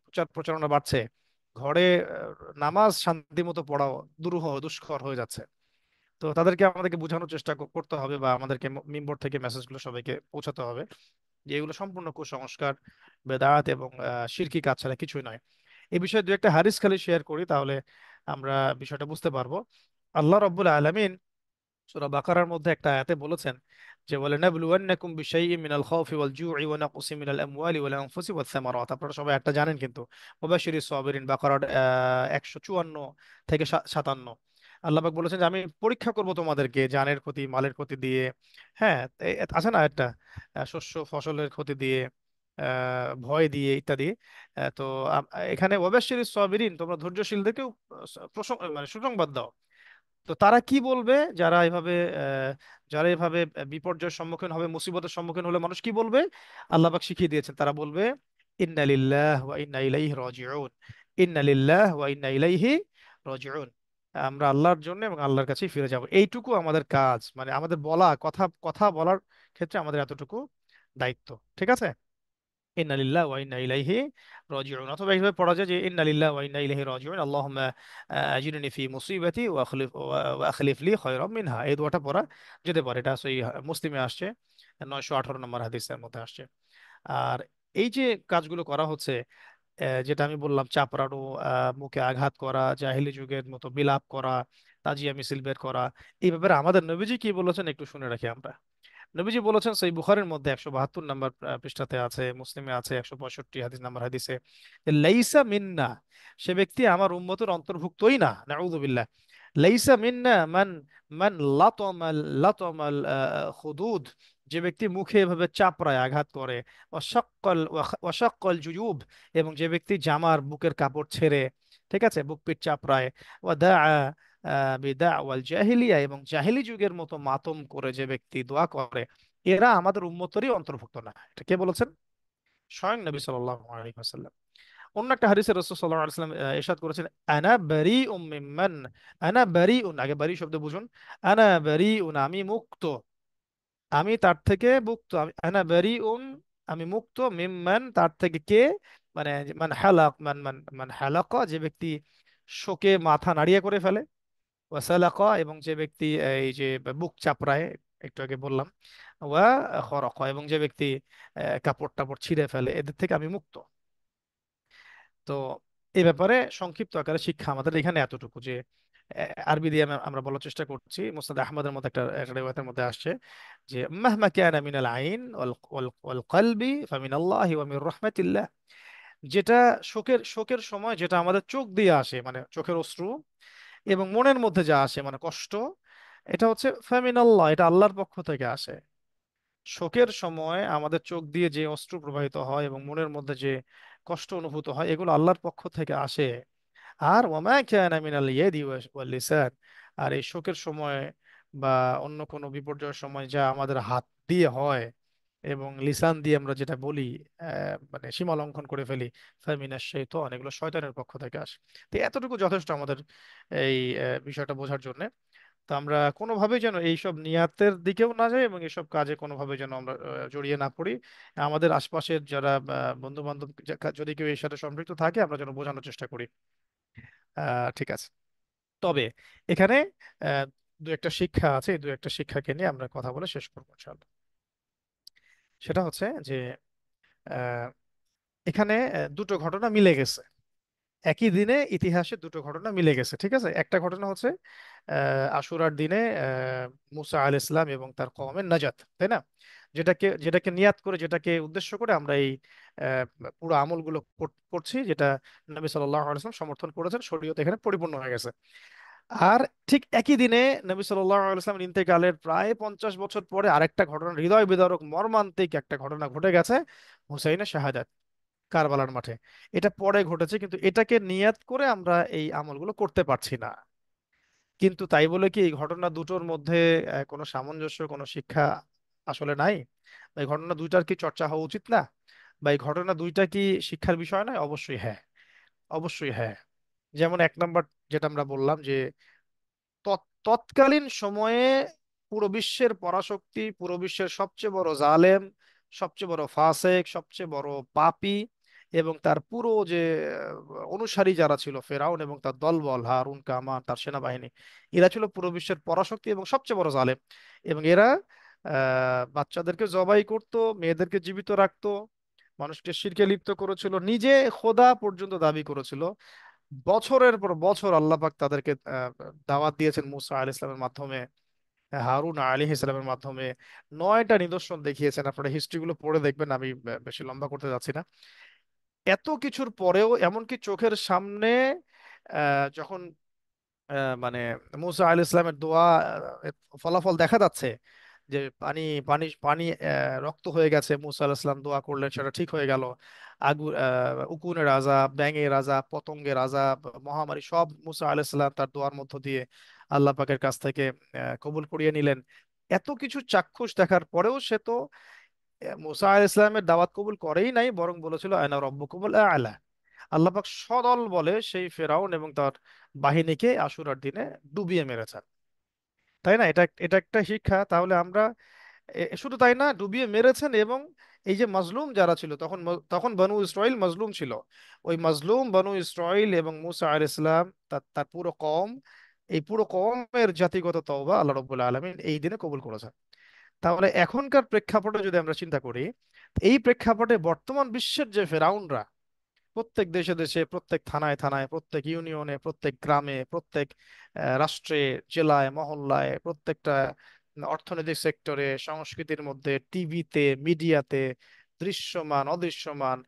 প্রচার প্রচারণা বাড়ছে, ঘরে নামাজ শান্তি মতো পড়াও দুষ্কর হয়ে যাচ্ছে। তো তাদেরকে আমাদেরকে বোঝানোর চেষ্টা করতে হবে, বা আমাদেরকে মিম্বর থেকে মেসেজগুলো সবাইকে পৌঁছাতে হবে যে এগুলো সম্পূর্ণ কুসংস্কার, বেদাত এবং শিরকি কাজ ছাড়া কিছুই নয়। এই বিষয়ে দু একটা হাদিস খালি শেয়ার করি, তাহলে আমরা বিষয়টা বুঝতে পারবো। আল্লাহ রাব্বুল আলামিন সূরা বাকারার মধ্যে একটা আয়াতে বলেছেন যে, বলে নাবলুওয়ান্নাকুম বিশাইইম মিনাল খাউফি ওয়াল জু'i ওয়া নাকসিম মিনাল আমওয়ালি ওয়াল আনফুসি ওয়াস সামারাত। আপনারা সবাই একটা জানেন কিন্তু, ওয়াবাশশিরিস সাবিরিন, বাকারার 154 থেকে 57। আল্লাহ পাক বলেছেন যে আমি পরীক্ষা করব তোমাদেরকে জানের ক্ষতি, মালের ক্ষতি দিয়ে। হ্যাঁ, আছে না একটা শস্য ফসলের ক্ষতি দিয়ে, ভয় দিয়ে, ইত্যাদি। তো এখানে ওয়াবাশশিরিস সাবিরিন, তোমরা ধৈর্যশীলদেরকেও মানে সুসংবাদ দাও। তো তারা কি বলবে? যারা এভাবে আহ, যারা এভাবে বিপর্যয়ের সম্মুখীন হবে, মুসিবতের সম্মুখীন হলে মানুষ কি বলবে? আল্লাহ পাক শিখিয়ে দিয়েছেন, তারা বলবে ইন্না লিল্লাহ ওয়া ইন্না ইলাইহি রাজিউন। ইন্না লিল্লাহ ওয়া ইন্না ইলাইহি রাজিউন। আমরা আল্লাহর জন্য এবং আল্লাহর কাছেই ফিরে যাব, এইটুকু আমাদের কাজ, মানে আমাদের বলা কথা, কথা বলার ক্ষেত্রে আমাদের এতটুকু দায়িত্ব। ঠিক আছে? ইন্না লিল্লাহ ওয়া ইন্না ইলাইহি রাজিউন। অথবা এইভাবে পড়া যায় যে ইন্না লিল্লাহ ওয়া ইন্না ইলাইহি রাজিউন, আল্লাহুম্মা আজিরনি ফি মুসিবাতি ওয়া আখলিফ লি খায়রাম মিনহা। এই দোয়াটা পড়া যেতে পারে, এটা সহিহ মুসলিমে আসছে, 918 নম্বর হাদিসের মধ্যে আসছে। আর এই যে কাজগুলো করা হচ্ছে, যেটা আমি বললাম, চাপড়ানো, মুখে আঘাত করা, জাহিলি যুগের মতো বিলাপ করা, তাজিয়া মিছিল বের করা, এই ব্যাপারে আমাদের নবীজি কি বলেছেন একটু শুনে রাখি আমরা। নবীজি বলেছেন সেই বুখারীর মধ্যে 172 নম্বর পৃষ্ঠাতে আছে, মুসলিমে আছে 165 হাদিস নম্বর হাদিসে, যে লাইসা মিন্না, সে ব্যক্তি আমার উম্মতের অন্তর্ভুক্তই না, নাউযুবিল্লাহ। লাইসা মিন্না মান মান লাতমাল খুদুদ, যে ব্যক্তি মুখে এভাবে চাপড়ায় আঘাত করে, ওয়াশাক্কাল জুয়ুব, এবং যে ব্যক্তি জামার বুকের কাপড় ছেড়ে, ঠিক আছে, বুক পিঠ চাপড়ায়, ওয়া বিদা ওয়াল জাহিলিয়া, এবং জাহিলি যুগের মতো মাতম করে যে ব্যক্তি দোয়া করে, এরা আমাদের উম্মতেরই অন্তর্ভুক্ত না। এটা কে বলেছেন? স্বয়ং নবী সাল্লাল্লাহু আলাইহি ওয়াসাল্লাম। অন্য একটা হাদিসে রাসূল সাল্লাল্লাহু আলাইহি ওয়াসাল্লাম ইরশাদ করেছেন, আনা বারিউম মিম্মান, আনা বারিউন, আগে বারি শব্দ বুঝুন। আনা বারিউন, আমি মুক্ত, আমি তার থেকে মুক্ত, আনা বারিউন, আমি মুক্ত, মিম্মান, তার থেকে, কে? মানে মান হালাকা, যে ব্যক্তি শোকে মাথা নাড়িয়ে করে ফেলে, ওয়াসালাকা, এবং যে ব্যক্তি এই যে বুক চাপড়ায়, একটু আগে বললাম, ওয়া খরাকা, এবং যে ব্যক্তি কাপড় টাপড় ছিঁড়ে ফেলে, এদের থেকে আমি মুক্ত। তো এই ব্যাপারে সংক্ষিপ্ত আকারে শিক্ষা আমাদের এখানে এতটুকু যে আরবি দিয়ে আমরা বলার চেষ্টা করছি। মুসনাদ আহমদের মধ্যে একটা একটা রিওয়ায়াতের মধ্যে আসছে যে মাহমা কানা মিনাল আইন ওয়াল কলবি ফামিনাল্লাহি ওয়া মির রাহমাতিল্লাহ, যেটা শোকের শোকের সময় যেটা আমাদের চোখ দিয়ে আসে, মানে চোখের অশ্রু, এবং মনের মধ্যে যা আসে মানে কষ্ট, এটা হচ্ছে ফেমিনাল্লাহ, এটা আল্লাহর পক্ষ থেকে আসে। শোকের সময় আমাদের চোখ দিয়ে যে অশ্রু প্রবাহিত হয় এবং মনের মধ্যে যে কষ্ট অনুভূত হয়, এগুলো আল্লাহর পক্ষ থেকে আসে। আর ওয়ামা কানা মিনাল ইয়াদি ওয়াল লিসান, আর এই শোকের সময় বা অন্য কোনো বিপর্যয়ের সময় যা আমাদের হাত দিয়ে হয় এবং লিসান দিয়ে আমরা যেটা বলি, মানে সীমা লঙ্ঘন করে ফেলি, ফামিনাশ শাইতান, এগুলো শয়তানের পক্ষ থেকে আসে। তো এতটুকু যথেষ্ট আমাদের এই বিষয়টা বোঝার জন্য। তো আমরা কোনোভাবেই যেন এইসব নিয়াতের দিকেও না যাই এবং এইসব কাজে কোনোভাবে যেন আমরা জড়িয়ে না পড়ি। আমাদের আশপাশের যারা বন্ধু বান্ধব যদি কেউ এর সাথে সম্পৃক্ত থাকে, আমরা যেন বোঝানোর চেষ্টা করি। ঠিক আছে। তবে এখানে আহ, দু একটা শিক্ষা আছে, এই দু একটা শিক্ষাকে নিয়ে আমরা কথা বলে শেষ করবো ইনশাআল্লাহ। সেটা হচ্ছে যে আহ, এখানে দুটো ঘটনা মিলে গেছে। একই দিনে ইতিহাসে দুটো ঘটনা মিলে গেছে, ঠিক আছে। একটা ঘটনা হচ্ছে আশুরার দিনে মুসা আল ইসলাম এবং তার কওমের নাজাত, তাই না? যেটাকে নিয়াত করে, যেটাকে উদ্দেশ্য করে আমরা এই আহ, পুরো আমলগুলো করছি, যেটা নবী সাল্লাল্লাহু আলাইহি ওয়াসাল্লাম সমর্থন করেছেন, শরীয়ত এখানে পরিপূর্ণ হয়ে গেছে। আর ঠিক একই দিনে নবী সাল্লাল্লাহু আলাইহি ওয়াসাল্লাম ইন্তেকালের প্রায় 50 বছর পরে আরেকটা ঘটনা, হৃদয় বিদারক মর্মান্তিক একটা ঘটনা ঘটে গেছে, হুসাইনের শাহাদাত কারবালার মাঠে। এটা পরে ঘটেছে, কিন্তু এটাকে নিয়াত করে আমরা এই আমলগুলো করতে পারছি না। কিন্তু তাই বলে কি এই ঘটনা দুটোর মধ্যে কোনো সামঞ্জস্য, কোনো শিক্ষা আসলে নাই? বা এই ঘটনা দুইটার কি চর্চা হওয়া উচিত না? বা এই ঘটনা দুইটা কি শিক্ষার বিষয় নয়? অবশ্যই হ্যাঁ, অবশ্যই হ্যাঁ। যেমন এক নম্বর যেটা আমরা বললাম যে তৎকালীন সময়ে পুরো বিশ্বের পরাশক্তি, পুরো বিশ্বের সবচেয়ে বড় জালেম, সবচেয়ে বড় ফাসেক, সবচেয়ে বড় পাপী, এবং তার পুরো যে অনুসারী যারা ছিল, ফেরাউন এবং তার দলবল, হারুন কামান তার সেনাবাহিনী, এরা ছিল পুরো বিশ্বের পরাশক্তি এবং সবচেয়ে বড় জালেম। এবং এরা বাচ্চাদেরকে জবাই করত, মেয়েদেরকে জীবিত রাখতো, মানুষকে শিরকে লিপ্ত করেছিল, নিজে খোদা পর্যন্ত দাবি করেছিল। বছরের পর বছর আল্লাহ পাক তাদেরকে দাওয়াত দিয়েছেন মুসা আলাইহিস ইসলামের মাধ্যমে, হারুন আলাইহিস ইসলামের মাধ্যমে। 9টা নিদর্শন দেখিয়েছেন, আপনারা হিস্ট্রি গুলো পড়ে দেখবেন, আমি বেশি লম্বা করতে যাচ্ছি না। এত কিছুর পরেও এমনকি চোখের সামনে যখন মানে মুসা আলাইহিস ইসলামের দোয়া ফলাফল দেখা যাচ্ছে, যে পানি পানি পানি রক্ত হয়ে গেছে, মুসা আলাইহিস সালাম দোয়া করলেন, সেটা ঠিক হয়ে গেল। উকুনের আযাব, ব্যাঙের আযাব, পতঙ্গের আযাব, মহামারী, সব মুসা আলাইহিস সালাম তার দোয়ার মধ্য দিয়ে আল্লাহ পাকের কাছ থেকে কবুল করিয়ে নিলেন। এত কিছু চাক্ষুষ দেখার পরেও সে তো মুসা আলাইহিস সালামের দাওয়াত কবুল করেই নাই, বরং বলেছিল আনা রব্বুকুমুল আ'লা। আল্লাহ পাক সদল বলে সেই ফেরাউন এবং তার বাহিনীকে আশুরার দিনে ডুবিয়ে মেরেছেন। তাই না? এটা এটা একটা শিক্ষা। তাহলে আমরা শুধু তাই না, ডুবিয়ে মেরেছেন, এবং এই যে মাজলুম যারা ছিল, তখন তখন বনু ইসরাইল মাজলুম ছিল। ওই মাজলুম বনু ইসরাইল এবং মুসা আলাইহিস সালাম, তার তার পুরো কওম, এই পুরো কওমের জাতিগত তওবা আল্লাহ রাব্বুল আলামিন এই দিনে কবুল করেছেন। তাহলে এখনকার প্রেক্ষাপটে যদি আমরা চিন্তা করি, এই প্রেক্ষাপটে বর্তমান বিশ্বের যে ফেরাউনরা, প্রত্যেক দেশে দেশে, প্রত্যেক থানায় থানায়, প্রত্যেক ইউনিয়নে, প্রত্যেক গ্রামে, প্রত্যেক রাষ্ট্রে, জেলায়, মহল্লায়, প্রত্যেকটা অর্থনৈতিক সেক্টরে, সংস্কৃতির মধ্যে, টিভিতে, মিডিয়াতে, দৃশ্যমান অদৃশ্যমান,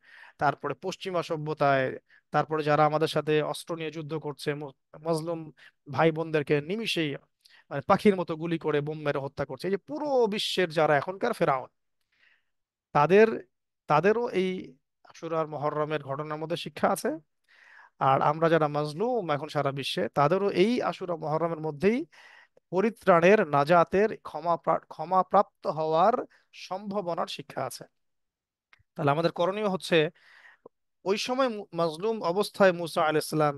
তারপরে পশ্চিমা সভ্যতায়, তারপরে যারা আমাদের সাথে অস্ত্র নিয়ে যুদ্ধ করছে, মজলুম ভাই বোনদেরকে নিমিষেই মানে পাখির মতো গুলি করে বোম মেরে হত্যা করছে, এই যে পুরো বিশ্বের যারা এখনকার ফেরাউন, তাদের তাদেরও এই আশুরার মহররমের ঘটনার মধ্যে শিক্ষা আছে। আর আমরা যারা মাজলুম এখন সারা বিশ্বে, তাদেরও এই আশুরা মহররমের মধ্যেই পরিত্রাণের, নাজাতের, ক্ষমাপ্রাপ্ত হওয়ার সম্ভাবনার শিক্ষা আছে। তাহলে আমাদের করণীয় হচ্ছে ওই সময় মাজলুম অবস্থায় মুসা আলাইহিস সালাম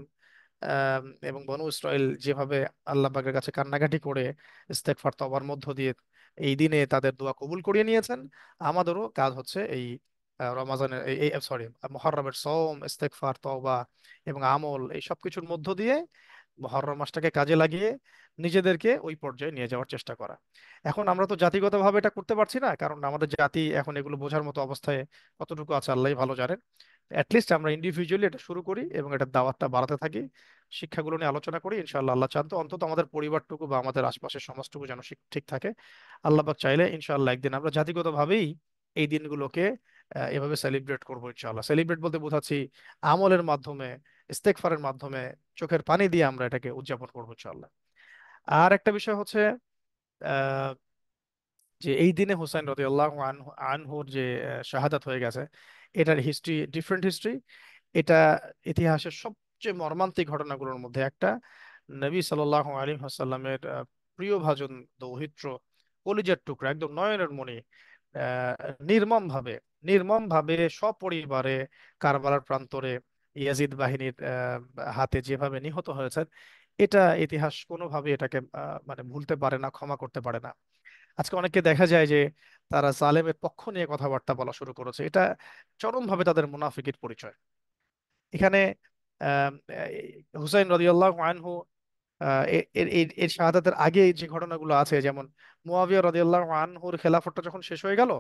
এবং বনু ইসরাইল যেভাবে আল্লাহ পাকের কাছে কান্নাকাটি করে ইস্তেগফার তওবার মধ্য দিয়ে এই দিনে তাদের দোয়া কবুল করিয়ে নিয়েছেন, আমাদেরও কাজ হচ্ছে এই রমাজানের এই সরি মুহররমের সওম, ইস্তেগফার, তওবা এবং আমল, এই সব কিছুর মধ্য দিয়ে মুহররম মাসটাকে কাজে লাগিয়ে নিজেদেরকে ওই পর্যায়ে নিয়ে যাওয়ার চেষ্টা করা। এখন আমরা তো জাতিগতভাবে এটা করতে পারছি না, কারণ আমাদের জাতি এখন এগুলো বোঝার মতো অবস্থায় কতটুকু আছে আল্লাহই ভালো জানেন। অ্যাটলিস্ট আমরা ইন্ডিভিজুয়ালি এটা শুরু করি এবং এটা দাওয়াতটা বাড়াতে থাকি, শিক্ষাগুলো নিয়ে আলোচনা করি। ইনশাআল্লাহ আল্লাহ চান তো অন্তত আমাদের পরিবারটুকু বা আমাদের আশপাশের সমাজটুকু যেন ঠিক থাকে। আল্লাহ পাক চাইলে ইনশাআল্লাহ একদিন আমরা জাতিগতভাবেই এই দিনগুলোকে এভাবে সেলিব্রেট করবো ইনশাআল্লাহ। সেলিব্রেট বলতে বোঝাচ্ছি আমলের মাধ্যমে, ইস্তেগফারের মাধ্যমে, চোখের পানি দিয়ে আমরা এটাকে উদযাপন করবো ইনশাআল্লাহ। আর একটা বিষয় হচ্ছে যে এই দিনে হুসাইন রাদিয়াল্লাহু আনহুর যে শাহাদাত হয়ে গেছে, এটার হিস্ট্রি ডিফারেন্ট হিস্ট্রি। এটা ইতিহাসের সবচেয়ে মর্মান্তিক ঘটনাগুলোর মধ্যে একটা। নবী সাল্লাল্লাহু আলাইহি ওয়াসাল্লামের প্রিয়ভাজন দৌহিত্র, কলিজার টুকরা, একদম নয়নের মণি, আহ, নির্মম ভাবে নির্মম ভাবে সপরিবারে কারবালার প্রান্তরে ইয়াজিদ বাহিনীর হাতে যেভাবে নিহত হয়েছেন, এটা ইতিহাস কোনোভাবে এটাকে মানে ভুলতে পারে না, ক্ষমা করতে পারে না। আজকে অনেককে দেখা যায় যে তারা জালেমের পক্ষ নিয়ে কথাবার্তা বলা শুরু করেছে। এটা চরমভাবে তাদের মুনাফিকের পরিচয়। এখানে আহ, হুসাইন রাদিয়াল্লাহু আনহু এর এর এর শাহাদাতের আগে যে ঘটনাগুলো আছে, যেমন মুয়াবিয়া রাদিয়াল্লাহু আনহুর খেলাফতটা যখন শেষ হয়ে গেল,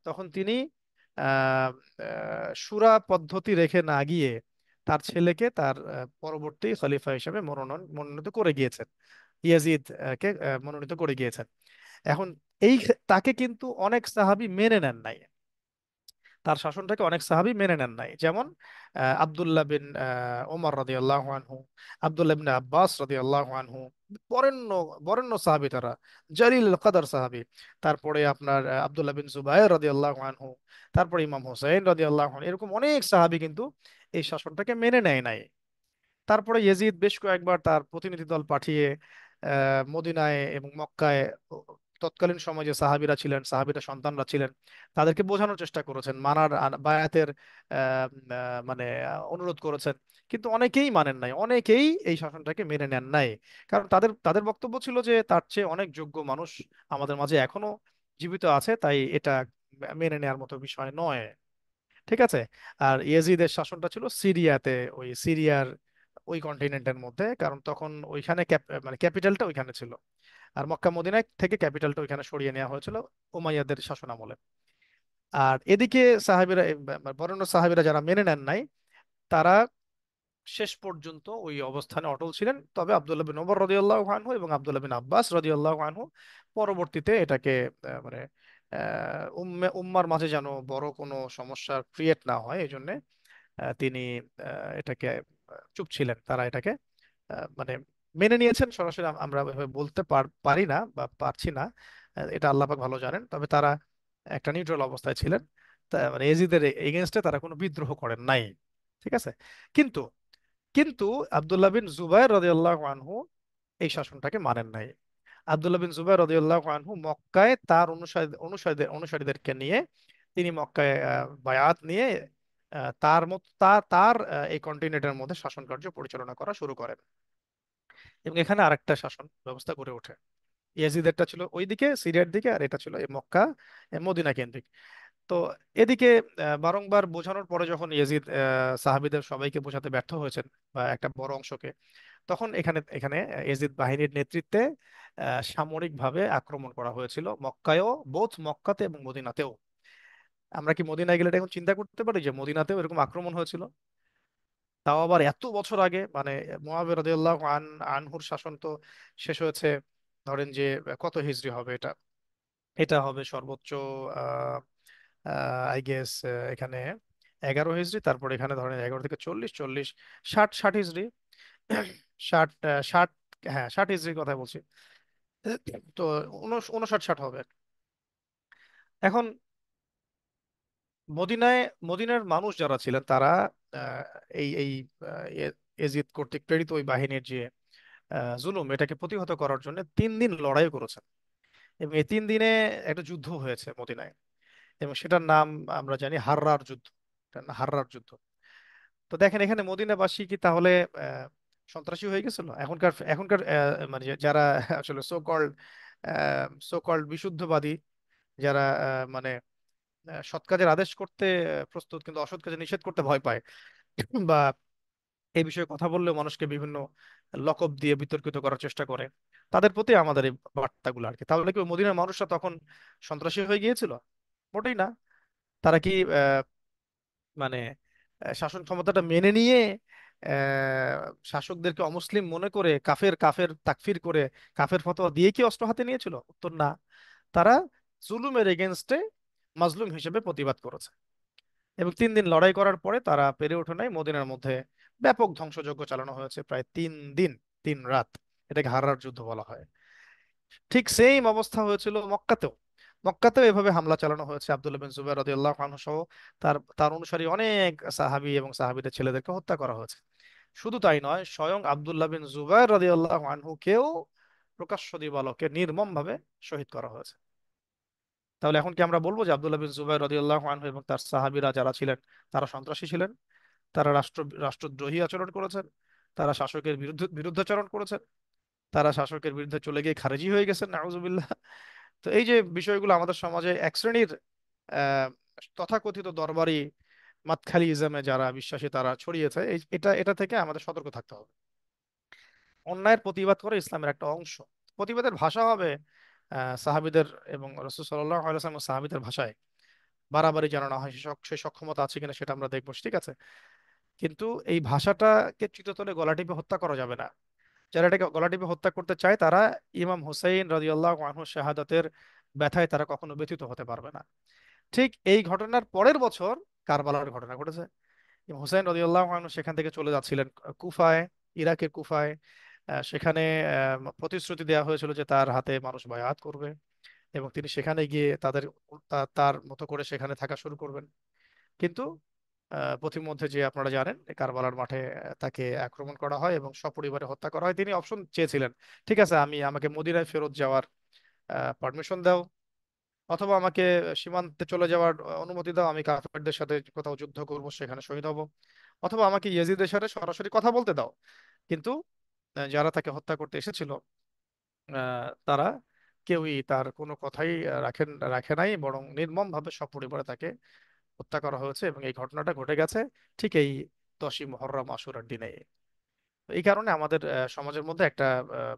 তখন তিনি শুরা পদ্ধতি রেখে না গিয়ে তার ছেলেকে তার পরবর্তী খলিফা হিসেবে মনোনীত করে গিয়েছেন। ইয়াজিদ কে মনোনীত করে গিয়েছেন। এখন তাকে কিন্তু অনেক সাহাবী মেনে নেন নাই, তার শাসনটাকে অনেক সাহাবী মেনে নেন নাই। যেমন আব্দুল্লাহ বিন ওমর রাদিয়াল্লাহু আনহু, আব্দুল্লাহ বিন আব্বাস রাদিয়াল্লাহু আনহু, বরেণ্য বরেণ্য সাহাবী তারা, জলিল কদর সাহাবী। তারপরে আপনার আব্দুল্লাহ বিন জুবাইর রাদিয়াল্লাহু আনহু, তারপরে ইমাম হোসেন রাদিয়াল্লাহু আনহু, এরকম অনেক সাহাবী কিন্তু এই শাসনটাকে মেনে নেয় নাই। তারপরে ইয়েজিদ বেশ কয়েকবার তার প্রতিনিধি দল পাঠিয়ে মদিনায় এবং মক্কায় তৎকালীন সময় যে সাহাবীরা ছিলেন, সাহাবীরা সন্তানরা ছিলেন, তাদেরকে বোঝানোর চেষ্টা করেছেন, মানার বায়াতের মানে অনুরোধ করেছেন। কিন্তু অনেকেই মানেন নাই, অনেকেই এই শাসনটাকে মেনে নেন নাই। কারণ তাদের তাদের বক্তব্য ছিল যে তার চেয়ে অনেক যোগ্য মানুষ আমাদের মাঝে এখনো জীবিত আছে, তাই এটা মেনে নেওয়ার মতো বিষয় নয়। ঠিক আছে। আর ইয়েজিদের শাসনটা ছিল সিরিয়াতে, ওই সিরিয়ার ওই কন্টিনেন্টের মধ্যে, কারণ তখন ওইখানে মানে ক্যাপিটালটা ওইখানে ছিল। আর মক্কা মদিনা থেকে ক্যাপিটালটা ওইখানে সরিয়ে নেওয়া হয়েছিল উমাইয়াদের শাসন আমলে। আর এদিকে সাহাবীরা বরেণ্য সাহাবীরা যারা মেনে নেন নাই, তারা শেষ পর্যন্ত ওই অবস্থানে অটল ছিলেন। তবে আব্দুল্লাহ বিন ওমর রাদিয়াল্লাহু আনহু এবং আব্দুল্লাহ বিন আব্বাস রাদিয়াল্লাহু আনহু পরবর্তীতে এটাকে মানে উম্মার মাঝে যেন বড় কোনো সমস্যা ক্রিয়েট না হয়, এই জন্য তিনি এটাকে চুপ ছিলেন। তারা এটাকে মানে মেনে নিয়েছেন সরাসরি আমরা এভাবে বলতে পারি না বা পারছি না, এটা আল্লাহ পাক ভালো জানেন। তবে তারা একটা নিউট্রাল অবস্থায় ছিলেন। মানে এজিদের এগেনস্টে তারা কোনো বিদ্রোহ করেন নাই। ঠিক আছে। কিন্তু কিন্তু আব্দুল্লাহ বিন জুবাইর রাদিয়াল্লাহু আনহু এই শাসনটাকে মানেন নাই। আব্দুল্লাহ বিন জুবাইর রাদিয়াল্লাহু আনহু মক্কায় তার অনুসারীদেরকে নিয়ে তিনি মক্কায় বায়াত নিয়ে তার মত তার তার এই কন্টিনেন্টের মধ্যে শাসন কার্য পরিচালনা করা শুরু করেন। এবং এখানে আরেকটা শাসন ব্যবস্থা গড়ে ওঠে। ইয়াজিদেরটা ছিল ওইদিকে সিরিয়ার দিকে, আর এটা ছিল এই মক্কা মদিনা কেন্দ্রিক। তো এদিকে বারংবার বোঝানোর পরে যখন ইয়াজিদ সাহাবীদের সবাইকে বোঝাতে ব্যর্থ হয়েছেন, বা একটা বড় অংশকে, তখন এখানে এখানে ইয়াজিদ বাহিনীর নেতৃত্বে সামরিকভাবে আক্রমণ করা হয়েছিল মক্কায়ও, বোথ মক্কাতে এবং মদিনাতেও। আমরা কি মদিনায় গেলে এটা এখন চিন্তা করতে পারি যে মদিনাতেও এরকম আক্রমণ হয়েছিল? তাও আবার এত বছর আগে। মানে মুআবিয়া রাদিয়াল্লাহু আনহুর শাসন তো শেষ হয়েছে, ধরেন যে কত হিজরি হবে এটা, এটা হবে সর্বোচ্চ আই গেস এখানে 11 হিজরি। তারপর এখানে ধরেন 11 থেকে 40, 40, 60, 60 হিজরি। 60, হ্যাঁ 60 হিজরির কথা বলছি। তো 59, 60 হবে। এখন মদিনায়, মদিনার মানুষ যারা ছিলেন তারা আহ, এই এই এজিদ কর্তৃক প্রেরিত ওই বাহিনীর যে জুলুম, এটাকে প্রতিহত করার জন্য 3 দিন লড়াই করেছেন। এবং এই 3 দিনে একটা যুদ্ধ হয়েছে মদিনায়, এবং সেটার নাম আমরা জানি হাররার যুদ্ধ। হাররার যুদ্ধ। তো দেখেন এখানে মদিনাবাসী কি তাহলে আহ, সন্ত্রাসী হয়ে গেছিল? এখনকার এখনকার মানে যারা আসলে সো কল্ড বিশুদ্ধবাদী, যারা মানে সৎ কাজের আদেশ করতে প্রস্তুত কিন্তু অসৎ কাজে নিষেধ করতে ভয় পায়, বা এই বিষয়ে কথা বললেও মানুষকে বিভিন্ন লকব দিয়ে বিতর্কিত করার চেষ্টা করে, তাদের প্রতি আমাদের এই বার্তাগুলো আর কি। তাহলে কি ওই মদিনার মানুষরা তখন সন্ত্রাসী হয়ে গিয়েছিল? মোটেই না। তারা কি মানে শাসন ক্ষমতাটা মেনে নিয়ে শাসকদেরকে অমুসলিম মনে করে কাফের কাফের তাকফির করে কাফের ফতোয়া দিয়ে কি অস্ত্র হাতে নিয়েছিল? উত্তর না। তারা জুলুমের এগেনস্টে মাজলুম হিসেবে প্রতিবাদ করেছে। এবং 3 দিন লড়াই করার পরে তারা পেরে ওঠে নাই। মদিনার মধ্যে ব্যাপক ধ্বংসযজ্ঞ চালানো হয়েছে প্রায় 3 দিন, 3 রাত। এটাকে হাররার যুদ্ধ বলা হয়। ঠিক সেম অবস্থা হয়েছিল মক্কাতেও। মক্কাতেও এভাবে হামলা চালানো হয়েছে, আব্দুল্লাহ বিন জুবাইর রাদিয়াল্লাহু আনহু সহ তার অনুসারী অনেক সাহাবী এবং সাহাবীদের ছেলেদেরকে হত্যা করা হয়েছে। শুধু তাই নয়, স্বয়ং আব্দুল্লাহ বিন জুবাইর রাদিয়াল্লাহু আনহুকেও প্রকাশ্য দিবালোকে নির্মম ভাবে শহীদ করা হয়েছে। তাহলে এখন কি আমরা বলবো যে আব্দুল্লাহ বিন জুবাইর রাদিয়াল্লাহু আনহু এবং তার সাহাবীরা যারা ছিলেন তারা সন্ত্রাসী ছিলেন, তারা রাষ্ট্রদ্রোহী আচরণ করেছেন, তারা শাসকের বিরুদ্ধাচরণ করেছেন, তারা শাসকের বিরুদ্ধে চলে গিয়ে খারেজি হয়ে গেছেন, নাউজুবিল্লাহ? তো এই যে বিষয়গুলো আমাদের সমাজে এক শ্রেণীর আহ, তথাকথিত দরবারি মাতখালিইজমে যারা বিশ্বাসী তারা ছড়িয়েছে, এটা এটা থেকে আমাদের সতর্ক থাকতে হবে। অন্যায়ের প্রতিবাদ করে ইসলামের একটা অংশ। প্রতিবাদের ভাষা হবে সাহাবীদের এবং রাসূল সাল্লাল্লাহু আলাইহি ওয়াসাল্লাম সাহাবীদের ভাষায়। বাড়াবাড়ি যেন না হয়, সেই সক্ষমতা আছে কিনা সেটা আমরা দেখবো, ঠিক আছে। কিন্তু এই ভাষাটাকে চিততলে গলা টিপে হত্যা করা যাবে না। যারা এটাকে গলা টিপে হত্যা করতে চায় তারা ইমাম হুসাইন রাদিয়াল্লাহু আনহু শাহাদাতের ব্যথায় তারা কখনো ব্যথিত হতে পারবে না। ঠিক এই ঘটনার পরের বছর কারবালার ঘটনা ঘটেছে। ইমাম হুসাইন রাদিয়াল্লাহু আনহু সেখান থেকে চলে যাচ্ছিলেন কুফায়, ইরাকের কুফায়। সেখানে প্রতিশ্রুতি দেওয়া হয়েছিল যে তার হাতে মানুষ বায়াত করবে এবং তিনি সেখানে গিয়ে তার মতো করে সেখানে থাকা শুরু করবেন। কিন্তু পথিমধ্যে যে আপনারা জানেন যে কারবালার মাঠে তাকে আক্রমণ করা হয় এবং সপরিবারে হত্যা করা হয়। তিনি অপশন চেয়েছিলেন, ঠিক আছে আমাকে মদিনায় ফেরত যাওয়ার পারমিশন দাও, অথবা আমাকে সীমান্তে চলে যাওয়ার অনুমতি দাও, আমি কাফেরদের সাথে কোথাও যুদ্ধ করব, সেখানে শহীদ হব, অথবা আমাকে ইয়েজিদের সাথে সরাসরি কথা বলতে দাও। কিন্তু যারা তাকে হত্যা করতে এসেছিল তারা কেউই তার কোনো কথাই রাখে নাই, বরং নির্মম ভাবে সপরিবারে তাকে হত্যা করা হয়েছে। এবং এই ঘটনাটা ঘটে গেছে ঠিক এই 10ই মুহররম আশুরার দিনে। তো এই কারণে আমাদের সমাজের মধ্যে একটা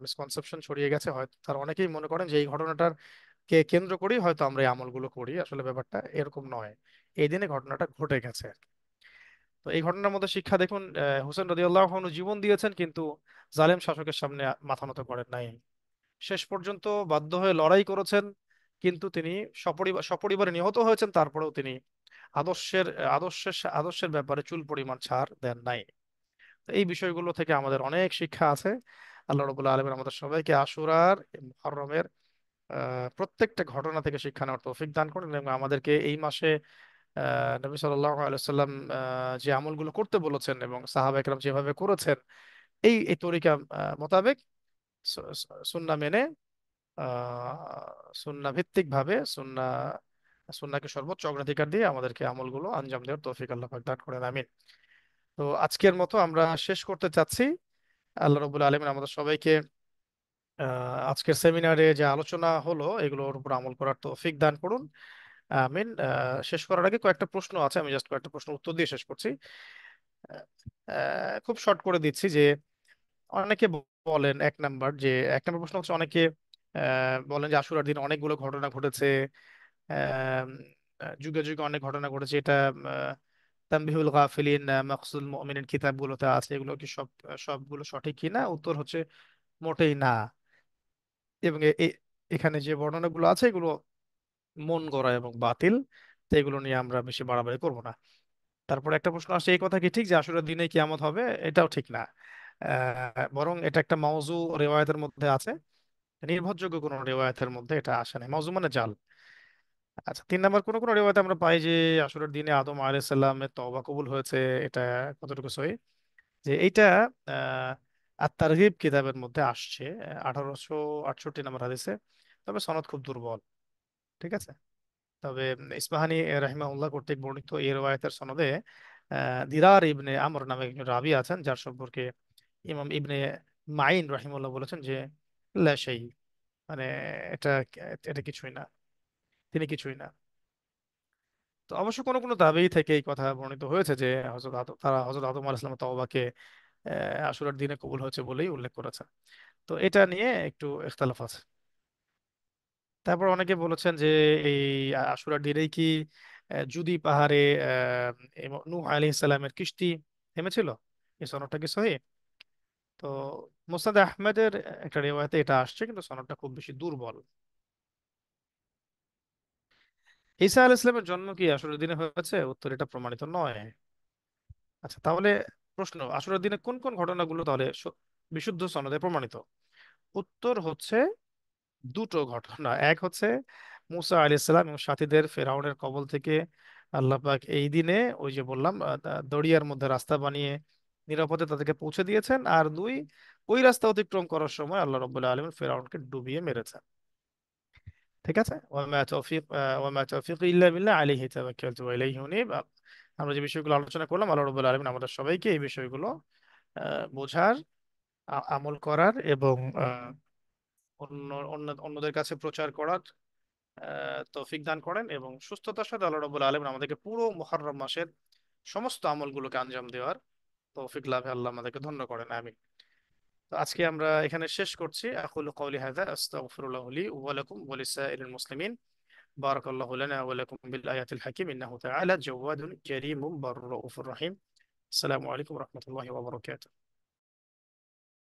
মিসকনসেপশন ছড়িয়ে গেছে, হয়তো তারা অনেকেই মনে করেন যে এই ঘটনাটার কে কেন্দ্র করেই হয়তো আমরা এই আমলগুলো করি। আসলে ব্যাপারটা এরকম নয়, এই দিনে ঘটনাটা ঘটে গেছে। তো এই ঘটনার মধ্যে শিক্ষা দেখুন, হোসেন রাদিয়াল্লাহু আনহু জীবন দিয়েছেন কিন্তু জালেম শাসকের সামনে মাথা নত করেন নাই। শেষ পর্যন্ত বাধ্য হয়ে লড়াই করেছেন, কিন্তু তিনি সপরিবারে নিহত হয়েছেন, তারপরেও তিনি আদর্শের আদর্শের ব্যাপারে চুল পরিমাণ ছাড় দেন নাই। তো এই বিষয়গুলো থেকে আমাদের অনেক শিক্ষা আছে। আল্লাহ রাব্বুল আলামিন আমাদের সবাইকে আশুরার মুহররমের প্রত্যেকটা ঘটনা থেকে শিক্ষা নেওয়ার তৌফিক দান করেন এবং আমাদেরকে এই মাসে নবী সাল্লাল্লাহু আলাইহি সাল্লাম যে আমলগুলো করতে বলেছেন এবং সাহাবা একরাম যেভাবে করেছেন, এই তরিকা মোতাবেক সুন্নাহ মেনে সুন্নাহ ভিত্তিক ভাবে সুন্নাহকে সর্বোচ্চ অগ্রাধিকার দিয়ে আমাদেরকে আমলগুলো আঞ্জাম দেওয়ার তৌফিক আল্লাহ পাক দান করেন, আমিন। তো আজকের মতো আমরা শেষ করতে চাচ্ছি। আল্লাহ রাব্বুল আলামিন আমাদের সবাইকে আজকের সেমিনারে যে আলোচনা হলো এগুলোর উপর আমল করার তৌফিক দান করুন, আমিন। শেষ করার আগে কয়েকটা প্রশ্ন আছে, আমি জাস্ট কয়েকটা প্রশ্ন উত্তর দিয়ে শেষ করছি। খুব শর্ট করে দিচ্ছি যে অনেকে বলেন, এক নাম্বার প্রশ্ন হচ্ছে, অনেকে বলেন যে আশুরার দিন অনেকগুলো ঘটনা ঘটেছে, আম, যুগে যুগে অনেক ঘটনা ঘটেছে, এটা আহ, তানবিহুল গাফিলিন মাকসুদুল মুমিনিন কিতাবগুলোতে আছে, এগুলো কি সবগুলো সঠিক কিনা? উত্তর হচ্ছে মোটেই না। এবং এখানে যে বর্ণনাগুলো আছে এগুলো মন গড়া এবং বাতিল। তো এগুলো নিয়ে আমরা বেশি বাড়াবাড়ি করবো না। তারপর একটা প্রশ্ন আসছে, এই কথা কি ঠিক যে আসুরের দিনে কিয়ামত হবে? এটাও ঠিক না। বরং এটা একটা মাওযু রেওয়ায়তের মধ্যে আছে, নির্ভরযোগ্য কোনো রেওয়ায়তের মধ্যে এটা আসে না। মাওযু মানে জাল। আচ্ছা, 3 নাম্বার, কোন কোন রেওয়ায়তে আমরা পাই যে আসুরের দিনে আদম আলাইহিস সালামের তওবা কবুল হয়েছে। এটা কতটুকু সহি? যে এইটা আহ আত-তারগিব কিতাবের মধ্যে আসছে 1868 নম্বর হাদিসে, তবে সনদ খুব দুর্বল, ঠিক আছে। তবে ইসমাহানি রাহিমাহুল্লাহ কর্তৃক বর্ণিত এই রওয়ায়াতের সনদে দিরার ইবনে আমর নামে একজন রাবী আছেন, যার সম্পর্কে ইমাম ইবনে মাইন রাহিমাহুল্লাহ বলেছেন যে লা শাই, মানে এটা এটা কিছুই না, তিনি কিছুই না। তো অবশ্য কোনো কোনো তাবেঈ থেকে এই কথা বর্ণিত হয়েছে যে তারা হযরত আদম আলাইহিস সালামের তওবাকে আশুরার দিনে কবুল হয়েছে বলেই উল্লেখ করেছে। তো এটা নিয়ে একটু ইখতিলাফ আছে। তারপর অনেকে বলেছেন যে এই আশুরার দিনেই কি জুদি পাহাড়ে নূহ আলাইহিস সালামের কিস্তি থেমেছিল? এই সনদটা কি সহিহ? তো মুসনাদ আহমেদের একটা রিওয়ায়াতে এটা আসছে, কিন্তু সনদটা খুব বেশি দুর্বল। ঈসা আলাইহিস সালামের জন্ম কি আশুরার দিনে হয়েছে? উত্তর, এটা প্রমাণিত নয়। আচ্ছা, তাহলে প্রশ্ন, আশুরার দিনে কোন কোন ঘটনাগুলো তাহলে বিশুদ্ধ সনদে প্রমাণিত? উত্তর হচ্ছে দুটো ঘটনা। এক হচ্ছে মুসা আলাইহিস সালাম এবং সাথীদের ফেরাউনের কবল থেকে আল্লাহ পাক এই দিনে, ওই যে বললাম, দরিয়ার মধ্যে রাস্তা বানিয়ে নিরাপদে তাদেরকে পৌঁছে দিয়েছেন। আর দুই, ওই রাস্তা অতিক্রম করার সময় আল্লাহ রাব্বুল আলামিন ফেরাউনকে ডুবিয়ে মেরেছেন। ঠিক আছে। ওয়ামা তৌফিক ইল্লা বিল্লাহ আলাইহি তাওয়াক্কালতু ওয়া ইলাইহি উনীব। আমরা যে বিষয়গুলো আলোচনা করলাম, আল্লাহ রাব্বুল আলামিন আমাদের সবাইকে এই বিষয়গুলো বোঝার, আমল করার এবং অন্যদের কাছে প্রচার করার তৌফিক দান করেন, এবং সুস্থতার সাথে আল্লাহ রাব্বুল আলামিন আমাদেরকে পুরো মুহররম মাসের সমস্ত আমলগুলোকে আঞ্জাম দেওয়ার তৌফিক লাভে আল্লাহ আমাদেরকে ধন্য করেন। আমিন। তো আজকে আমরা এখানে শেষ করছি। আকুলু কওলি হাযা আস্তাগফিরুল্লাহ লি ওয়া লাকুম ওয়া লিসাইরিল মুসলিমিন। বারাকাল্লাহু লানা ওয়া লাকুম বিল আয়াতিল হাকিম ইন্নাহু তাআলা জাওয়াদুন কারীমুন বাররউফুর রহিম। আসসালামু আলাইকুম ওয়া রাহমাতুল্লাহি ওয়া বারাকাতুহু।